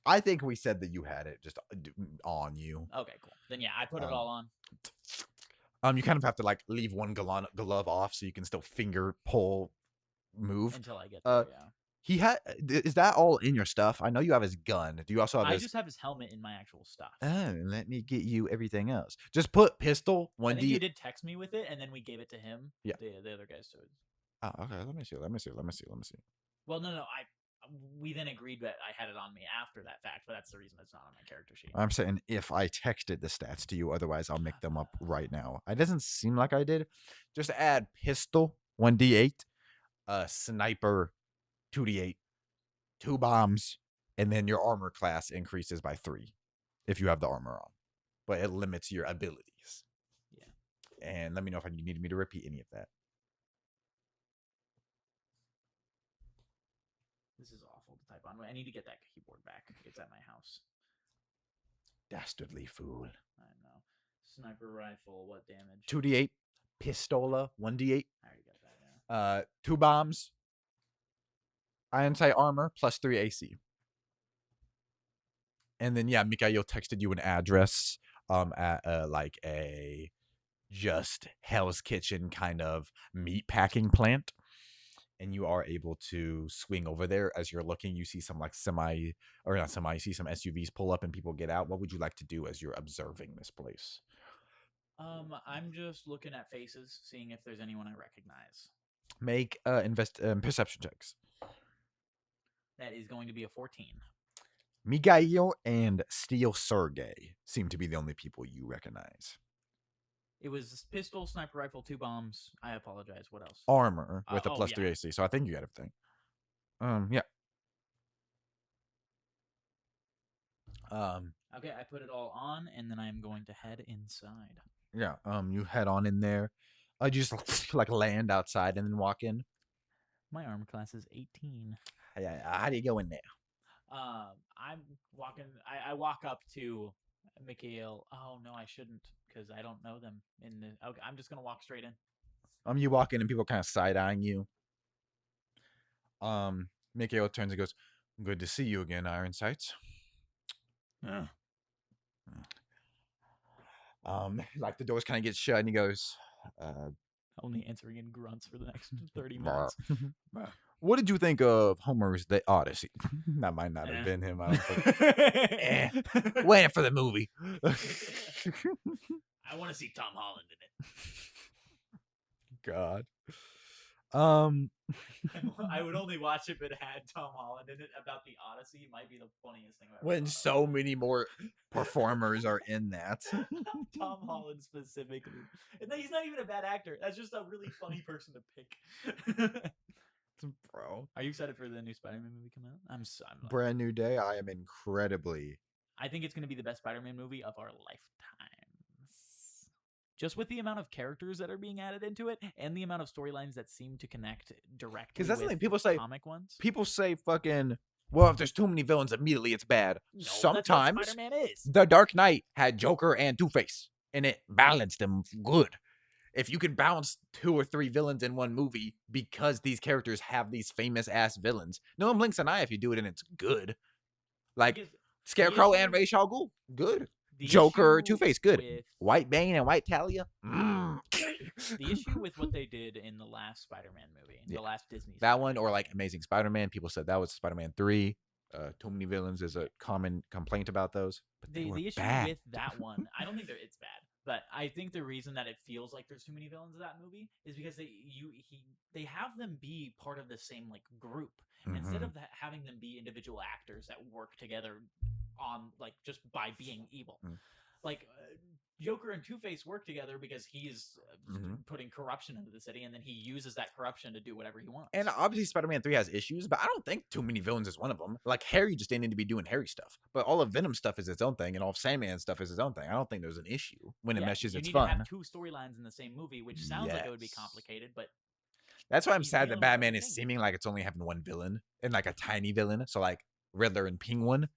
I think we said that you had it just on you. Okay, cool. Then yeah, I put it all on. You kind of have to like leave one glove off so you can still finger pull move Until I get there, yeah. He had. Is that all in your stuff? I know you have his gun. Do you also have I his... just have his helmet in my actual stuff. Oh, let me get you everything else. Just put pistol, 1D. I think you did text me with it, and then we gave it to him. Yeah. The other guys. So. Oh, okay. Let me see. Well, no. We then agreed that I had it on me after that fact, but that's the reason it's not on my character sheet. I'm saying if I texted the stats to you, otherwise I'll make them up right now. It doesn't seem like I did. Just add pistol, 1d8, sniper, 2d8, 2 bombs, and then your armor class increases by 3 if you have the armor on. But it limits your abilities. Yeah. And let me know if you need me to repeat any of that. This is awful to type on. I need to get that keyboard back. It's at my house. Dastardly fool. I know. Sniper rifle, what damage? 2d8. Pistola, 1d8. I already got that, yeah. 2 bombs. Iron sight armor, plus 3 AC. And then, yeah, Mikhail texted you an address at like a just Hell's Kitchen kind of meat packing plant. And you are able to swing over there. As you're looking, you see some like you see some SUVs pull up and people get out. What would you like to do as you're observing this place? I'm just looking at faces, seeing if there's anyone I recognize. Make perception checks. That is going to be a 14. Mikhail and Steel Sergey seem to be the only people you recognize. It was pistol, sniper rifle, 2 bombs. I apologize. What else? Armor with a plus 3 AC. So I think you got everything. Yeah. Okay, I put it all on, and then I'm going to head inside. Yeah. You head on in there. You just like land outside and then walk in. My armor class is 18. How do you go in there? I'm walking. I walk up to Mikhail. Oh no, I shouldn't, because I don't know them. Okay, I'm just gonna walk straight in. You walk in and people kind of side eyeing you. Mikhail turns and goes, "Good to see you again, Iron Sights." Yeah. Like the doors kind of get shut, and he goes, only answering in grunts for the next 30 minutes. What did you think of Homer's The Odyssey? That might not have been him. I don't think. Waiting for the movie. I want to see Tom Holland in it. God. I would only watch if it had Tom Holland in it. About the Odyssey, it might be the funniest thing I've ever When thought so of. many more performers are in that. Tom Holland specifically. And he's not even a bad actor. That's just a really funny person to pick. Bro. Are you excited for the new Spider-Man movie coming out? I'm Brand new day. I am incredibly I think it's going to be the best Spider-Man movie of our lifetimes. Just with the amount of characters that are being added into it and the amount of storylines that seem to connect directly Because that's the with thing. People say, comic ones. fucking, well, if there's too many villains, immediately it's bad. No, that's what Sometimes Spider-Man is. The Dark Knight had Joker and Two-Face, and it balanced them good. If you can balance 2 or 3 villains in one movie because these characters have these famous ass villains, no one blinks an eye if you do it and it's good. Like Because Scarecrow issue- and Ra's al Ghul, good. the Joker, issue Two-Face, good. with- White Bane and White Talia, The issue with what they did in the last Spider-Man movie, Yeah. the last Disney that Spider-Man one, or movie, like Amazing Spider-Man, people said that was Spider-Man 3. Too many villains is a common complaint about those. But they were the issue bad. with that one, I don't think it's bad, but I think the reason that it feels like there's too many villains in that movie is because they have them be part of the same like group instead of having them be individual actors that work together on like just by being evil. Like Joker and Two-Face work together because he's putting corruption into the city, and then he uses that corruption to do whatever he wants. And obviously, Spider-Man 3 has issues, but I don't think too many villains is one of them. Like, Harry just didn't need to be doing Harry stuff. But all of Venom stuff is its own thing, and all of Sandman stuff is its own thing. I don't think there's an issue when it meshes. It's You need fun. to have 2 storylines in the same movie, which sounds like it would be complicated, but that's why I'm he's sad dealing that with Batman other is things. seeming like it's only having one villain and like a tiny villain. So like Riddler and Penguin.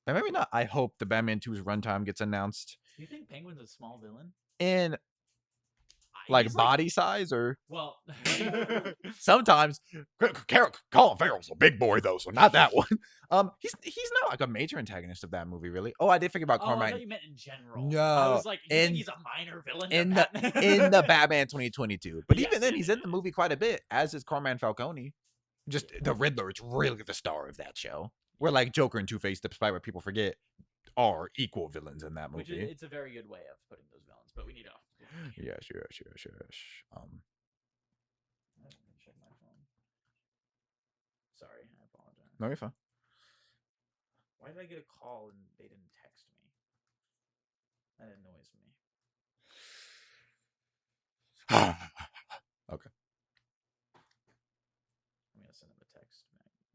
But maybe not. I hope the Batman 2's runtime gets announced do you think Penguin's a small villain? in like He's body size or well, sometimes Colin Farrell's a big boy though, so not that one. He's not like a major antagonist of that movie, really. Oh, I did think about I Carmine thought you meant in general. No, I was like, you in- think he's a minor villain in to the Batman? in the Batman 2022. But Yes, even then, yeah, he's yeah, in the movie quite a bit, as is Carmine Falcone. Just the Riddler is really the star of that show. Where like Joker and Two-Face, despite what people forget, are equal villains in that Which movie. it's a very good way of putting those villains, but we need to. Yes. Let me check my phone. Sorry, I apologize. No, you're fine. Why did I get a call and they didn't text me? That annoys me. Okay. I'm gonna send him a text.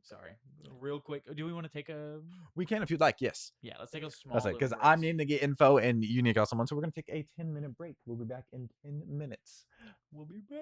Sorry, real quick. Do we want to take a? We can if you'd like. Yes. Yeah, let's take a small. That's it. Because little I'm break. needing to get info and you need to call someone. So we're going to take a 10-minute break. We'll be back in 10 minutes. We'll be back.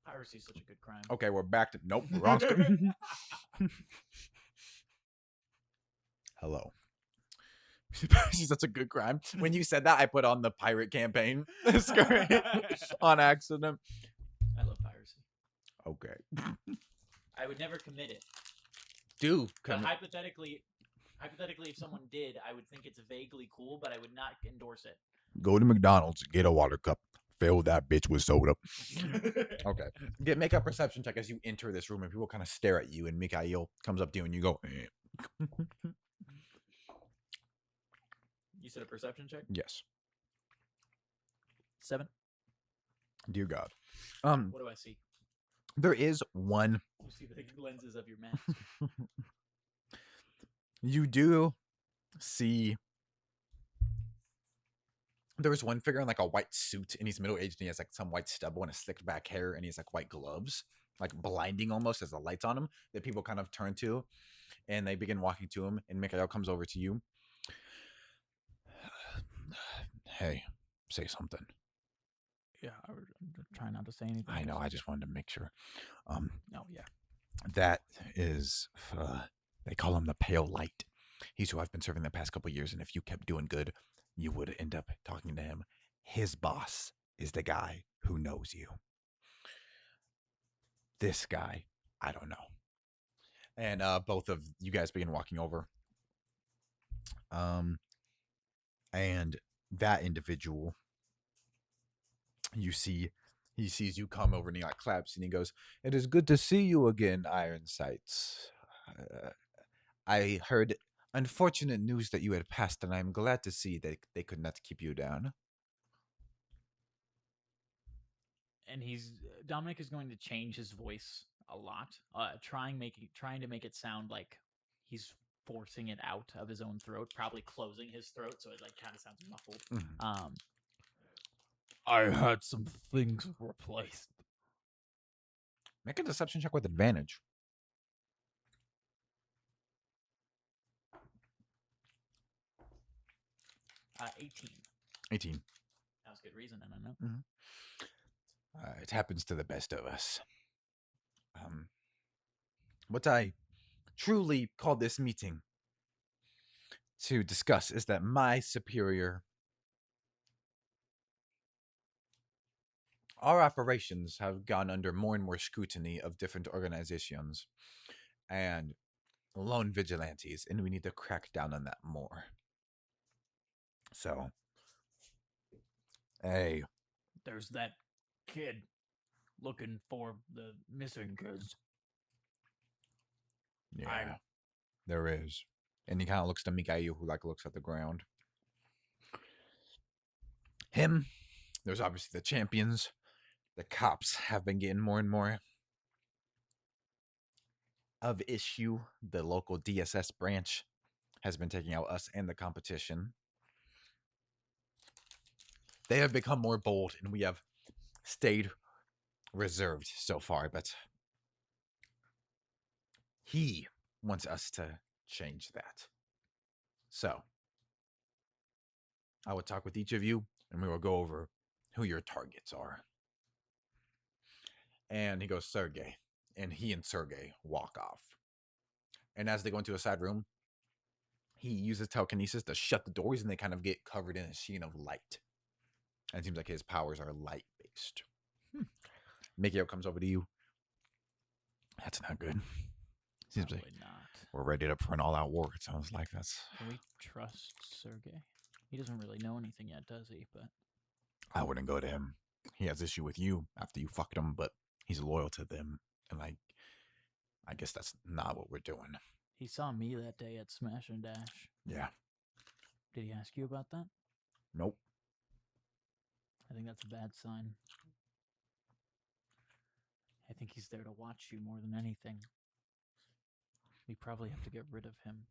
Piracy is such a good crime. Okay, we're back to nope, wrong script. Hello. That's a good crime. When you said that, I put on the pirate campaign on accident. I love piracy. Okay. I would never commit it. Come But hypothetically, if someone did, I would think it's vaguely cool, but I would not endorse it. go to McDonald's, get a water cup, fill that bitch with soda. Okay. Make a perception check as you enter this room, and people kind of stare at you, and Mikhail comes up to you, and you go, You said a perception check? yes. 7. Dear God. What do I see? There is one. You see the lenses of your mask. You do see. There's one figure in like a white suit, and he's middle-aged, and he has like some white stubble and a slicked back hair, and he has like white gloves, like blinding almost as the lights on him, that people kind of turn to, and they begin walking to him, and Mikhail comes over to you. Hey, say something. Yeah, I'm trying not to say anything. I know, I just wanted to make sure. Oh, yeah. That is, they call him the Pale Light. He's who I've been serving the past couple years, and if you kept doing good, you would end up talking to him. His boss is the guy who knows you. This guy, I don't know. And both of you guys begin walking over. And that individual, you see, he sees you come over and he like claps and he goes, "It is good to see you again, Iron Sights. I heard unfortunate news that you had passed, and I am glad to see that they could not keep you down." And Dominic is going to change his voice a lot, trying to make it sound like he's forcing it out of his own throat, probably closing his throat so it like kind of sounds muffled. Mhm. I had some things replaced. Make a deception check with advantage. 18. 18. That was good reason, I don't know. It happens to the best of us. What I truly called this meeting to discuss is that my superior, our operations have gone under more and more scrutiny of different organizations and lone vigilantes, and we need to crack down on that more. So, hey, There's that kid looking for the missing kids. yeah, there is. And he kind of looks to Mikhail, who like looks at the ground. Him, there's obviously the champions. The cops have been getting more and more of issue. The local DSS branch has been taking out us and the competition. They have become more bold, and we have stayed reserved so far, but he wants us to change that. So, I will talk with each of you, and we will go over who your targets are. And he goes, Sergey. And he and Sergey walk off. And as they go into a side room, he uses telekinesis to shut the doors, and they kind of get covered in a sheen of light. And it seems like his powers are light-based. Mikhail comes over to you. That's not good. Seems Probably like not. we're ready for an all-out war. It sounds like that's. Can we trust Sergey? He doesn't really know anything yet, does he? But I wouldn't go to him. He has issue with you after you fucked him, but he's loyal to them, and I guess that's not what we're doing. he saw me that day at Smash and Dash. Yeah. Did he ask you about that? Nope. I think that's a bad sign. I think he's there to watch you more than anything. We probably have to get rid of him.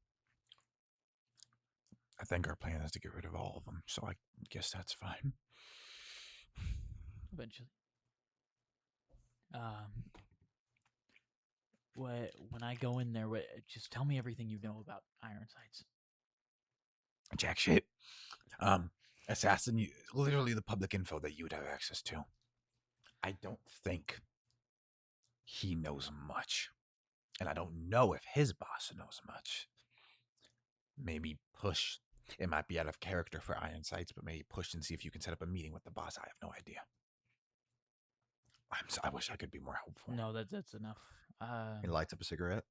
I think our plan is to get rid of all of them, so I guess that's fine. Eventually. When I go in there, just tell me everything you know about Ironsides. Jack shit. Assassin, literally the public info that you would have access to. I don't think he knows much. And I don't know if his boss knows much. Maybe push. It might be out of character for Iron Sights, but maybe push and see if you can set up a meeting with the boss. I have no idea. I wish I could be more helpful. No, that's enough. He lights up a cigarette.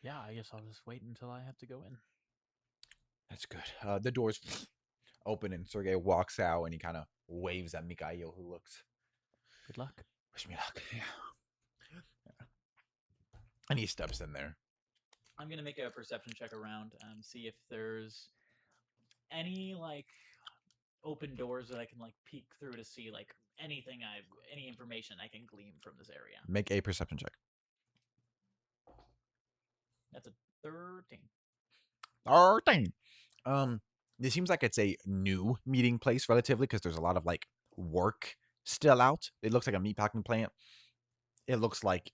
Yeah, I guess I'll just wait until I have to go in. That's good. The doors open and Sergey walks out and he kind of waves at Mikhail, who looks. Good luck. Wish me luck. Yeah. And he steps in there. I'm gonna make a perception check around, see if there's any like open doors that I can like peek through to see like any information I can glean from this area. Make a perception check. That's a 13. 13. This seems like it's a new meeting place relatively because there's a lot of like work still out. It looks like a meatpacking plant. It looks like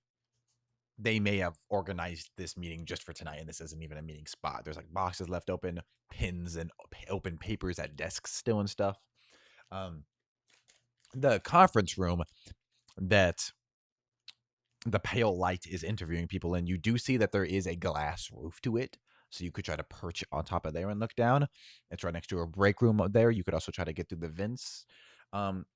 they may have organized this meeting just for tonight, and this isn't even a meeting spot. There's like boxes left open, pins and open papers at desks still and stuff. The conference room that the pale light is interviewing people in, you do see that there is a glass roof to it. So you could try to perch on top of there and look down. It's right next to a break room there. You could also try to get through the vents.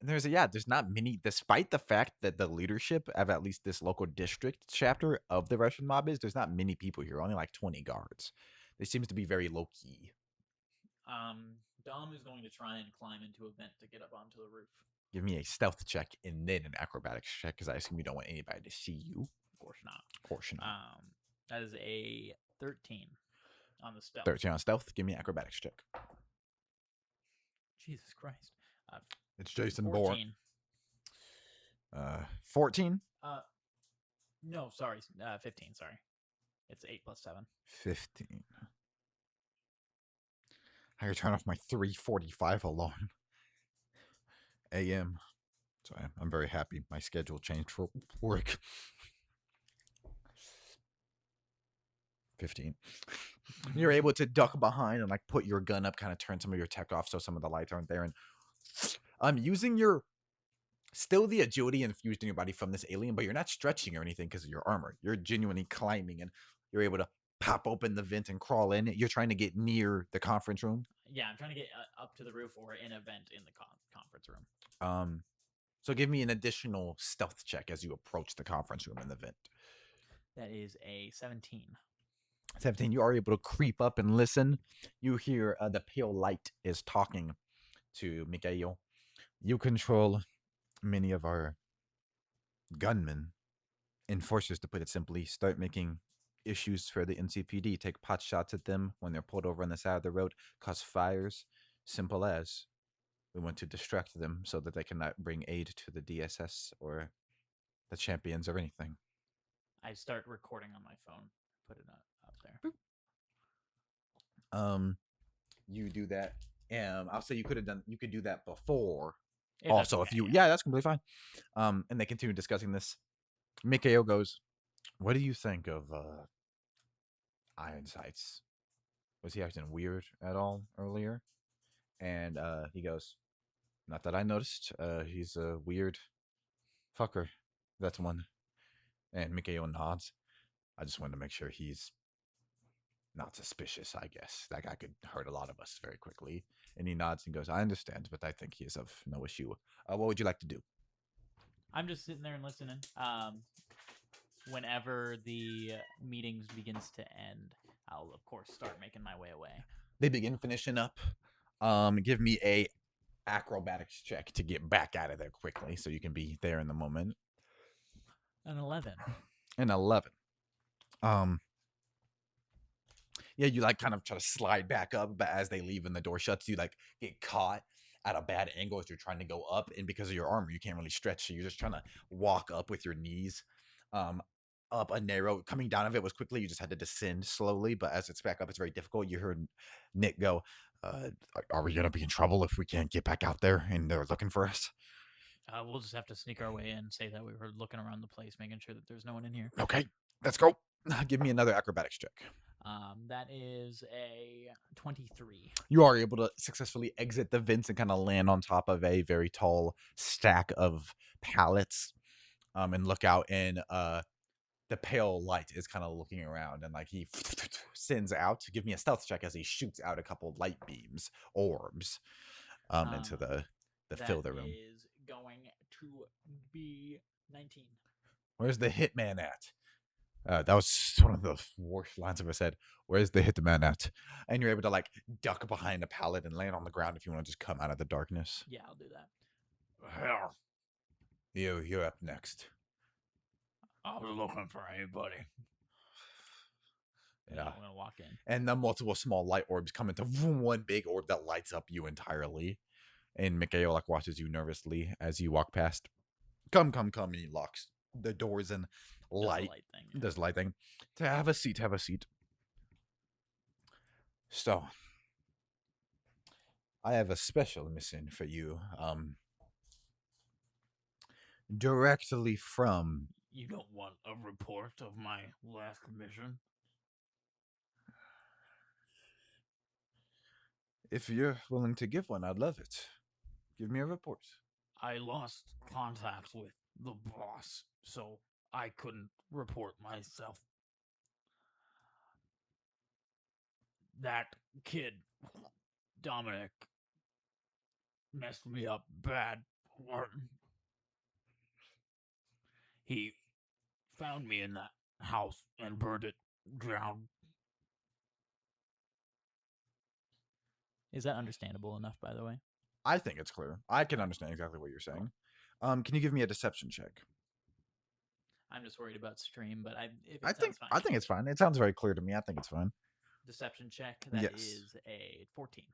There's not many, despite the fact that the leadership of at least this local district chapter of the Russian mob there's not many people here, only like 20 guards. This seems to be very low key. Dom is going to try and climb into a vent to get up onto the roof. Give me a stealth check and then an acrobatics check because I assume you don't want anybody to see you. Of course not. Of course not. That is a 13 on the stealth. 13 on stealth. Give me an acrobatics check. Jesus Christ. It's Jason 14. Bourne. 14? No, sorry. 15, sorry. It's 8 plus 7. 15. I gotta turn off my 3:45 alarm. AM. So I'm very happy my schedule changed for work. 15. You're able to duck behind and like put your gun up, kind of turn some of your tech off so some of the lights aren't there, and I'm using your still the agility infused in your body from this alien, but you're not stretching or anything because of your armor. You're genuinely climbing and you're able to pop open the vent and crawl in. You're trying to get near the conference room. Yeah, I'm trying to get up to the roof or in a vent in the conference room. So give me an additional stealth check as you approach the conference room in the vent. That is a 17. 17. You are able to creep up and listen. You hear the pale light is talking to Mikhail. You control many of our gunmen, enforcers, to put it simply. Start making issues for the NCPD. Take pot shots at them when they're pulled over on the side of the road. Cause fires. Simple as. We want to distract them so that they cannot bring aid to the DSS or the champions or anything. I start recording on my phone. Put it up there. You do that. I'll say you could do that before. If also, okay, if you, yeah, that's completely fine. And they continue discussing this. Mikhail goes, "What do you think of Iron Sights? Was he acting weird at all earlier?" And he goes, "Not that I noticed. He's a weird fucker. That's one." And Mikhail nods. I just wanted to make sure he's not suspicious, I guess. That guy could hurt a lot of us very quickly. And he nods and goes, "I understand, but I think he is of no issue. What would you like to do?" I'm just sitting there and listening. Whenever the meetings begins to end, I'll, of course, start making my way away. They begin finishing up. Give me a acrobatics check to get back out of there quickly so you can be there in the moment. An 11. An 11. Yeah, you like kind of try to slide back up, but as they leave and the door shuts, you like get caught at a bad angle as you're trying to go up, and because of your armor, you can't really stretch, so you're just trying to walk up with your knees up a narrow. Coming down of it was quickly, you just had to descend slowly, but as it's back up, it's very difficult. You heard Nick go, "Are we gonna be in trouble if we can't get back out there and they're looking for us?" We'll just have to sneak our way in, say that we were looking around the place, making sure that there's no one in here. Okay, let's go. Give me another acrobatics check. That is a 23. You are able to successfully exit the vents and kind of land on top of a very tall stack of pallets. and look out, and the pale light is kind of looking around, and like he sends out to give me a stealth check as he shoots out a couple light beams, orbs, into the fill the room. That is going to be 19. Where's the hitman at? That was one of the worst lines I've ever said. Where's the hitman at? And you're able to like duck behind a pallet and land on the ground if you want to just come out of the darkness. Yeah, I'll do that. Here, You're up next. I was looking for anybody. Yeah, I'm gonna walk in. And the multiple small light orbs come into one big orb that lights up you entirely. And Mikhail like watches you nervously as you walk past. Come. And he locks the doors and light. Does light thing. To have a seat. So, I have a special mission for you. Directly from. You don't want a report of my last mission? If you're willing to give one, I'd love it. Give me a report. I lost contact with the boss, so I couldn't report myself. That kid, Dominic, messed me up bad. He found me in that house and burned it down. Is that understandable enough, by the way? I think it's clear. I can understand exactly what you're saying. Can you give me a deception check? I'm just worried about stream, but I think it's fine. It sounds very clear to me. I think it's fine. Deception check. That is a 14.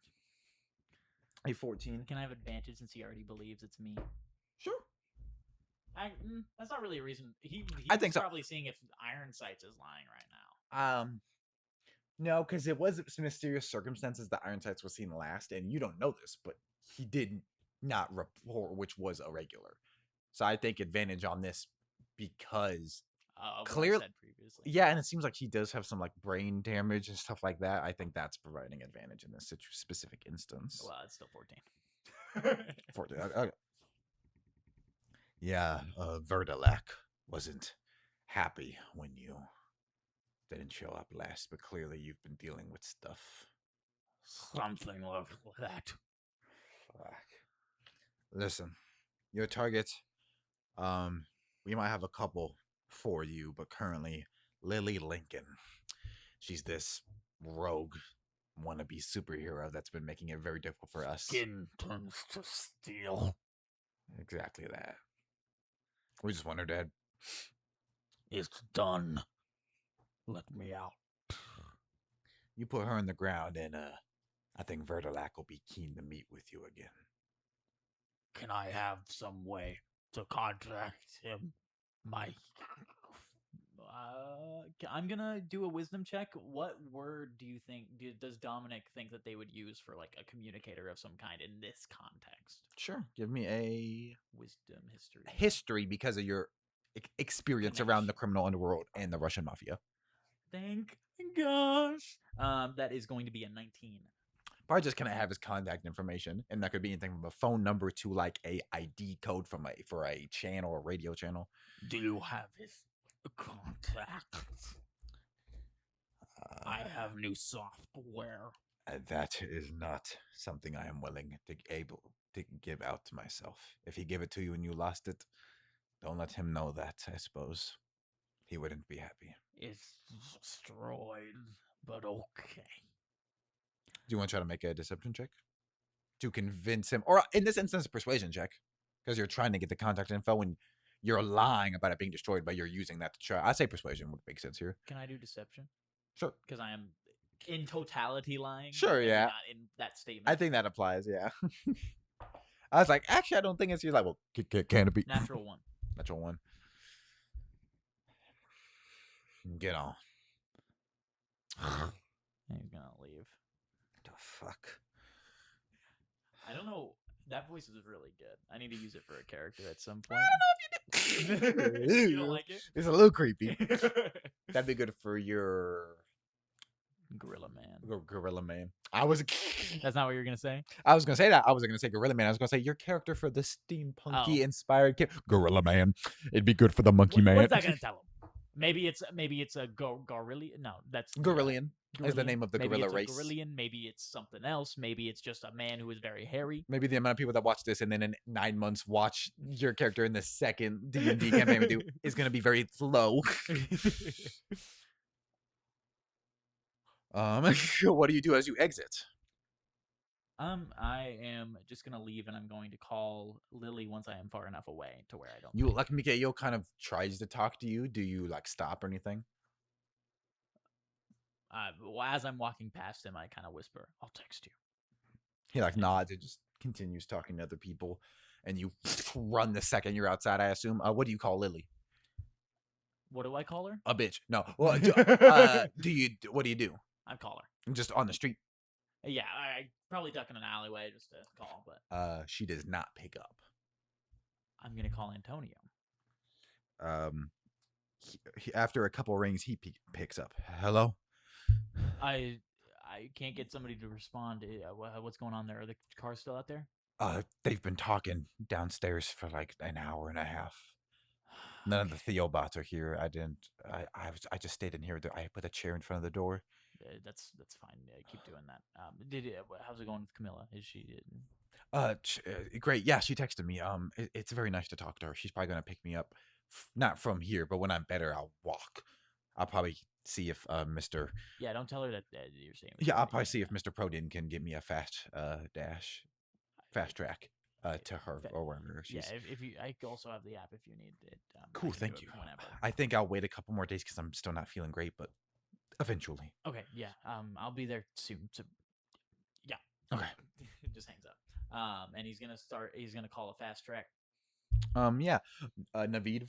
A 14. Can I have advantage since he already believes it's me? Sure. That's not really a reason. He's I think probably seeing if Iron Sights is lying right now. No, because it was some mysterious circumstances that Iron Sights was seen last, and you don't know this, but he did not report, which was irregular. So I think advantage on this because clearly, previously. Yeah, and it seems like he does have some like brain damage and stuff like that. I think that's providing advantage in this specific instance. Well, it's still 14. 14. Okay. Yeah, Verdalac wasn't happy when you didn't show up last, but clearly you've been dealing with stuff. Something like that. Fuck. Listen, your target, we might have a couple for you, but currently Lily Lincoln. She's this rogue wannabe superhero that's been making it very difficult for us. Skin turns to steel. Exactly that. We just want her dead. It's done. Let me out. You put her in the ground, and I think Verdalac will be keen to meet with you again. Can I have some way to contact him? I'm gonna do a wisdom check. What word do you think does Dominic think that they would use for like a communicator of some kind in this context? Sure. Give me a wisdom history because of your experience around the criminal underworld and the Russian mafia. Thank gosh. That is going to be a 19. Probably just kind of have his contact information, and that could be anything from a phone number to like a ID code for a channel or radio channel. Do you have his contact? I have new software. That is not something I am willing to able to give out to myself. If he gave it to you and you lost it, don't let him know that. I suppose he wouldn't be happy. It's destroyed, but okay. Do you want to try to make a deception check to convince him, or in this instance, a persuasion check, because you're trying to get the contact info and you're lying about it being destroyed, but you're using that to try. I say persuasion would make sense here. Can I do deception? Sure. Because I am in totality lying. Sure, yeah. Not in that statement. I think that applies, yeah. I was like, actually, I don't think it's. You're like, well, can it be? Natural 1. Natural 1. Get on. He's gonna leave. The fuck? I don't know. That voice is really good. I need to use it for a character at some point. I don't know if you do. You don't like it? It's a little creepy. That'd be good for your Gorilla Man. Gorilla Man. I was That's not what you're gonna say. I was gonna say that. I wasn't gonna say Gorilla Man. I was gonna say your character for the steampunky Oh. inspired Gorilla Man. It'd be good for the monkey man. What's that gonna tell him? Maybe it's a gorillion. No, that's Gorillian is the Gorillion. name of the Maybe gorilla it's race. a gorillion. Maybe it's something else. Maybe it's just a man who is very hairy. Maybe the amount of people that watch this and then in 9 months watch your character in the second D&D campaign we do is gonna be very low. What do you do as you exit? I am just gonna leave, and I'm going to call Lily once I am far enough away to where I don't. You like Mikhail kind of tries to talk to you. Do you like stop or anything? Well, as I'm walking past him, I kind of whisper, "I'll text you." He like nods and just continues talking to other people, and you run the second you're outside. I assume. What do you call Lily? What do I call her? A bitch. No. Well, do you? What do you do? I call her. Just on the street. Yeah, I probably duck in an alleyway just to call, but She does not pick up. I'm gonna call Antonio. After a couple rings, he picks up. Hello. I can't get somebody to respond. What's going on there? Are the cars still out there? They've been talking downstairs for like an hour and a half. None of the Theobots are here. I just stayed in here. I put a chair in front of the door. That's fine. Keep doing that. How's it going with Camilla? Is she? Great. Yeah, she texted me. It's very nice to talk to her. She's probably gonna pick me up, not from here, but when I'm better, I'll walk. I'll probably see if Mr. Yeah, don't tell her that you're saying. Yeah, I'll probably see if Mr. Prodin can get me a fast track to her or wherever she's. Yeah, if you, I also have the app if you need it. Cool, thank you. I think I'll wait a couple more days because I'm still not feeling great, but eventually. Okay, yeah. I'll be there soon. So, yeah. Okay. It just hangs up. And he's gonna call a fast track. Yeah. Naveed,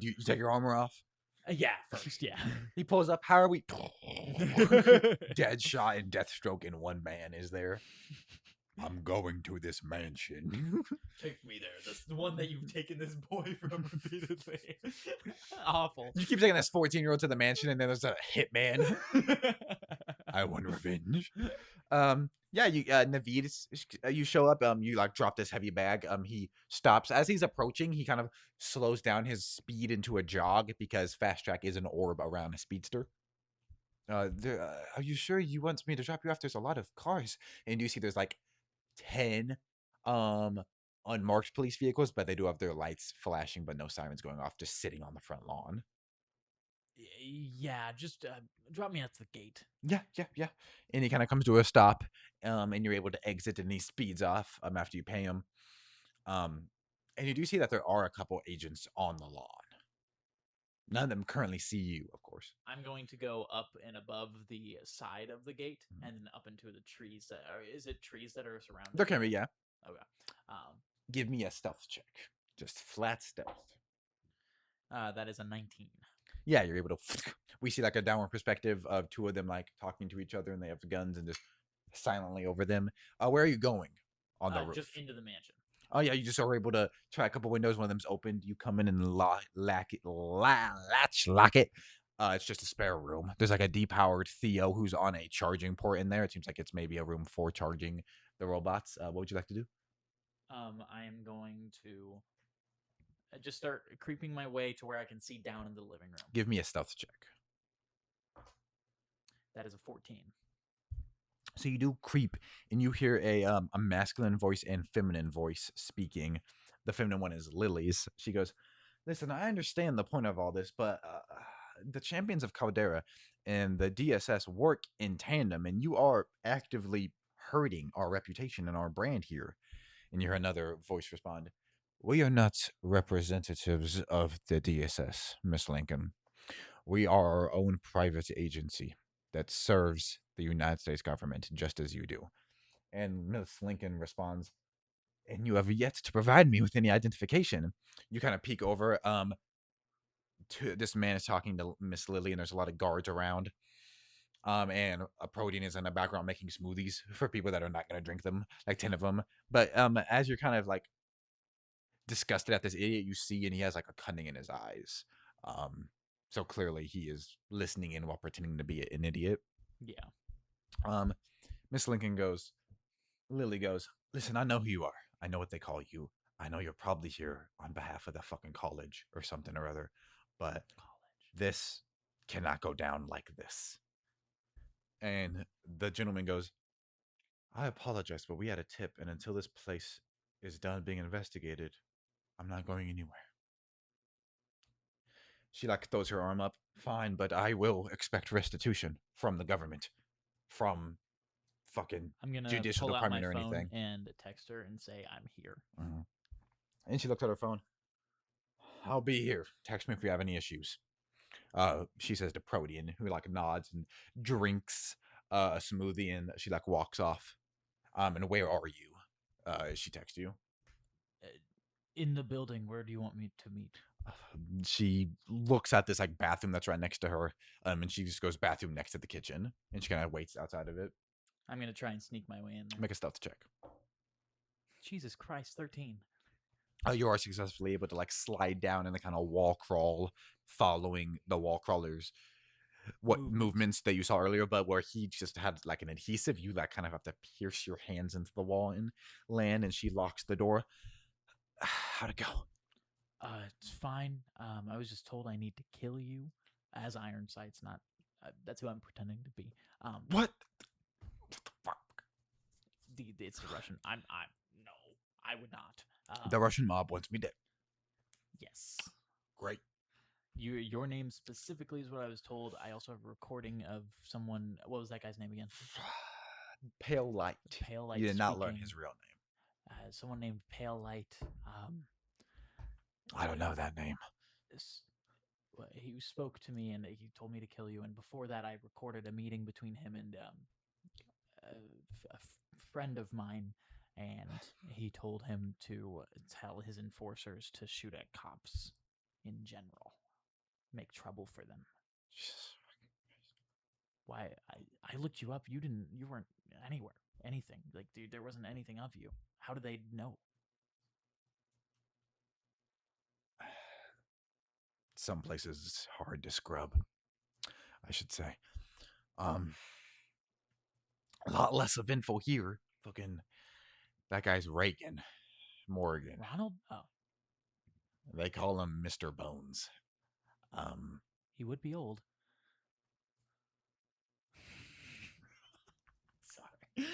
do you take your armor off? Yeah, first, yeah. He pulls up. How are we? Dead shot and Deathstroke in one man is there. I'm going to this mansion. Take me there. That's the one that you've taken this boy from repeatedly. Awful. You keep taking this 14-year-old to the mansion, and then there's a hitman. I want revenge. Yeah, you Naveed, you show up. You like drop this heavy bag. He stops as he's approaching. He kind of slows down his speed into a jog because fast track is an orb around a speedster. Are you sure you want me to drop you off? There's a lot of cars, and you see there's like 10 unmarked police vehicles, but they do have their lights flashing, but no sirens going off, just sitting on the front lawn. Yeah, just drop me at the gate. Yeah. And he kind of comes to a stop, and you're able to exit, and he speeds off after you pay him. And you do see that there are a couple agents on the lawn. None of them currently see you, of course. I'm going to go up and above the side of the gate, and then up into the trees. Is it trees that are surrounding? There can be, yeah. Okay. Give me a stealth check. Just flat stealth. That is a 19. Yeah, you're able to. We see like a downward perspective of two of them like talking to each other, and they have guns and just silently over them. Where are you going on the roof? Just into the mansion. Oh yeah, you just are able to try a couple windows. One of them's opened. You come in and lock it. It's just a spare room. There's like a depowered Theo who's on a charging port in there. It seems like it's maybe a room for charging the robots. What would you like to do? I am going to just start creeping my way to where I can see down in the living room. Give me a stealth check. That is a 14. So you do creep, and you hear a masculine voice and feminine voice speaking. The feminine one is Lily's. She goes, "Listen, I understand the point of all this, but the champions of Caldera and the DSS work in tandem, and you are actively hurting our reputation and our brand here." And you hear another voice respond, "We are not representatives of the DSS, Miss Lincoln. We are our own private agency that serves the United States government just as you do." And Miss Lincoln responds, "And you have yet to provide me with any identification." You kind of peek over. This man is talking to Miss Lily, and there's a lot of guards around. And a protein is in the background making smoothies for people that are not going to drink them, like 10 of them. But as you're kind of like disgusted at this idiot you see, and he has like a cunning in his eyes. So clearly he is listening in while pretending to be an idiot. Yeah. Miss Lily goes, listen, I know who you are. I know what they call you. I know you're probably here on behalf of the fucking college or something or other, but this cannot go down like this. And the gentleman goes, I apologize, but we had a tip, and until this place is done being investigated, I'm not going anywhere. She like throws her arm up. Fine, but I will expect restitution from the government, from fucking I'm gonna judicial pull out my department or phone anything. and text her and say I'm here. Mhm. And she looks at her phone. I'll be here. Text me if you have any issues. She says to Protean, who like nods and drinks a smoothie, and she like walks off. And where are you? She texts you. In the building. Where do you want me to meet? She looks at this like bathroom that's right next to her, and she just goes bathroom next to the kitchen, and she kind of waits outside of it. I'm gonna try and sneak my way in there. Make a stealth check. Jesus Christ, 13. You are successfully able to like slide down and the kind of wall crawl, following the wall crawlers. What movements that you saw earlier, but where he just had like an adhesive, you like kind of have to pierce your hands into the wall and land. And she locks the door. How'd it go? It's fine. I was just told I need to kill you, as Ironsight's not. That's who I'm pretending to be. What the fuck? It's the Russian. No, I would not. The Russian mob wants me dead. Yes. Great. Your name specifically is what I was told. I also have a recording of someone. What was that guy's name again? Pale Light. Pale Light. You did not learn speaking. his real name. Someone named Pale Light. I don't know that name. He spoke to me and he told me to kill you. And before that, I recorded a meeting between him and a friend of mine. And he told him to tell his enforcers to shoot at cops in general. Make trouble for them. Why? I looked you up. You weren't anywhere. Anything. Like, dude, there wasn't anything of you. How do they know? Some places it's hard to scrub, I should say. A lot less of info here. Fucking that guy's Reagan Morgan. Ronald? Oh. They call him Mr. Bones. He would be old. Sorry.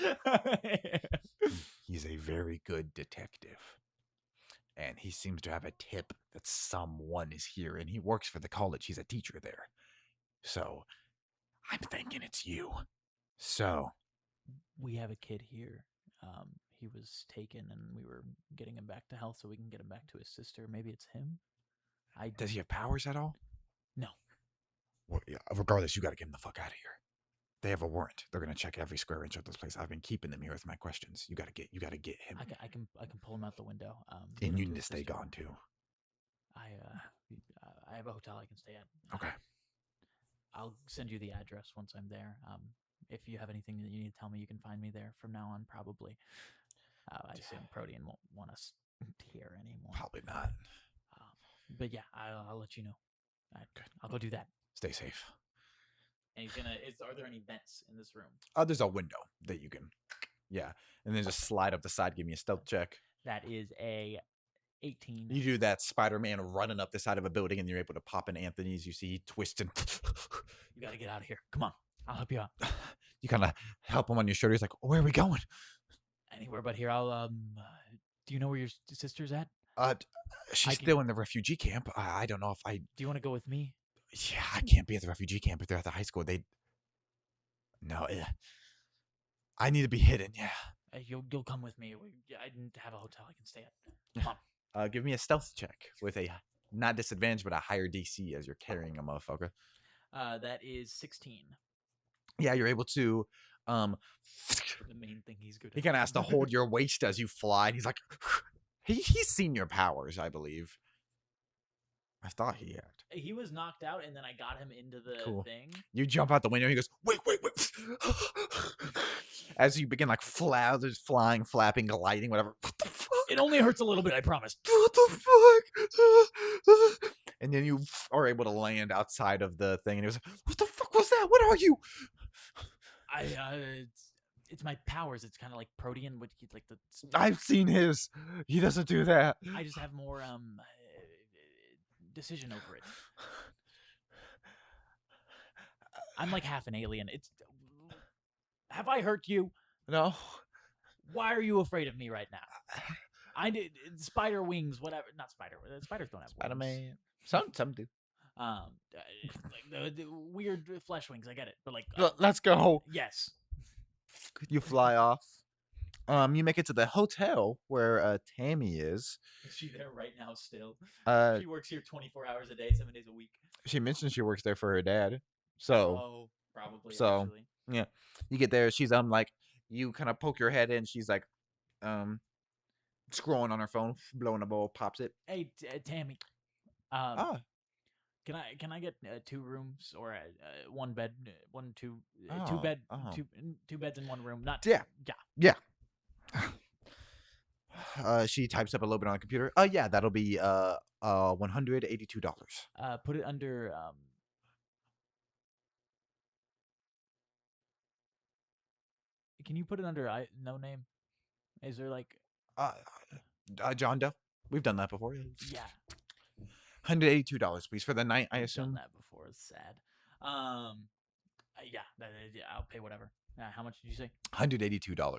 He's a very good detective. And he seems to have a tip that someone is here, and he works for the college. He's a teacher there. So, I'm thinking it's you. So. We have a kid here. He was taken, and we were getting him back to health so we can get him back to his sister. Maybe it's him? Does he have powers at all? No. Well, yeah, regardless, you got to get him the fuck out of here. They have a warrant. They're gonna check every square inch of this place. I've been keeping them here with my questions. You gotta get him. I can pull him out the window. And you need to stay gone too. I have a hotel I can stay at. Okay. I'll send you the address once I'm there. If you have anything that you need to tell me, you can find me there from now on. Probably. I assume Protean won't want us here anymore. Probably not. But yeah, I'll let you know. Good. I'll go do that. Stay safe. And he's gonna. Are there any vents in this room? There's a window that you can. Yeah, and then just slide up the side. Give me a stealth check. That is a 18. You do that Spider-Man running up the side of a building, and you're able to pop in Anthony's. You see he twists and. You gotta get out of here. Come on, I'll help you out. You kind of help him on your shoulder. He's like, "Where are we going?" Anywhere but here. I'll. Do you know where your sister's at? She's still in the refugee camp. I don't know if I. Do you want to go with me? Yeah, I can't be at the refugee camp if they're at the high school. No, I need to be hidden. Yeah. You'll come with me. I have a hotel I can stay at. Come on. Give me a stealth check with a not disadvantage, but a higher DC as you're carrying a motherfucker. That is 16. Yeah, you're able to. The main thing he's good at. He kind of has to hold your waist as you fly. And he's like, he's seen your powers, I believe. I thought he had. He was knocked out, and then I got him into the thing. You jump out the window. He goes, wait. As you begin like flying, flapping, gliding, whatever. What the fuck? It only hurts a little bit, I promise. What the fuck? And then you are able to land outside of the thing. And he was like, what the fuck was that? What are you? It's my powers. It's kind of like Protean, which like the. I've seen his. He doesn't do that. I just have more decision over it. I'm like half an alien. Have I hurt you? No. Why are you afraid of me right now? I did spider wings, whatever. Not spider. Spiders don't have wings. Spider-Man. Some do. Like the weird flesh wings. I get it, but like, Let's go. yes. You fly off. You make it to the hotel where Tammy is. Is she there right now still? She She works here 24 hours a day, 7 days a week. mentioned she works there for her dad. So, probably. so- Actually. yeah. You get there, she's like, you kind of poke your head in, she's like, scrolling on her phone, blowing a bowl, pops it. Hey, Tammy. Can I get 2 rooms or 1 bed, 2 bed, oh. 2 beds in 1 room? Not Yeah. She types up a little bit on the computer. Yeah, that'll be $182. Put it under Can you put it under no name? Is there like John Doe. We've done that before. yeah. $182, please, for the night. I Done assume. that before. It's sad. Yeah, I'll pay whatever. How much did you say? $182.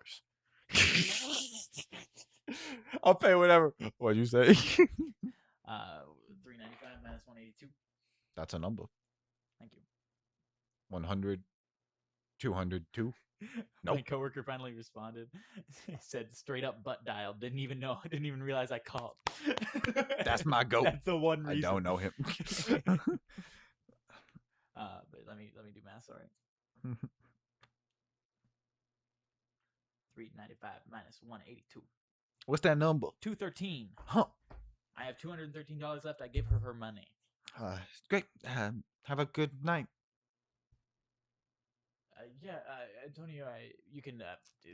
I'll pay whatever. What'd you say? $395 minus 182. That's a number. Thank you. 100, 202. My Nope. coworker finally responded. He said straight up butt dial. Didn't even realize I called. That's my goat. That's the one reason. I don't know him. But let me do math. Sorry. 395 minus 182. What's that number? 213. Huh. I have $213 left. I give her money. Great. Have a good night. Yeah, Antonio, you can.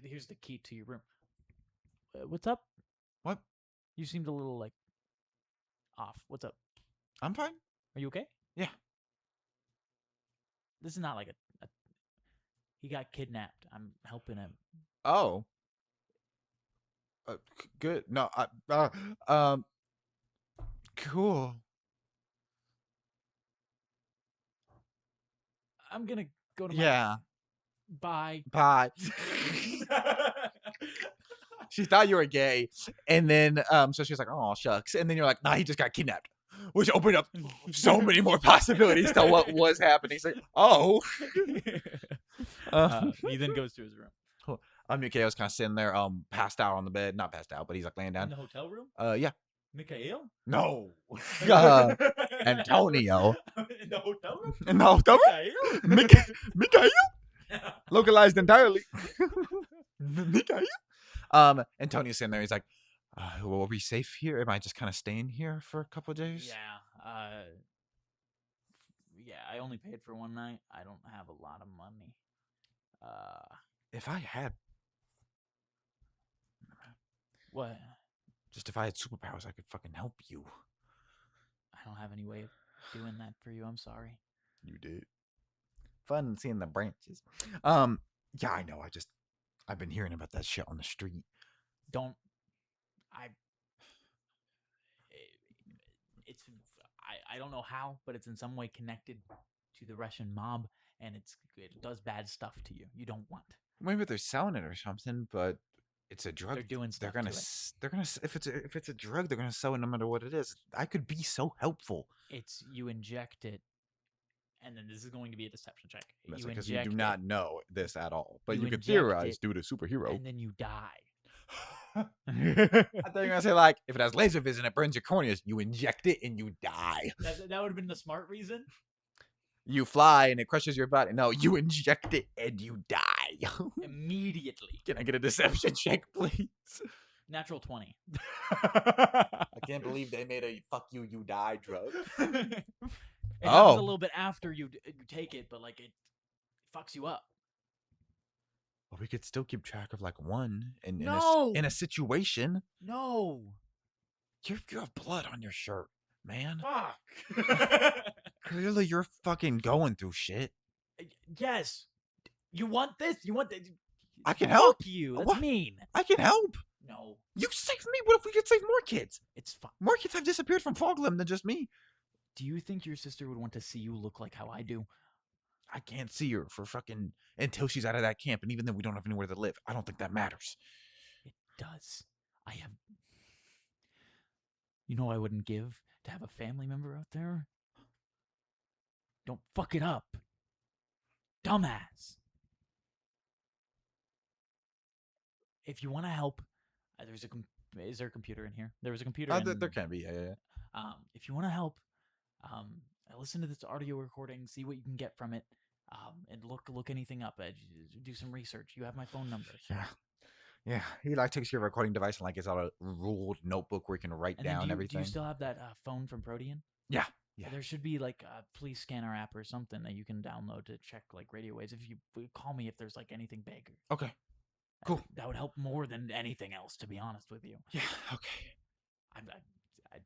Here's the key to your room. What's up? What? You seemed a little like off. What's up? I'm fine. Are you okay? Yeah. This is not like a. He got kidnapped. I'm helping him. Oh. Good. No. Cool. I'm gonna go to my. Yeah. Bye. Bye. She thought you were gay, and then so she was like, "Oh shucks," and then you're like, "Nah, he just got kidnapped," which opened up so many more possibilities to what was happening. He's like, "Oh." He then goes to his room. Mikhail was kind of sitting there, passed out on the bed. Not passed out, but he's like laying In down. the hotel room? Yeah. Mikhail? No. Antonio. In the hotel room? In the hotel room? Mikhail? Localized entirely. Mikhail? Antonio's sitting there. He's like, well, are we safe here? Am I just kind of staying here for a couple of days? Yeah. Yeah, I only paid for 1 night. I don't have a lot of money. If I had... What? Just if I had superpowers, I could fucking help you. I don't have any way of doing that for you. I'm sorry. You did. Fun seeing the branches. Yeah, I know. I've been hearing about that shit on the street. I don't know how, but it's in some way connected to the Russian mob, and it does bad stuff to you. You don't want. Maybe they're selling it or something, but it's a drug. They're doing stuff. They're gonna. If it's a drug, they're gonna sell it no matter what it is. I could be so helpful. It's you inject it, and then this is going to be a deception check. Because you do not know this at all, but you could inject theorize it, due to superhero. and then you die. I thought you were gonna say like, if it has laser vision, it burns your corneas. You inject it and you die. That would have been the smart reason. You fly and it crushes your body. No, you inject it and you die. Immediately. Can I get a deception check, please? Natural 20. I can't believe they made a "fuck you, you die" drug. It happens a little bit after you take it, but like it fucks you up. Well, we could still keep track of like one in a situation. No. You have blood on your shirt, man. Fuck. Clearly, you're fucking going through shit. Yes. You want this? You want that? I can help. Fuck you. That's What? mean. I can help. No, You saved me. What if we could save more kids? it's fine. More kids have disappeared from Foglim than just me. Do you think your sister would want to see you look like how I do? I can't see her for fucking until she's out of that camp, and even then we don't have anywhere to live. I don't think that matters. It does. I have. You know, I wouldn't give to have a family member out there. Don't fuck it up, dumbass. If you want to help, is there a computer in here? There was a computer. There can be. Yeah. If you want to help, listen to this audio recording, see what you can get from it, and look anything up. Do some research. You have my phone number. Yeah. He like takes your recording device and like it's on a ruled notebook where you can write And then down do everything. you still have that phone from Protean? Yeah. There should be like a police scanner app or something that you can download to check like radio waves. If you call me if there's like anything big. Okay. Cool. That would help more than anything else, to be honest with you. Yeah. Okay.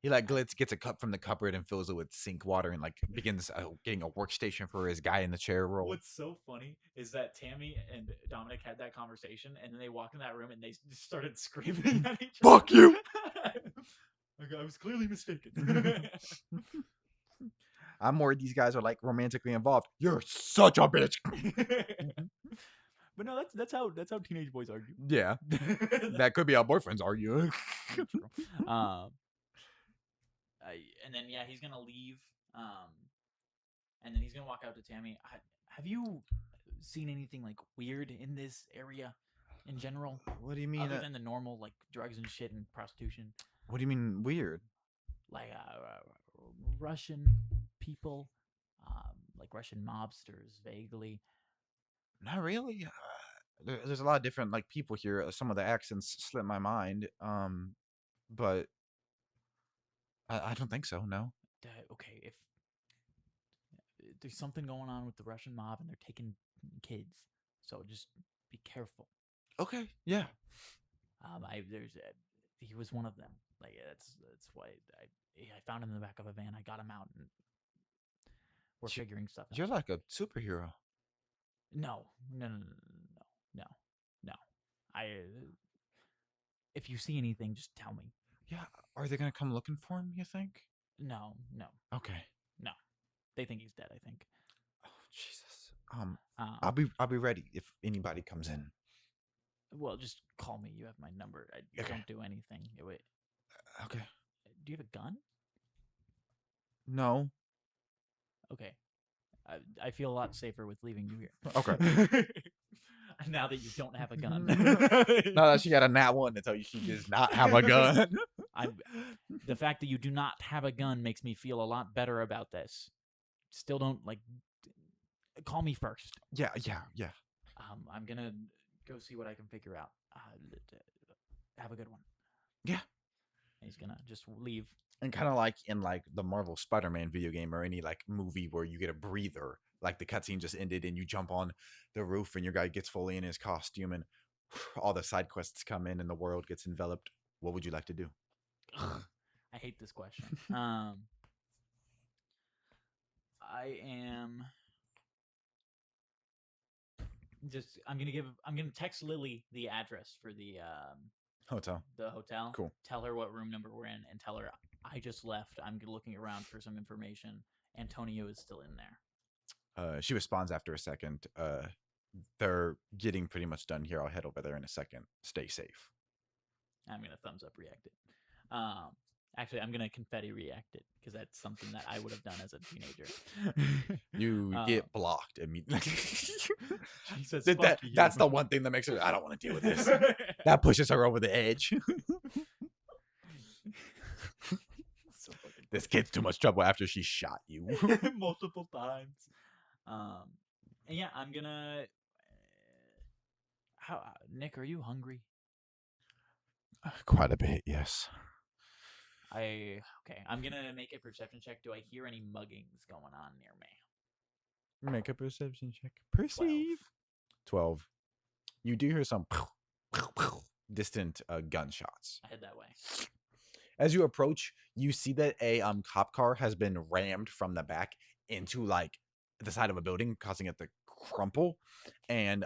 He like gets a cup from the cupboard and fills it with sink water and like begins getting a workstation for his guy in the chair role. What's so funny is that Tammy and Dominic had that conversation, and then they walked in that room and they just started screaming at each other. Fuck you! I was clearly mistaken. I'm worried these guys are like romantically involved. You're such a bitch. But no, that's how teenage boys argue. Yeah, that could be how boyfriends argue. And then he's gonna leave. And then he's gonna walk out to Tammy. Have you seen anything like weird in this area in general? What do you mean? Other than the normal like drugs and shit and prostitution. What do you mean weird? Like Russian people, like Russian mobsters, vaguely. Not really. There's a lot of different like people here. Some of the accents slip my mind. But I don't think so. No. Okay, if there's something going on with the Russian mob and they're taking kids, so just be careful. Okay. Yeah. He was one of them. Like that's why I found him in the back of a van. I got him out, and we're figuring stuff out. You're like a superhero. No. If you see anything, just tell me. Yeah. Are they gonna come looking for him? You think? No. Okay. No. They think he's dead. I think. Oh Jesus. I'll be ready if anybody comes in. Well, just call me. You have my number. I don't do anything. Wait. Okay. Do you have a gun? No. Okay. I feel a lot safer with leaving you here. Okay. Now that you don't have a gun. Now that she got a nat one to tell you she does not have a gun. The fact that you do not have a gun makes me feel a lot better about this. Still don't call me first. Yeah. I'm gonna go see what I can figure out. Have a good one. Yeah. And he's gonna just leave. And kind of like in like the Marvel Spider-Man video game or any like movie where you get a breather, like the cutscene just ended and you jump on the roof and your guy gets fully in his costume and all the side quests come in and the world gets enveloped. What would you like to do? I hate this question. I am just. I'm gonna text Lily the address for the Hotel. The hotel. Cool. Tell her what room number we're in and tell her I just left. I'm looking around for some information. Antonio is still in there. She responds after a second. They're getting pretty much done here. I'll head over there in a second. Stay safe. I'm gonna thumbs up react it. Actually, I'm gonna confetti react it because that's something that I would have done as a teenager. You get blocked immediately. Jesus, that's the one thing that makes her. I don't want to deal with this. That pushes her over the edge. This kid's too much trouble after she shot you multiple times. And yeah, I'm gonna. Nick, are you hungry? Quite a bit, yes. I'm gonna make a perception check. Do I hear any muggings going on near me? Make a perception check. Perceive. 12. You do hear some distant gunshots. I head that way. As you approach, you see that a cop car has been rammed from the back into like the side of a building, causing it to crumple. And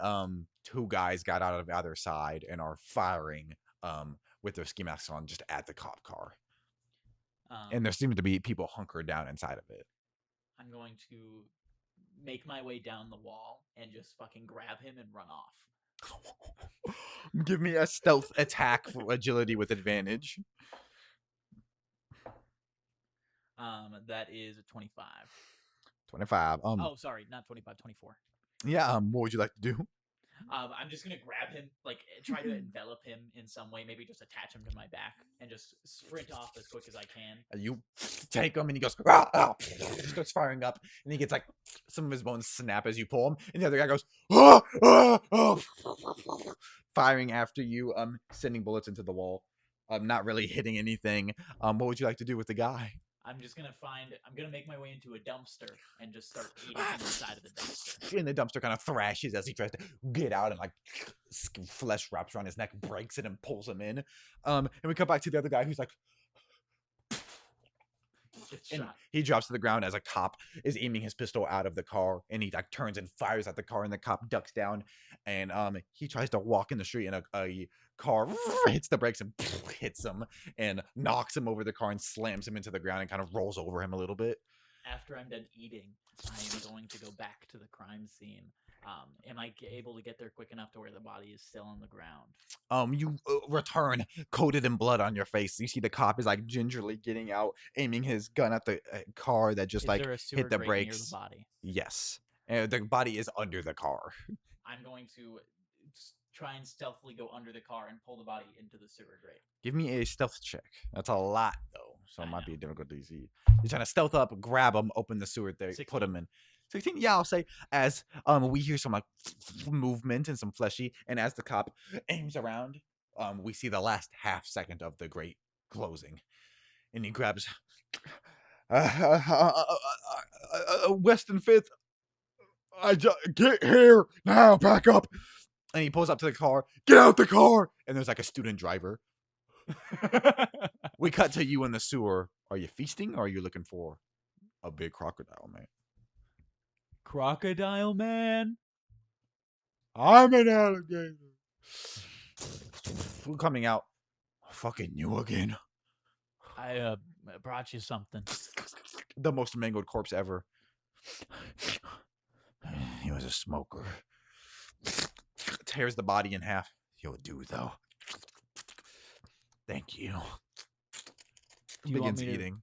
2 guys got out of the other side and are firing with their ski masks on just at the cop car. And there seem to be people hunkered down inside of it. I'm going to make my way down the wall and just fucking grab him and run off. Give me a stealth attack for agility with advantage. That is a 25. 25. Oh, sorry, not 25, 24. Yeah, what would you like to do? I'm just gonna grab him, like try to envelop him in some way, maybe just attach him to my back and just sprint off as quick as I can. You take him and he goes, ah, ah, starts firing up, and he gets like some of his bones snap as you pull him, and the other guy goes, ah, ah, ah, firing after you, sending bullets into the wall, not really hitting anything. What would you like to do with the guy? I'm gonna make my way into a dumpster and just start eating from the side of the dumpster. And the dumpster kind of thrashes as he tries to get out, and like flesh wraps around his neck, breaks it, and pulls him in. And we come back to the other guy who's like, and he drops to the ground as a cop is aiming his pistol out of the car, and he like turns and fires at the car, and the cop ducks down, and he tries to walk in the street, and a car hits the brakes and hits him and knocks him over the car and slams him into the ground and kind of rolls over him a little bit. After I'm done eating, I am going to go back to the crime scene. Am I able to get there quick enough to where the body is still on the ground? You return coated in blood on your face. You see the cop is like gingerly getting out, aiming his gun at the car that just Is like there a sewer hit the grate near brakes. the body? Yes, and the body is under the car. I'm going to try and stealthily go under the car and pull the body into the sewer grate. Give me a stealth check. That's a lot though, so it I might be know. difficult to see. You're trying to stealth up, grab him, open the sewer there, 16. put him in. 16, yeah, I'll say, as we hear some like movement and some fleshy, and as the cop aims around, we see the last half second of the grate closing, and he grabs Weston Fifth. Get here now, back up, and he pulls up to the car. Get out the car, and there's like a student driver. We cut to you in the sewer. Are you feasting, or are you looking for a big crocodile, man? Crocodile man? I'm an alligator. We're coming out. Fucking you again. I brought you something. The most mangled corpse ever. He was a smoker. Tears the body in half. You'll do, though. Thank you. Do you want Begins me to- eating.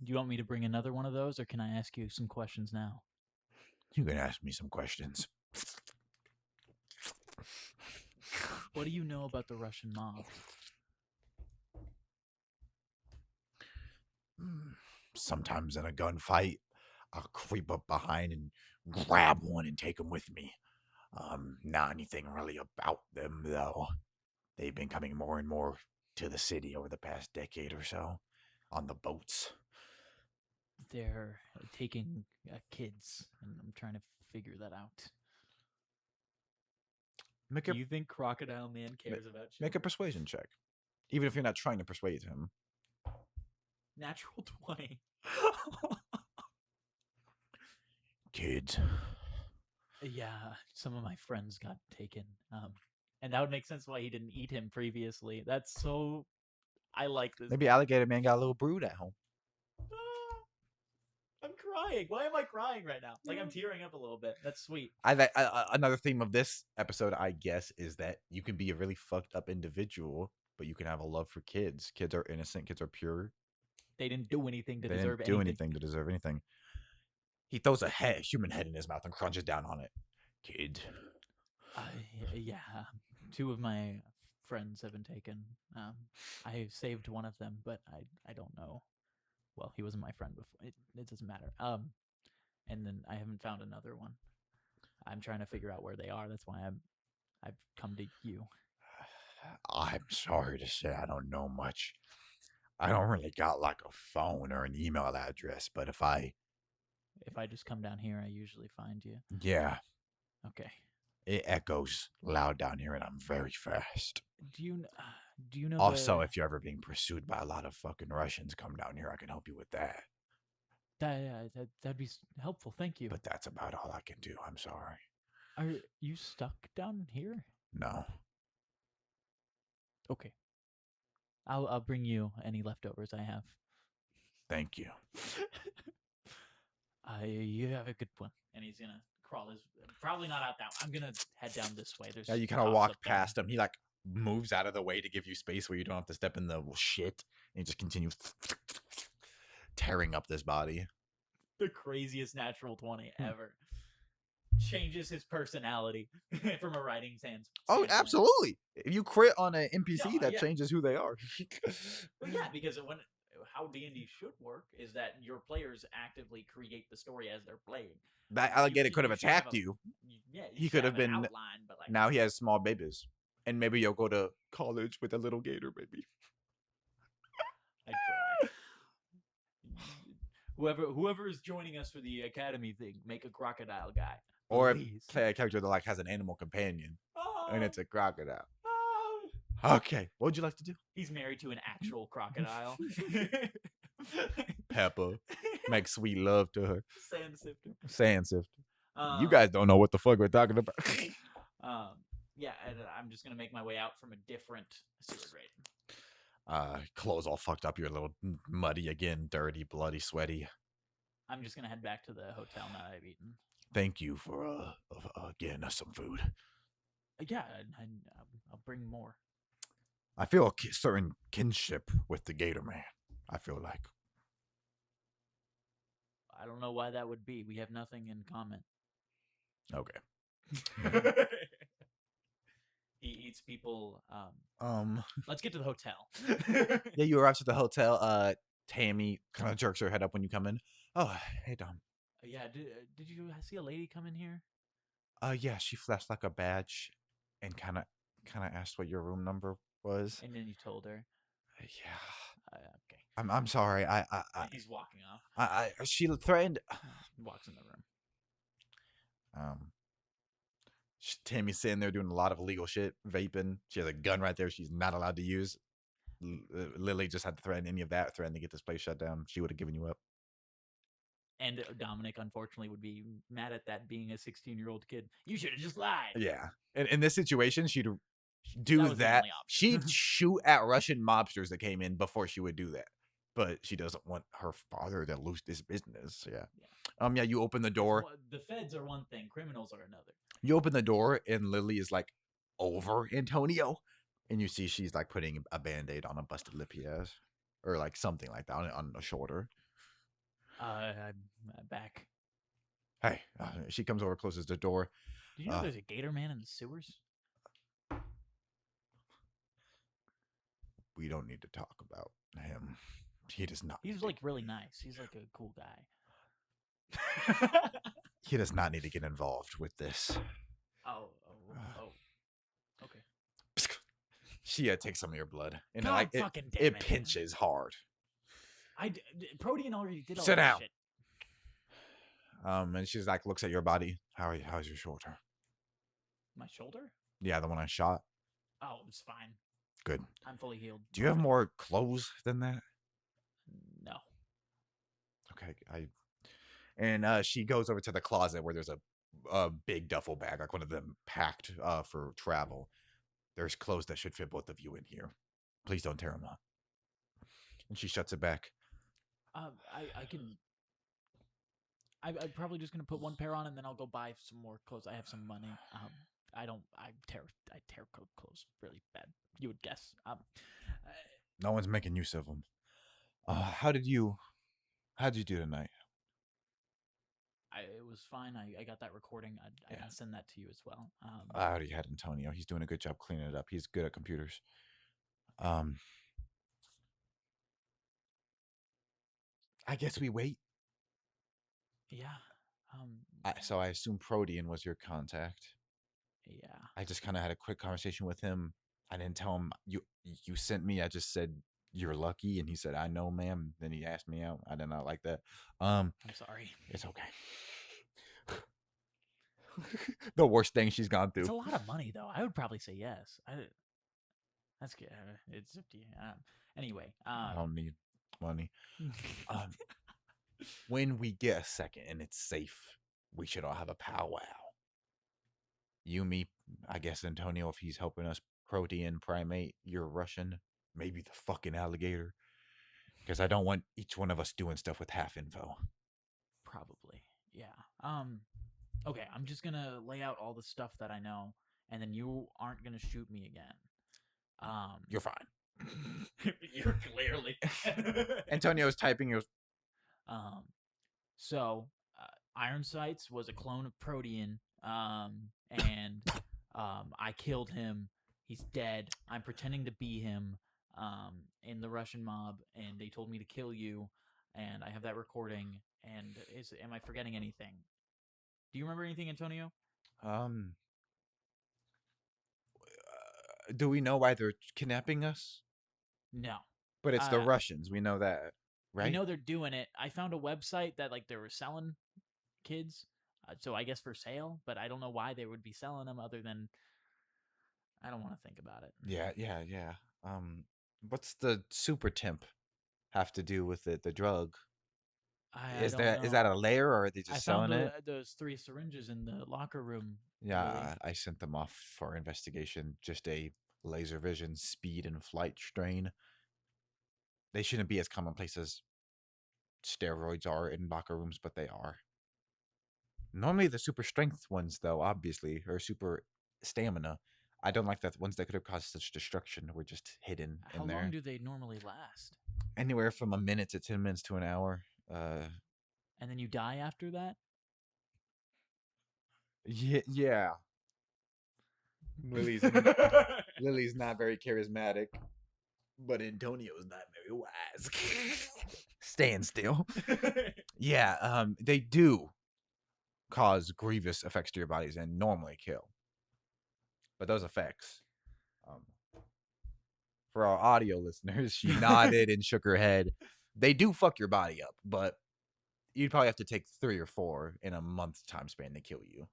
Do you want me to bring another one of those, or can I ask you some questions now? You can ask me some questions. What do you know about the Russian mob? Sometimes in a gunfight, I'll creep up behind and grab one and take them with me. Not anything really about them, though. They've been coming more and more to the city over the past decade or so on the boats. They're taking kids, and I'm trying to figure that out. Make a, Do you think Crocodile Man cares about you? make a persuasion check. Even if you're not trying to persuade him. Natural 20. Kids. Yeah, some of my friends got taken. And that would make sense why he didn't eat him previously. That's so... I like this. Maybe Alligator Man got a little brood at home. I'm crying. Why am I crying right now? Like, I'm tearing up a little bit. That's sweet. Another theme of this episode, I guess, is that you can be a really fucked up individual, but you can have a love for kids. Kids are innocent. Kids are pure. They didn't do anything to They deserve didn't do anything to deserve anything. He throws a human head in his mouth and crunches down on it. Kid. Yeah. 2 of my friends have been taken. I saved one of them, but I don't know. Well, he wasn't my friend before. It doesn't matter. And then I haven't found another one. I'm trying to figure out where they are. That's why I've come to you. I'm sorry to say I don't know much. I don't really got like a phone or an email address, but if I just come down here, I usually find you. yeah, Okay. it echoes loud down here and I'm very fast. Do you know Also, the... if you're ever being pursued by a lot of fucking Russians, come down here. I can help you with that. That'd be helpful. Thank you. But that's about all I can do. I'm sorry. Are you stuck down here? No. Okay. I'll bring you any leftovers I have. Thank you. You have a good one. And he's gonna crawl his probably not out that way. I'm gonna head down this way. There's Yeah, you kind of cops walk up there. past him. He like moves out of the way to give you space where you don't have to step in the shit. And he just continues tearing up this body. The craziest natural 20 ever. Changes his personality from a writing standpoint. Oh, absolutely. If you crit on an NPC, No, that yeah. changes who they are. Well, yeah, because how D&D should work is that your players actively create the story as they're playing. That alligator could have you should have attacked you. Yeah, He could have an been. outline, but like Now he has small babies. And maybe you'll go to college with a little gator baby. I try. Whoever is joining us for the academy thing, make a crocodile guy. Or Please. play a character that like has an animal companion. Oh, And it's a crocodile. oh. Okay. What would you like to do? He's married to an actual crocodile. Peppa. Make sweet love to her. Sand sifter. Sand sifter. You guys don't know what the fuck we're talking about. Yeah, and I'm just gonna make my way out from a different sewer grate. Clothes all fucked up. You're a little muddy again, dirty, bloody, sweaty. I'm just gonna head back to the hotel now that I've eaten. Thank you for getting us some food. Yeah, I'll bring more. I feel a certain kinship with the Gator Man. I feel like. I don't know why that would be. We have nothing in common. Okay. He eats people. Um. Let's get to the hotel. Yeah, you arrive at the hotel. Tammy kind of jerks her head up when you come in. Oh, hey Dom. Yeah, did you see a lady come in here? Yeah, she flashed like a badge, and kind of asked what your room number was. And then you told her. Yeah. Okay. I'm sorry. He's walking off. She threatened. Walks in the room. Tammy's sitting there doing a lot of illegal shit, vaping. She has a gun right there she's not allowed to use. Lily just had to threaten any of that, threaten to get this place shut down. She would have given you up. And Dominic, unfortunately, would be mad at that being a 16-year-old kid. You should have just lied. Yeah. And in this situation, she'd That do was the that. only option. She'd shoot at Russian mobsters that came in before she would do that. But she doesn't want her father to lose this business. Yeah. Yeah, you open the door. The feds are one thing, criminals are another. You open the door, and Lily is like over Antonio. And you see she's like putting a band-aid on a busted lip he has. Or like something like that on the shoulder. I'm back. Hey, she comes over, closes the door. Did you know there's a gator man in the sewers? We don't need to talk about him. He does not. He's like really nice. He's like a cool guy. He does not need to get involved with this. Oh. Okay. She takes some of your blood, and God like fucking damn it it. pinches hard. Protean already did all Sit that down. shit. And she's like, looks at your body. How's your shoulder? My shoulder? Yeah, the one I shot. Oh, it's fine. Good. I'm fully healed. Do you have more clothes than that? No. Okay, and she goes over to the closet where there's a big duffel bag, like one of them packed for travel. There's clothes that should fit both of you in here. Please don't tear them up. And she shuts it back. I can. I'm probably just gonna put one pair on and then I'll go buy some more clothes. I have some money. I tear clothes really bad. You would guess. No one's making use of them. How did you do tonight? It was fine. I got that recording. I can send that to you as well. I already had Antonio. He's doing a good job cleaning it up. He's good at computers. I guess we wait. Yeah. So I assume Protean was your contact. Yeah. I just kind of had a quick conversation with him. I didn't tell him you sent me. I just said you're lucky, and he said I know, ma'am. Then he asked me out. I did not like that. I'm sorry. It's okay. The worst thing she's gone through. It's a lot of money, though. I would probably say yes. That's good. It's 50. Anyway. I don't need money. when we get a second and it's safe, we should all have a powwow. You, me, I guess Antonio, if he's helping us, Protean primate, you're Russian, maybe the fucking alligator. Because I don't want each one of us doing stuff with half info. Probably. Yeah. Okay, I'm just gonna lay out all the stuff that I know, and then you aren't gonna shoot me again. You're fine. You're clearly. Antonio's typing. He goes, um, so Iron Sights was a clone of Protean, and I killed him. He's dead. I'm pretending to be him, in the Russian mob, and they told me to kill you, and I have that recording. And am I forgetting anything? Do you remember anything, Antonio? Do we know why they're kidnapping us? No. But it's the Russians. We know that, right? We know they're doing it. I found a website that like they were selling kids, so I guess for sale. But I don't know why they would be selling them, other than I don't want to think about it. Yeah. What's the super temp have to do with it? The drug? I don't know. Is that a layer, or are they I just found selling it? those 3 syringes in the locker room. Yeah, Lily. I sent them off for investigation. Just a laser vision, speed, and flight strain. They shouldn't be as commonplace as steroids are in locker rooms, but they are. Normally, the super strength ones, though, obviously, or super stamina. I don't like that ones that could have caused such destruction were just hidden How in there. long do they normally last? Anywhere from a minute to 10 minutes to an hour. And then you die after that? Yeah. Lily's not very charismatic, but Antonio's not very wise. Stand still. Yeah, they do cause grievous effects to your bodies and normally kill. But those effects, for our audio listeners, she nodded and shook her head. They do fuck your body up, but you'd probably have to take 3 or 4 in a month's time span to kill you.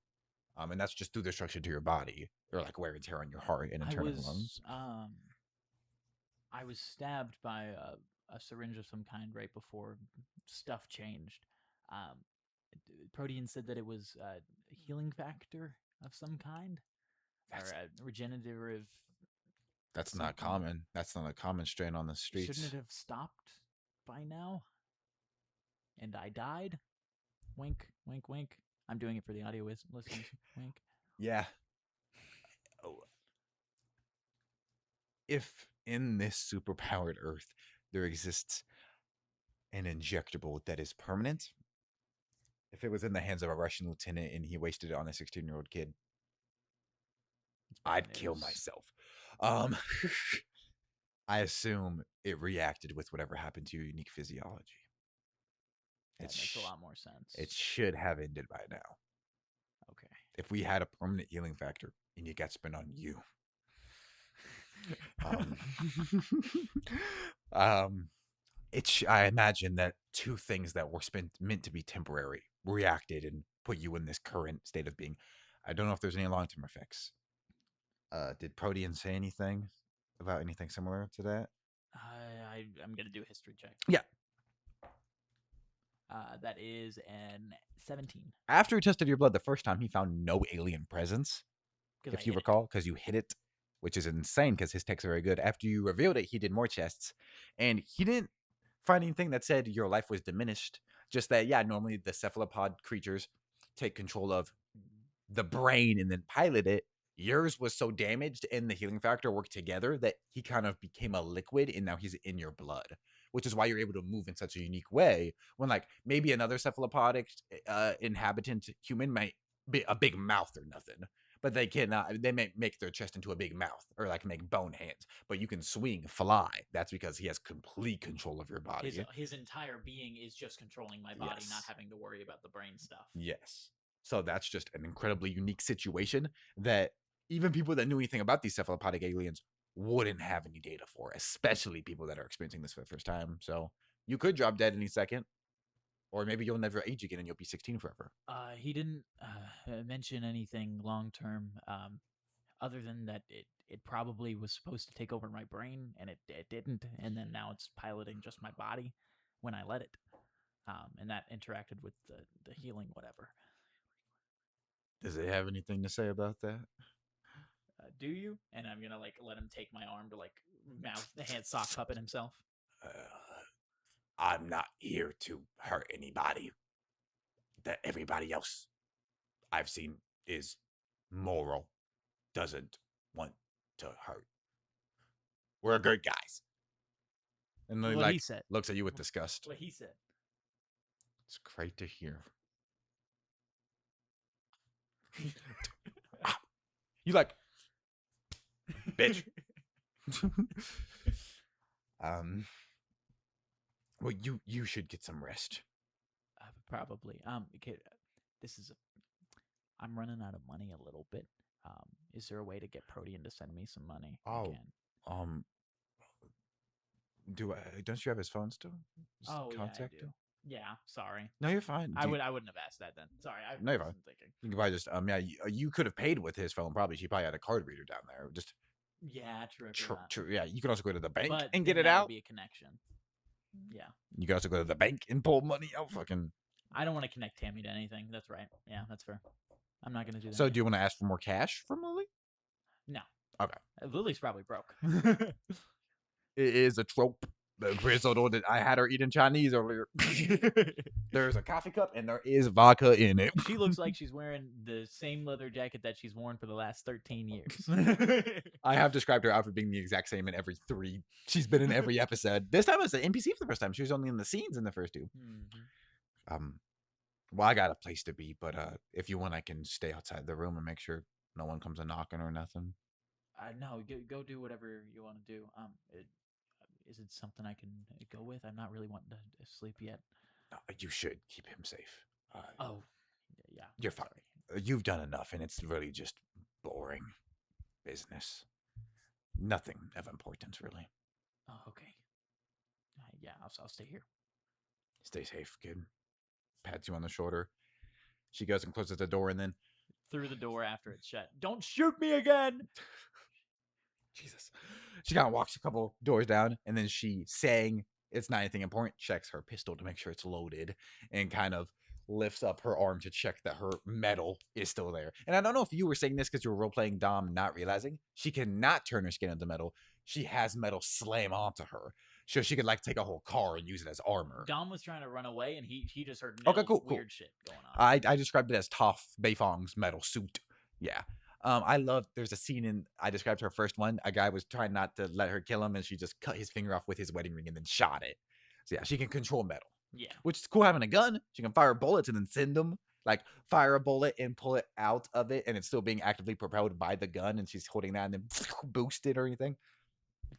And that's just through destruction to your body, or like wear and tear on your heart and internal lungs. I was stabbed by a syringe of some kind right before stuff changed. Protean said that it was a healing factor of some kind, or a regenerative. That's not common. That's not a common strain on the streets. Shouldn't it have stopped by now? And I died? Wink, wink, wink. I'm doing it for the audio listeners. Wink. Yeah. If in this superpowered Earth there exists an injectable that is permanent, if it was in the hands of a Russian lieutenant and he wasted it on a 16-year-old kid, I'd kill myself. I assume it reacted with whatever happened to your unique physiology. That makes a lot more sense. It should have ended by now. Okay. If we had a permanent healing factor and it got spent on you. I imagine that 2 things that were meant to be temporary reacted and put you in this current state of being. I don't know if there's any long-term effects. Did Protean say anything about anything similar to that? I'm gonna do a history check. Yeah. That is an 17. After he tested your blood the first time, he found no alien presence. If you recall, because you hit it, which is insane because his tech's very good. After you revealed it, he did more tests, and he didn't find anything that said your life was diminished. Just that, yeah, normally the cephalopod creatures take control of the brain and then pilot it. Yours was so damaged and the healing factor worked together that he kind of became a liquid and now he's in your blood, which is why you're able to move in such a unique way when like maybe another cephalopodic inhabitant human might be a big mouth or nothing, but they cannot. They may make their chest into a big mouth or like make bone hands, but you can swing, fly. That's because he has complete control of your body. His entire being is just controlling my body, not having to worry about the brain stuff. Yes. So that's just an incredibly unique situation that even people that knew anything about these cephalopodic aliens wouldn't have any data for, especially people that are experiencing this for the first time. So you could drop dead any second, or maybe you'll never age again and you'll be 16 forever. He didn't mention anything long term, other than that it probably was supposed to take over my brain, and it didn't, and then now it's piloting just my body when I let it. and that interacted with the healing whatever. Does it have anything to say about that? Do you? And I'm gonna like let him take my arm to like mouth the hand sock puppet himself. I'm not here to hurt anybody. That everybody else I've seen is moral, doesn't want to hurt. We're good guys. And then What he like said. looks at you with disgust. What he said. It's great to hear. You like, bitch. Well, you should get some rest. Probably. This is. I'm running out of money a little bit. Is there a way to get Protean to send me some money? Oh, again? Don't you have his phone still? Just Oh, contact yeah, I do. him? Yeah, sorry. No, you're fine. I wouldn't have asked that then. Sorry, I No, you're fine. wasn't thinking. You can probably just you could have paid with his phone. Probably she probably had a card reader down there. Just Yeah, true. yeah. You can also go to the bank But and get then it that would out. Be a connection. Yeah. You can also go to the bank and pull money out. Fucking. I don't want to connect Tammy to anything. That's right. Yeah, that's fair. I'm not gonna do that. So, do you want to ask for more cash from Lily? No. Okay. Lily's probably broke. It is a trope. Chris ordered. I had her eating Chinese earlier. There's a coffee cup and there is vodka in it. She looks like she's wearing the same leather jacket that she's worn for the last 13 years. I have described her outfit being the exact same in every 3. She's been in every episode. This time it was an NPC for the first time. She was only in the scenes in the first 2. Mm-hmm. Well, I got a place to be, but if you want, I can stay outside the room and make sure no one comes a knocking or nothing. No, go do whatever you want to do. Is it something I can go with? I'm not really wanting to sleep yet. You should keep him safe. Yeah. You're fine. You've done enough, and it's really just boring business. Nothing of importance, really. Oh, okay. Yeah, I'll stay here. Stay safe, kid. Pats you on the shoulder. She goes and closes the door, and then through the door after it's shut. Don't shoot me again. Jesus. She kind of walks a couple doors down, and then she, saying it's not anything important, checks her pistol to make sure it's loaded, and kind of lifts up her arm to check that her metal is still there. And I don't know if you were saying this because you were role-playing Dom, not realizing she cannot turn her skin into metal. She has metal slam onto her. So she could like take a whole car and use it as armor. Dom was trying to run away, and he just heard weird shit going on. I described it as Toph Beifong's metal suit. Yeah. I love, there's a scene in, I described her first one, a guy was trying not to let her kill him, and she just cut his finger off with his wedding ring and then shot it. So yeah, she can control metal. Yeah. Which is cool having a gun. She can fire bullets and then send them. Like, fire a bullet and pull it out of it, and it's still being actively propelled by the gun, and she's holding that and then boost it or anything.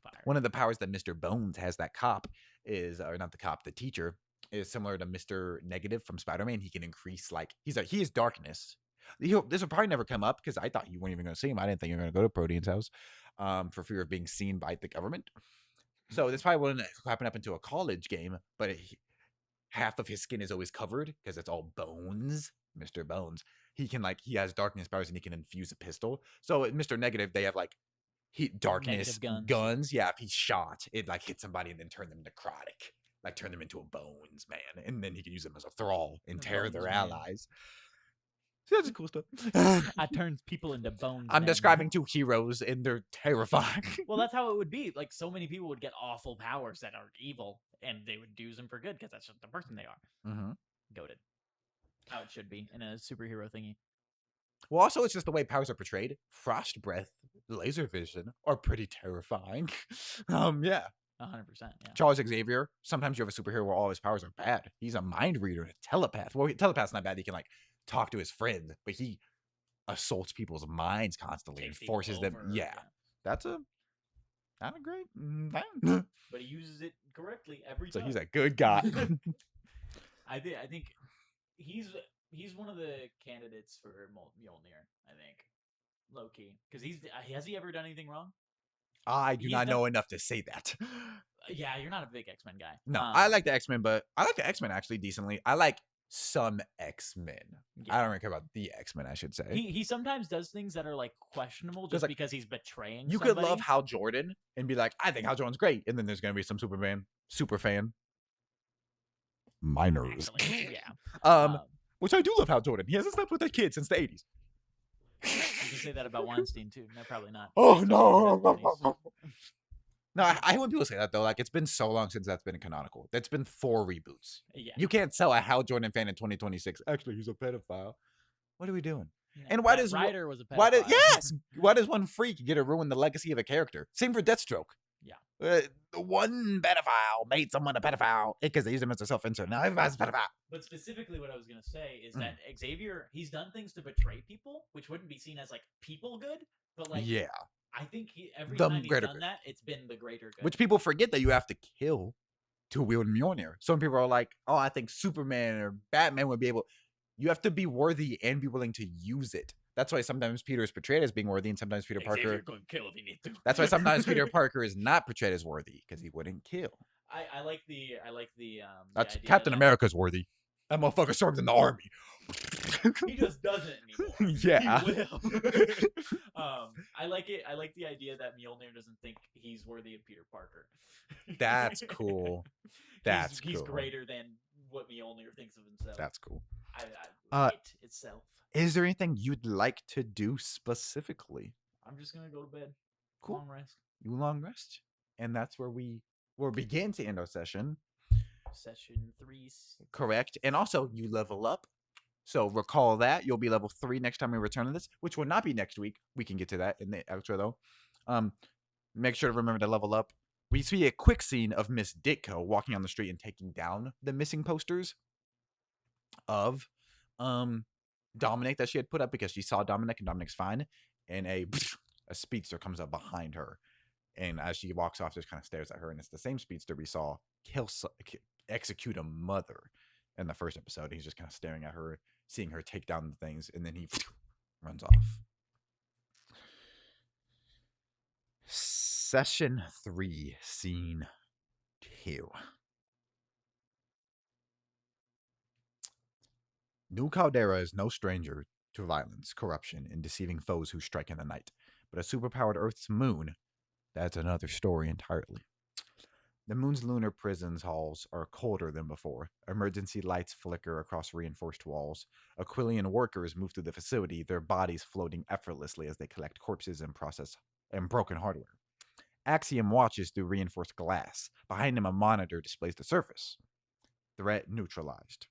Fire. One of the powers that Mr. Bones has, that cop, is, or not the cop, the teacher, is similar to Mr. Negative from Spider-Man. He can increase, like, he is darkness. This will probably never come up because I thought you weren't even going to see him. I didn't think you were going to go to Protean's house for fear of being seen by the government. So this probably wouldn't happen up into a college game, but half of his skin is always covered because it's all bones. Mr. Bones. He has darkness powers and he can infuse a pistol. So at Mr. Negative, they have like darkness guns. Yeah, if he's shot, it like hits somebody and then turn them necrotic. Like turn them into a bones man. And then he can use them as a thrall and tear their allies. See, that's cool stuff. I turns people into bones. I'm describing 2 heroes and they're terrifying. Well, that's how it would be. Like, so many people would get awful powers that are evil, and they would use them for good because that's just the person they are. Mm-hmm. Goated. How it should be in a superhero thingy. Well, also, it's just the way powers are portrayed. Frost breath, laser vision are pretty terrifying. Yeah. 100%. Yeah. Charles Xavier. Sometimes you have a superhero where all his powers are bad. He's a mind reader and a telepath. Well, telepath's not bad. He can like talk to his friend, but he assaults people's minds constantly and forces them. Yeah, that's not a great man. But he uses it correctly every time. So he's a good guy. I think he's one of the candidates for Mjolnir. I think low key because has he ever done anything wrong? I do not know enough to say that. Yeah, you're not a big X-Men guy. No, I like the X-Men, but I like the X-Men actually decently. I like some X-Men. Yeah. I don't really care about the X-Men, I should say. He sometimes does things that are like questionable just like, because he's betraying you somebody. Could love Hal Jordan and be like, I think Hal Jordan's great. And then there's going to be some super fan minors. Actually, yeah. Which I do love Hal Jordan. He hasn't slept with a kid since the 80s. You can say that about Weinstein too. No, probably not. Oh, Based no. on his testimonies. No, I hate when people say that, though. Like, it's been so long since that's been canonical. That's been 4 reboots. Yeah. You can't sell a Hal Jordan fan in 2026. Actually, he's a pedophile. What are we doing? No, And why that does Ryder was a pedophile? why does one freak get to ruin the legacy of a character? Same for Deathstroke. Yeah. One pedophile made someone a pedophile because they used him as a self-insert. Now everybody's a pedophile. But specifically, what I was gonna say is that Xavier, he's done things to betray people, which wouldn't be seen as like people good, but like Yeah. I think every The time he's greater done good. that, it's been the greater good. Which people forget that you have to kill to wield Mjolnir. Some people are like, oh, I think Superman or Batman would be able. You have to be worthy and be willing to use it. That's why sometimes Peter is portrayed as being worthy, and sometimes Peter Xavier Parker. going to kill if he needs to. That's why sometimes Peter Parker is not portrayed as worthy because he wouldn't kill. I like the That's idea Captain that America's worthy. That motherfucker served in the army. He just doesn't anymore. Yeah. He will. I like it. I like the idea that Mjolnir doesn't think he's worthy of Peter Parker. That's cool. That's he's cool. greater than what Mjolnir thinks of himself. That's cool. It itself. Is there anything you'd like to do specifically? I'm just gonna go to bed. Cool. Long rest. You long rest, and that's where we will begin to end our session. Session 3. Correct. And also, you level up. So recall that you'll be level 3 next time we return to this, which will not be next week. We can get to that in the outro though. Make sure to remember to level up. We see a quick scene of Miss Ditko walking on the street and taking down the missing posters of Dominic that she had put up because she saw Dominic and Dominic's fine. And a speedster comes up behind her. And as she walks off, just kind of stares at her. And it's the same speedster we saw execute a mother in the first episode. He's just kind of staring at her, seeing her take down the things, and then he runs off. Session 3, Scene 2. New Caldera is no stranger to violence, corruption, and deceiving foes who strike in the night. But a superpowered Earth's moon, that's another story entirely. The moon's lunar prisons halls are colder than before. Emergency lights flicker across reinforced walls. Aquilian workers move through the facility, their bodies floating effortlessly as they collect corpses and process and broken hardware. Axiom watches through reinforced glass. Behind him, a monitor displays the surface. Threat neutralized.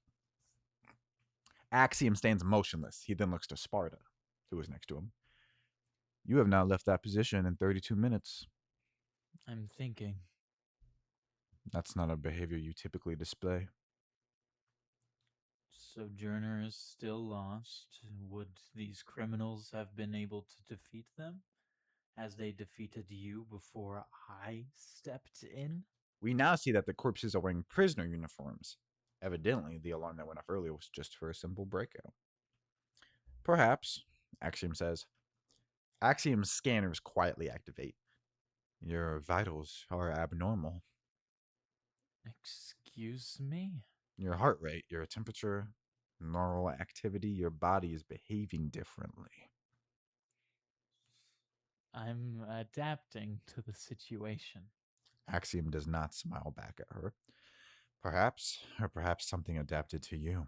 Axiom stands motionless. He then looks to Sparta, who is next to him. You have now left that position in 32 minutes. I'm thinking. That's not a behavior you typically display. Sojourner is still lost. Would these criminals have been able to defeat them as they defeated you before I stepped in? We now see that the corpses are wearing prisoner uniforms. Evidently, the alarm that went off earlier was just for a simple breakout. Perhaps, Axiom says. Axiom's scanners quietly activate. Your vitals are abnormal. Excuse me? Your heart rate, your temperature, neural activity, your body is behaving differently. I'm adapting to the situation. Axiom does not smile back at her. Perhaps, or perhaps something adapted to you.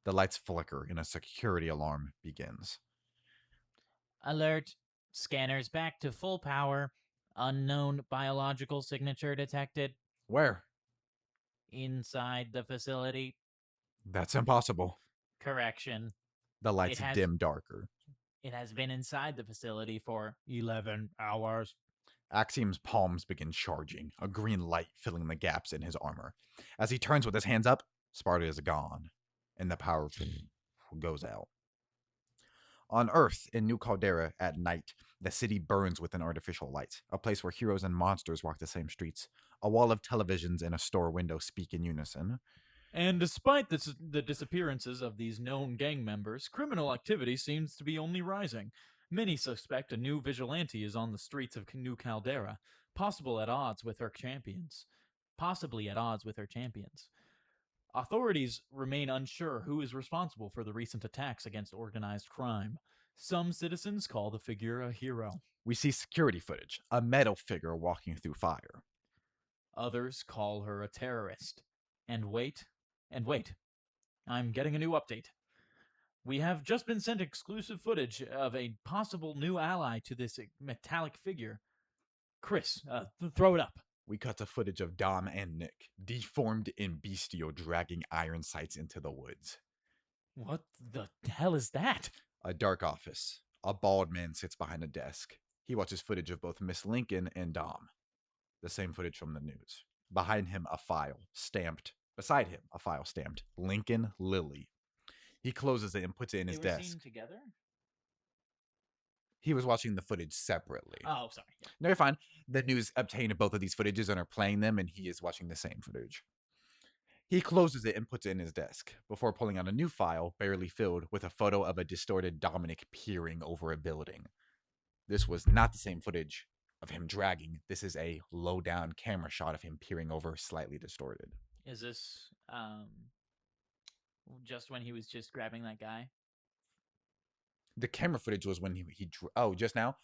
The lights flicker and a security alarm begins. Alert. Scanners back to full power. Unknown biological signature detected. Where? Inside the facility. That's impossible. Correction. The lights dim darker. It has been inside the facility for 11 hours. Axiom's palms begin charging, a green light filling the gaps in his armor. As he turns with his hands up, Sparta is gone, and the power goes out. On Earth, in New Caldera, at night, the city burns with an artificial light, a place where heroes and monsters walk the same streets. A wall of televisions and a store window speak in unison. And despite the disappearances of these known gang members, criminal activity seems to be only rising. Many suspect a new vigilante is on the streets of New Caldera, possibly at odds with her champions. Authorities remain unsure who is responsible for the recent attacks against organized crime. Some citizens call the figure a hero. We see security footage, a metal figure walking through fire. Others call her a terrorist. And wait, And wait, I'm getting a new update. We have just been sent exclusive footage of a possible new ally to this metallic figure. Chris, throw it up. We cut to footage of Dom and Nick, deformed and bestial, dragging iron sights into the woods. What the hell is that? A dark office. A bald man sits behind a desk. He watches footage of both Miss Lincoln and Dom. The same footage from the news. Behind him, a file stamped. Beside him, a file stamped Lincoln Lilly. He closes it and puts it in his They were desk. seen together? He was watching the footage separately. Oh, sorry. Yeah. No, you're fine. The news obtained both of these footages and are playing them, and he is watching the same footage. He closes it and puts it in his desk before pulling out a new file, barely filled, with a photo of a distorted Dominic peering over a building. This was not the same footage of him dragging. This is a low-down camera shot of him peering over, slightly distorted. Is this just when he was just grabbing that guy? The camera footage was when he just now?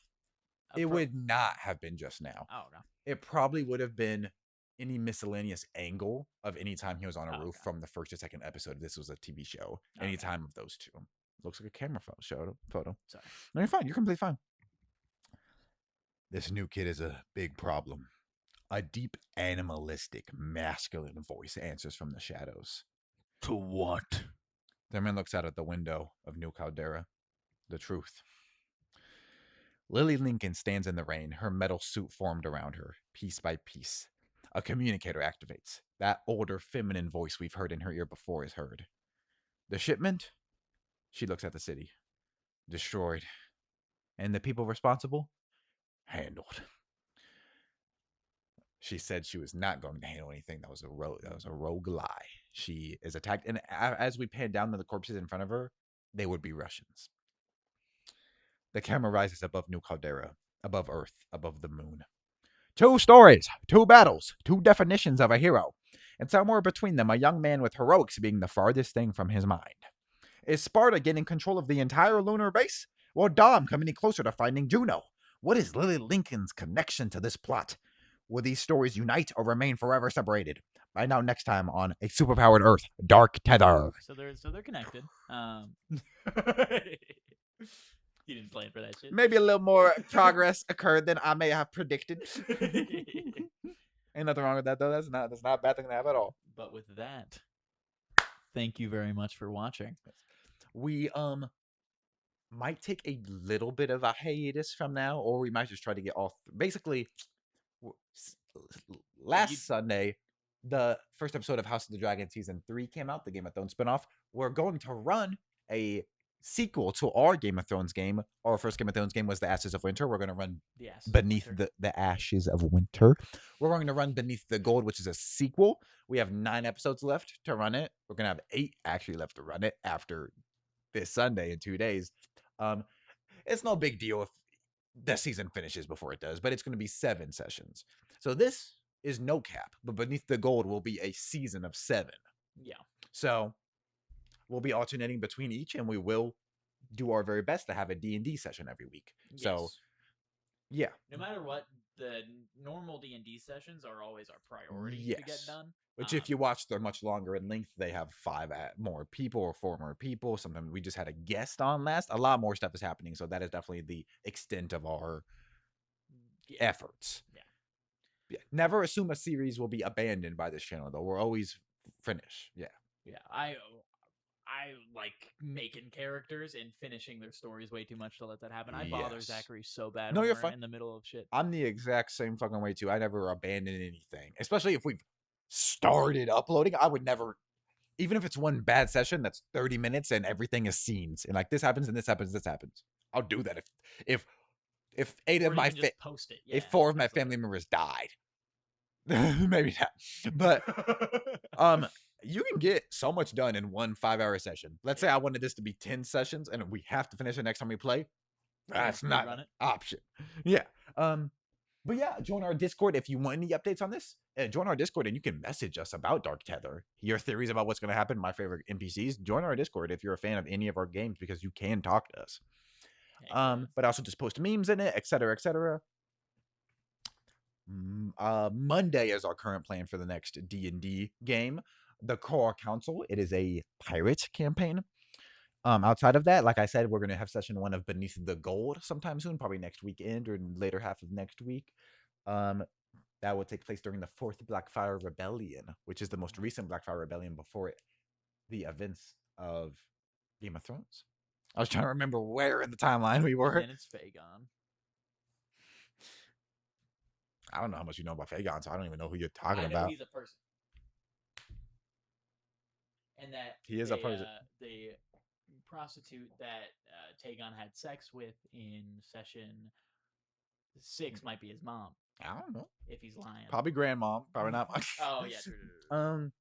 It would not have been just now. Oh, no. It probably would have been any miscellaneous angle of any time he was on a roof okay. from the first to second episode. This was a TV show. Okay. Any time of those two. Looks like a camera photo. Sorry. No, you're fine. You're completely fine. This new kid is a big problem. A deep, animalistic, masculine voice answers from the shadows. To what? The man looks out at the window of New Caldera. The truth. Lily Lincoln stands in the rain, her metal suit formed around her, piece by piece. A communicator activates. That older, feminine voice we've heard in her ear before is heard. The shipment? She looks at the city. Destroyed. And the people responsible? Handled. She said she was not going to handle anything. That was a rogue lie. She is attacked, and as we pan down to the corpses in front of her, they would be Russians. The camera rises above New Caldera, above Earth, above the moon. 2 stories, 2 battles, 2 definitions of a hero, and somewhere between them, a young man with heroics being the farthest thing from his mind. Is Sparta getting control of the entire lunar base? Will Dom come any closer to finding Juno? What is Lily Lincoln's connection to this plot? Will these stories unite or remain forever separated? Find out next time on A Superpowered Earth, Dark Tether. So they're connected. You didn't plan for that shit. Maybe a little more progress occurred than I may have predicted. Ain't nothing wrong with that, though. That's not a bad thing to have at all. But with that, thank you very much for watching. We might take a little bit of a hiatus from now, or we might just try to get off. Basically, last Sunday, the first episode of House of the Dragon Season 3 came out, the Game of Thrones spinoff. We're going to run a sequel to our Game of Thrones game. Our first Game of Thrones game was The Ashes of Winter. We're going to run Beneath the Ashes of Winter. We're going to run Beneath the Gold, which is a sequel. We have 9 episodes left to run it. We're going to have 8 actually left to run it after this Sunday in 2 days. It's no big deal if the season finishes before it does, but it's going to be 7 sessions. So this is no cap, but Beneath the Gold will be a season of 7. Yeah. So we'll be alternating between each, and we will do our very best to have a D&D session every week. Yes. So, yeah. No matter what, the normal D&D sessions are always our priority to get done. Which, if you watch, they're much longer in length. They have 5 more people or 4 more people. Sometimes we just had a guest on last. A lot more stuff is happening, so that is definitely the extent of our efforts. Yeah. Never assume a series will be abandoned by this channel, though. We're always finish. Yeah. I like making characters and finishing their stories way too much to let that happen. I bother Zachary so bad when we're in the middle of shit. I'm the exact same fucking way, too. I never abandon anything. Especially if we've started uploading. I would never, even if it's one bad session that's 30 minutes and everything is scenes. And like, this happens and this happens, this happens. I'll do that if 8 of my post it. If 4 of my family members died. Maybe not. But you can get so much done in one 5-hour session. Let's say I wanted this to be 10 sessions and we have to finish it next time we play. That's not an option. Yeah. But yeah, join our Discord if you want any updates on this. Join our Discord and you can message us about Dark Tether. Your theories about what's going to happen, my favorite NPCs. Join our Discord if you're a fan of any of our games because you can talk to us. But also just post memes in it, etc., etc. Monday is our current plan for the next D&D game. the core council, it is a pirate campaign. Outside of that, like I said, we're gonna have session 1 of Beneath the Gold sometime soon, probably next weekend or later half of next week. That will take place during the 4th Blackfire Rebellion, which is the most recent Blackfire Rebellion before the events of Game of Thrones. I was trying to remember where in the timeline we were. And it's Fagon. I don't know how much you know about Fagon, so I don't even know who you're talking I know about. he's a person. And that He is a person. The prostitute that Tagon had sex with in session 6 might be his mom. I don't know. If he's lying. Probably grandmom, probably not. Oh yeah. True.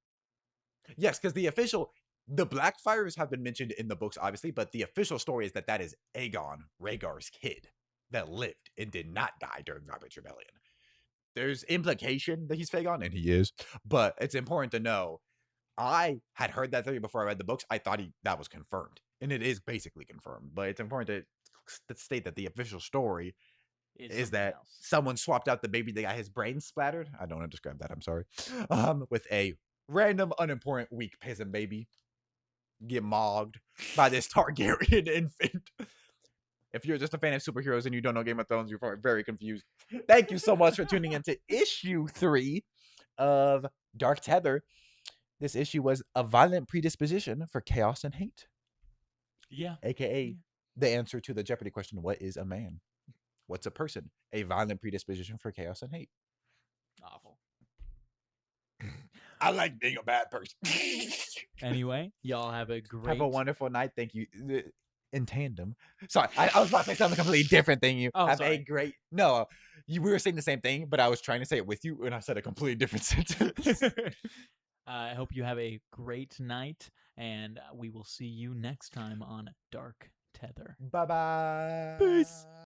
Yes, because the Blackfires have been mentioned in the books, obviously, but the official story is that is Aegon, Rhaegar's kid, that lived and did not die during Robert's Rebellion. There's implication that he's Fagon, and he is, but it's important to know. I had heard that theory before I read the books. I thought that was confirmed, and it is basically confirmed. But it's important to state that the official story is that someone swapped out the baby that got his brain splattered. I don't want to describe that. I'm sorry. With a random, unimportant, weak peasant baby get mogged by this Targaryen infant. If you're just a fan of superheroes and you don't know Game of Thrones, you're probably very confused. Thank you so much for tuning into issue 3 of Dark Tether. This issue was a violent predisposition for chaos and hate. Yeah. AKA the answer to the Jeopardy question, what is a man? What's a person? A violent predisposition for chaos and hate. Awful. I like being a bad person. Anyway, y'all have a great... Have a wonderful night. Thank you. In tandem. Sorry, I was about to say something completely different than you. Oh, have sorry. a great... No, we were saying the same thing, but I was trying to say it with you, and I said a completely different sentence. I hope you have a great night, and we will see you next time on Dark Tether. Bye-bye. Peace.